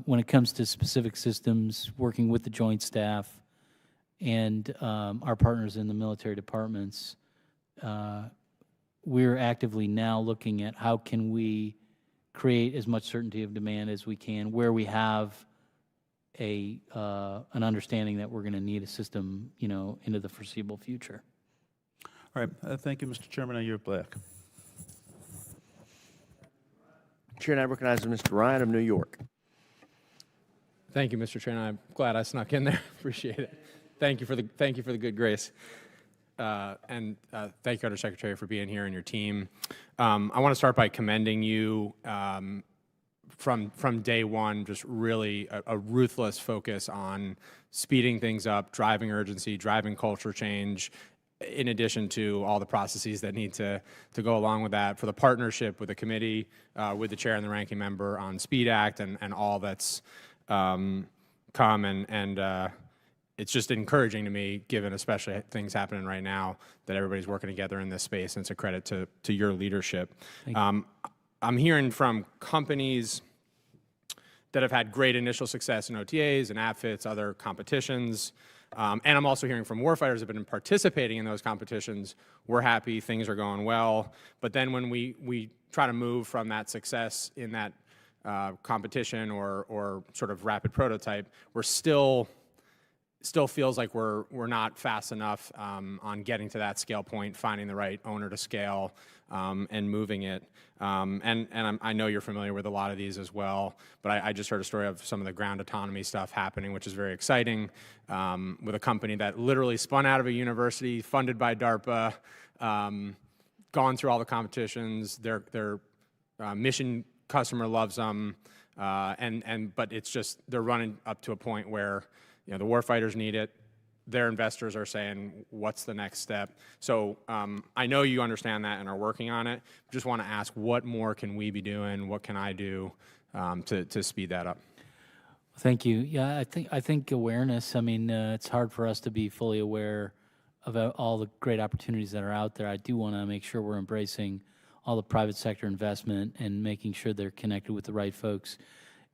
when it comes to specific systems, working with the Joint Staff and our partners in the military departments, we're actively now looking at how can we create as much certainty of demand as we can, where we have an understanding that we're going to need a system, into the foreseeable future. All right. Thank you, Mr. Chairman. I yield back. Chair now recognizes Mr. Ryan of New York. Thank you, Mr. Chairman. I'm glad I snuck in there. Appreciate it. Thank you for the good grace. And thank you, Undersecretary, for being here and your team. I want to start by commending you from day one, just really a ruthless focus on speeding things up, driving urgency, driving culture change, in addition to all the processes that need to go along with that, for the partnership with the committee, with the chair and the ranking member on SPEED Act and all that's come. And it's just encouraging to me, given especially things happening right now, that everybody's working together in this space, and it's a credit to your leadership. I'm hearing from companies that have had great initial success in OTAs and APFITs, other competitions, and I'm also hearing from warfighters that have been participating in those competitions. We're happy, things are going well, but then when we try to move from that success in that competition or sort of rapid prototype, we're still feels like we're not fast enough on getting to that scale point, finding the right owner to scale, and moving it. I know you're familiar with a lot of these as well, but I just heard a story of some of the ground autonomy stuff happening, which is very exciting, with a company that literally spun out of a university, funded by DARPA, gone through all the competitions. Their mission customer loves them, but it's just they're running up to a point where the warfighters need it. Their investors are saying, what's the next step? So I know you understand that and are working on it. Just want to ask, what more can we be doing? What can I do to speed that up? Thank you. Yeah, I think awareness, it's hard for us to be fully aware of all the great opportunities that are out there. I do want to make sure we're embracing all the private sector investment and making sure they're connected with the right folks.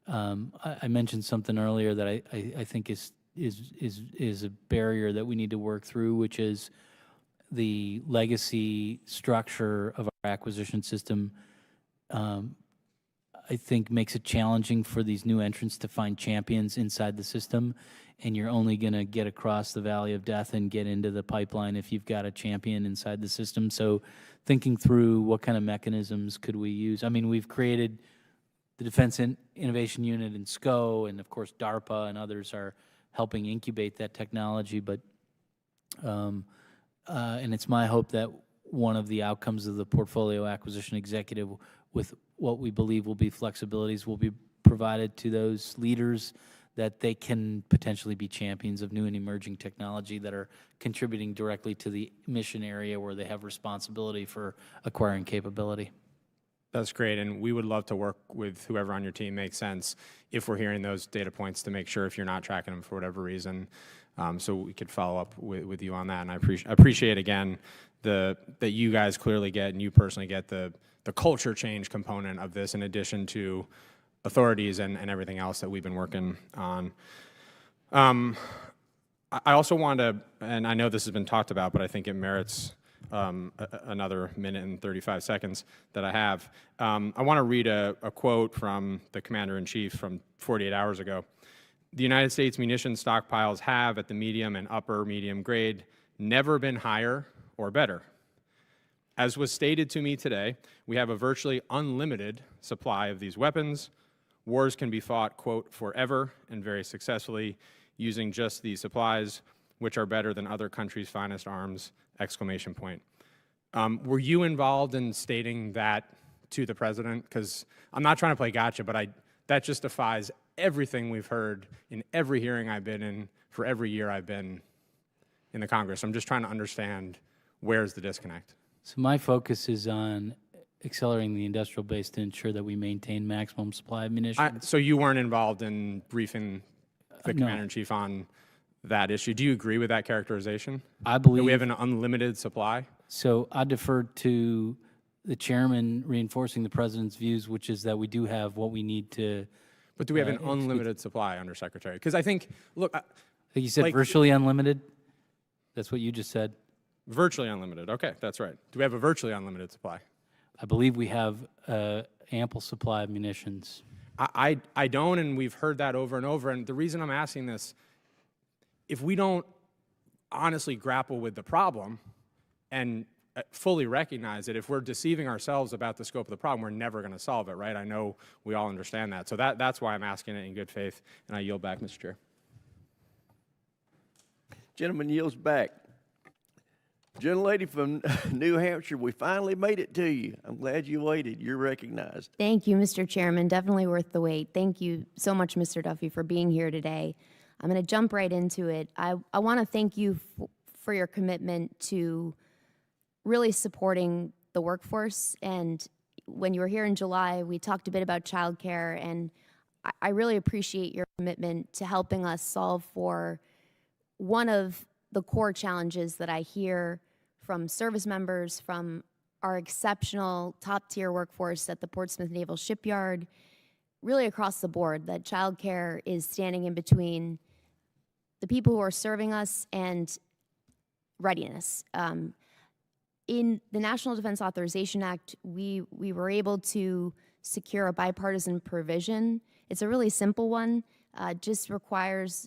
I mentioned something earlier that I think is a barrier that we need to work through, which is the legacy structure of our acquisition system. I think makes it challenging for these new entrants to find champions inside the system, and you're only going to get across the valley of death and get into the pipeline if you've got a champion inside the system. So thinking through what kind of mechanisms could we use. I mean, we've created the Defense Innovation Unit in SCO, and of course DARPA and others are helping incubate that technology, but and it's my hope that one of the outcomes of the portfolio acquisition executive with what we believe will be flexibilities will be provided to those leaders that they can potentially be champions of new and emerging technology that are contributing directly to the mission area where they have responsibility for acquiring capability. That's great, and we would love to work with whoever on your team makes sense if we're hearing those data points to make sure if you're not tracking them for whatever reason, so we could follow up with you on that. And I appreciate again that you guys clearly get, and you personally get, the culture change component of this in addition to authorities and everything else that we've been working on. I also want to, and I know this has been talked about, but I think it merits another minute and 35 seconds that I have. I want to read a quote from the Commander-in-Chief from 48 hours ago. The United States munitions stockpiles have, at the medium and upper medium grade, never been higher or better. As was stated to me today, we have a virtually unlimited supply of these weapons. Wars can be fought, quote, forever and very successfully using just these supplies, which are better than other countries' finest arms, exclamation point. Were you involved in stating that to the president? Because I'm not trying to play gotcha, but that just defies everything we've heard in every hearing I've been in for every year I've been in the Congress. I'm just trying to understand where's the disconnect. So my focus is on accelerating the industrial base to ensure that we maintain maximum supply of munitions. So you weren't involved in briefing the No. Commander-in-Chief on that issue. Do you agree with that characterization? I believe that we have an unlimited supply? So I defer to the chairman reinforcing the president's views, which is that we do have what we need to. But do we have an unlimited supply, Undersecretary? Because I think, look, I think you said like, virtually unlimited. That's what you just said. Virtually unlimited. Okay, that's right. Do we have a virtually unlimited supply? I believe we have ample supply of munitions. I don't, and we've heard that over and over. And the reason I'm asking this, if we don't honestly grapple with the problem and fully recognize it, if we're deceiving ourselves about the scope of the problem, we're never going to solve it, right? I know we all understand that. So that's why I'm asking it in good faith, and I yield back, Mr. Chair. Gentleman yields back. Gentlelady from New Hampshire, we finally made it to you. I'm glad you waited. You're recognized. Thank you, Mr. Chairman. Definitely worth the wait. Thank you so much, Mr. Duffy, for being here today. I'm going to jump right into it. I want to thank you for your commitment to really supporting the workforce. And when you were here in July, we talked a bit about childcare, and I really appreciate your commitment to helping us solve for one of the core challenges that I hear from service members, from our exceptional top-tier workforce at the Portsmouth Naval Shipyard, really across the board, that childcare is standing in between the people who are serving us and readiness. In the National Defense Authorization Act, we were able to secure a bipartisan provision. It's a really simple one. Just requires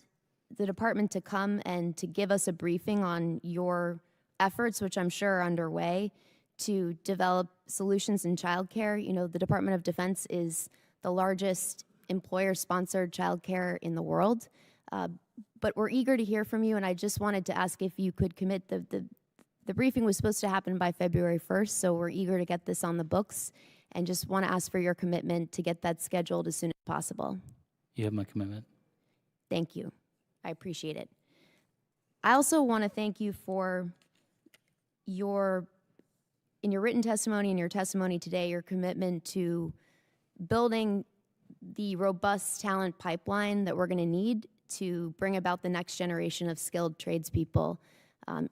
the department to come and to give us a briefing on your efforts, which I'm sure are underway, to develop solutions in childcare. You know, the Department of Defense is the largest employer-sponsored childcare in the world. But we're eager to hear from you, and I just wanted to ask if you could commit. The briefing was supposed to happen by February 1st, so we're eager to get this on the books, and just want to ask for your commitment to get that scheduled as soon as possible. You have my commitment. Thank you. I appreciate it. I also want to thank you for in your written testimony and your testimony today, your commitment to building the robust talent pipeline that we're going to need to bring about the next generation of skilled tradespeople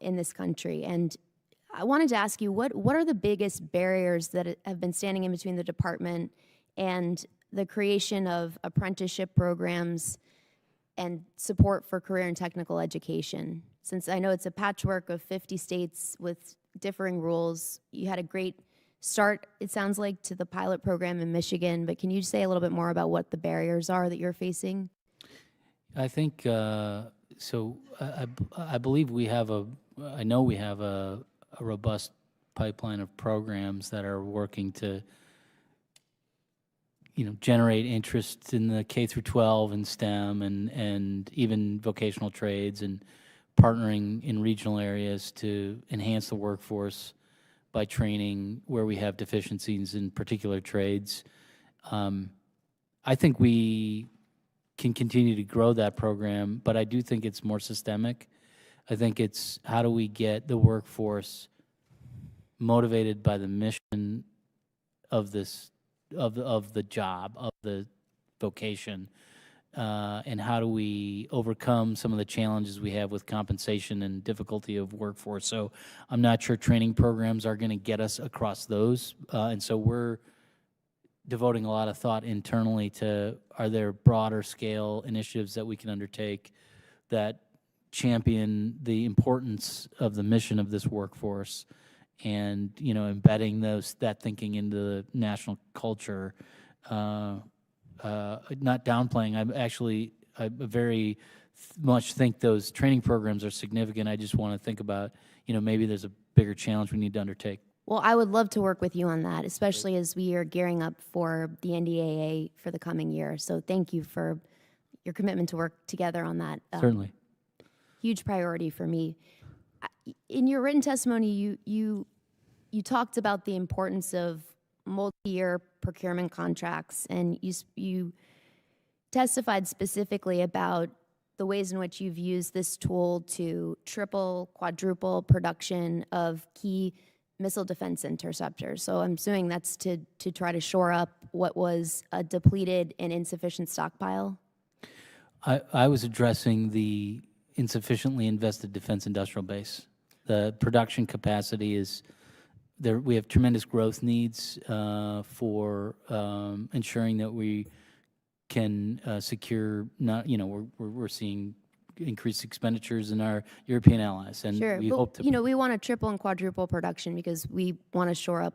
in this country. And I wanted to ask you, what are the biggest barriers that have been standing in between the department and the creation of apprenticeship programs and support for career and technical education? Since I know it's a patchwork of 50 states with differing rules, you had a great start, it sounds like, to the pilot program in Michigan, but can you say a little bit more about what the barriers are that you're facing? I think, so I believe we have I know we have a robust pipeline of programs that are working to, generate interest in the K through 12 and STEM and even vocational trades, and partnering in regional areas to enhance the workforce by training where we have deficiencies in particular trades. I think we can continue to grow that program, but I do think it's more systemic. I think it's how do we get the workforce motivated by the mission of this, of the job, of the vocation, and how do we overcome some of the challenges we have with compensation and difficulty of workforce. So I'm not sure training programs are going to get us across those, and so we're devoting a lot of thought internally to, are there broader scale initiatives that we can undertake that champion the importance of the mission of this workforce, and embedding that thinking into the national culture. Not downplaying. I very much think those training programs are significant. I just want to think about, maybe there's a bigger challenge we need to undertake. Well, I would love to work with you on that, especially as we are gearing up for the NDAA for the coming year. So thank you for your commitment to work together on that. Certainly. Huge priority for me. In your written testimony, you talked about the importance of multi-year procurement contracts, and you testified specifically about the ways in which you've used this tool to triple, quadruple production of key missile defense interceptors. So I'm assuming that's to try to shore up what was a depleted and insufficient stockpile? I was addressing the insufficiently invested defense industrial base. The production capacity is there. We have tremendous growth needs for ensuring that we can secure. We're seeing increased expenditures in our European allies, and sure, we but, hope to. We want to triple and quadruple production because we want to shore up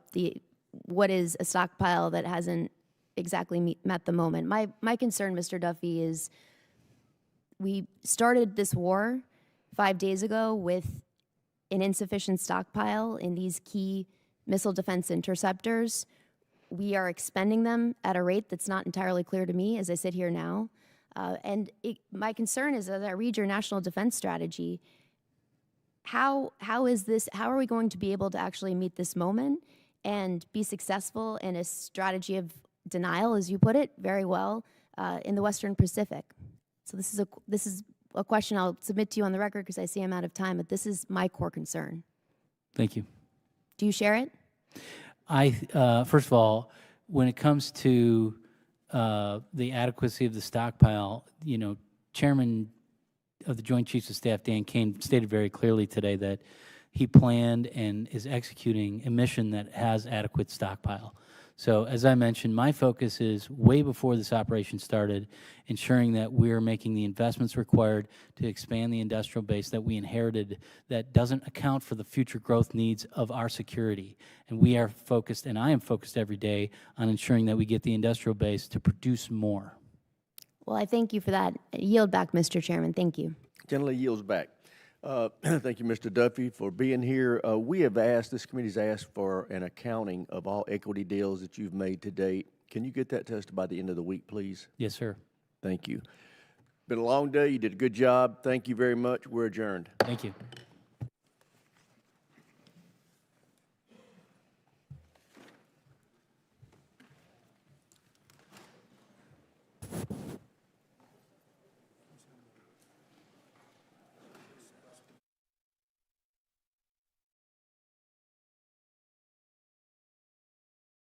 what is a stockpile that hasn't exactly met the moment. My concern, Mr. Duffy, is we started this war 5 days ago with an insufficient stockpile in these key missile defense interceptors. We are expending them at a rate that's not entirely clear to me as I sit here now. My concern is, as I read your national defense strategy, how are we going to be able to actually meet this moment and be successful in a strategy of denial, as you put it very well, in the Western Pacific? So this is a question I'll submit to you on the record because I see I'm out of time, but this is my core concern. Thank you. Do you share it? First of all, when it comes to the adequacy of the stockpile, Chairman of the Joint Chiefs of Staff, Dan Kane, stated very clearly today that he planned and is executing a mission that has adequate stockpile. So as I mentioned, my focus is way before this operation started, ensuring that we're making the investments required to expand the industrial base that we inherited that doesn't account for the future growth needs of our security. And we are focused, and I am focused every day on ensuring that we get the industrial base to produce more. Well, I thank you for that. I yield back, Mr. Chairman. Thank you. Gentleman yields back. Thank you, Mr. Duffy, for being here. This committee's asked for an accounting of all equity deals that you've made to date. Can you get that to us by the end of the week, please? Yes, sir. Thank you. Been a long day. You did a good job. Thank you very much. We're adjourned. Thank you.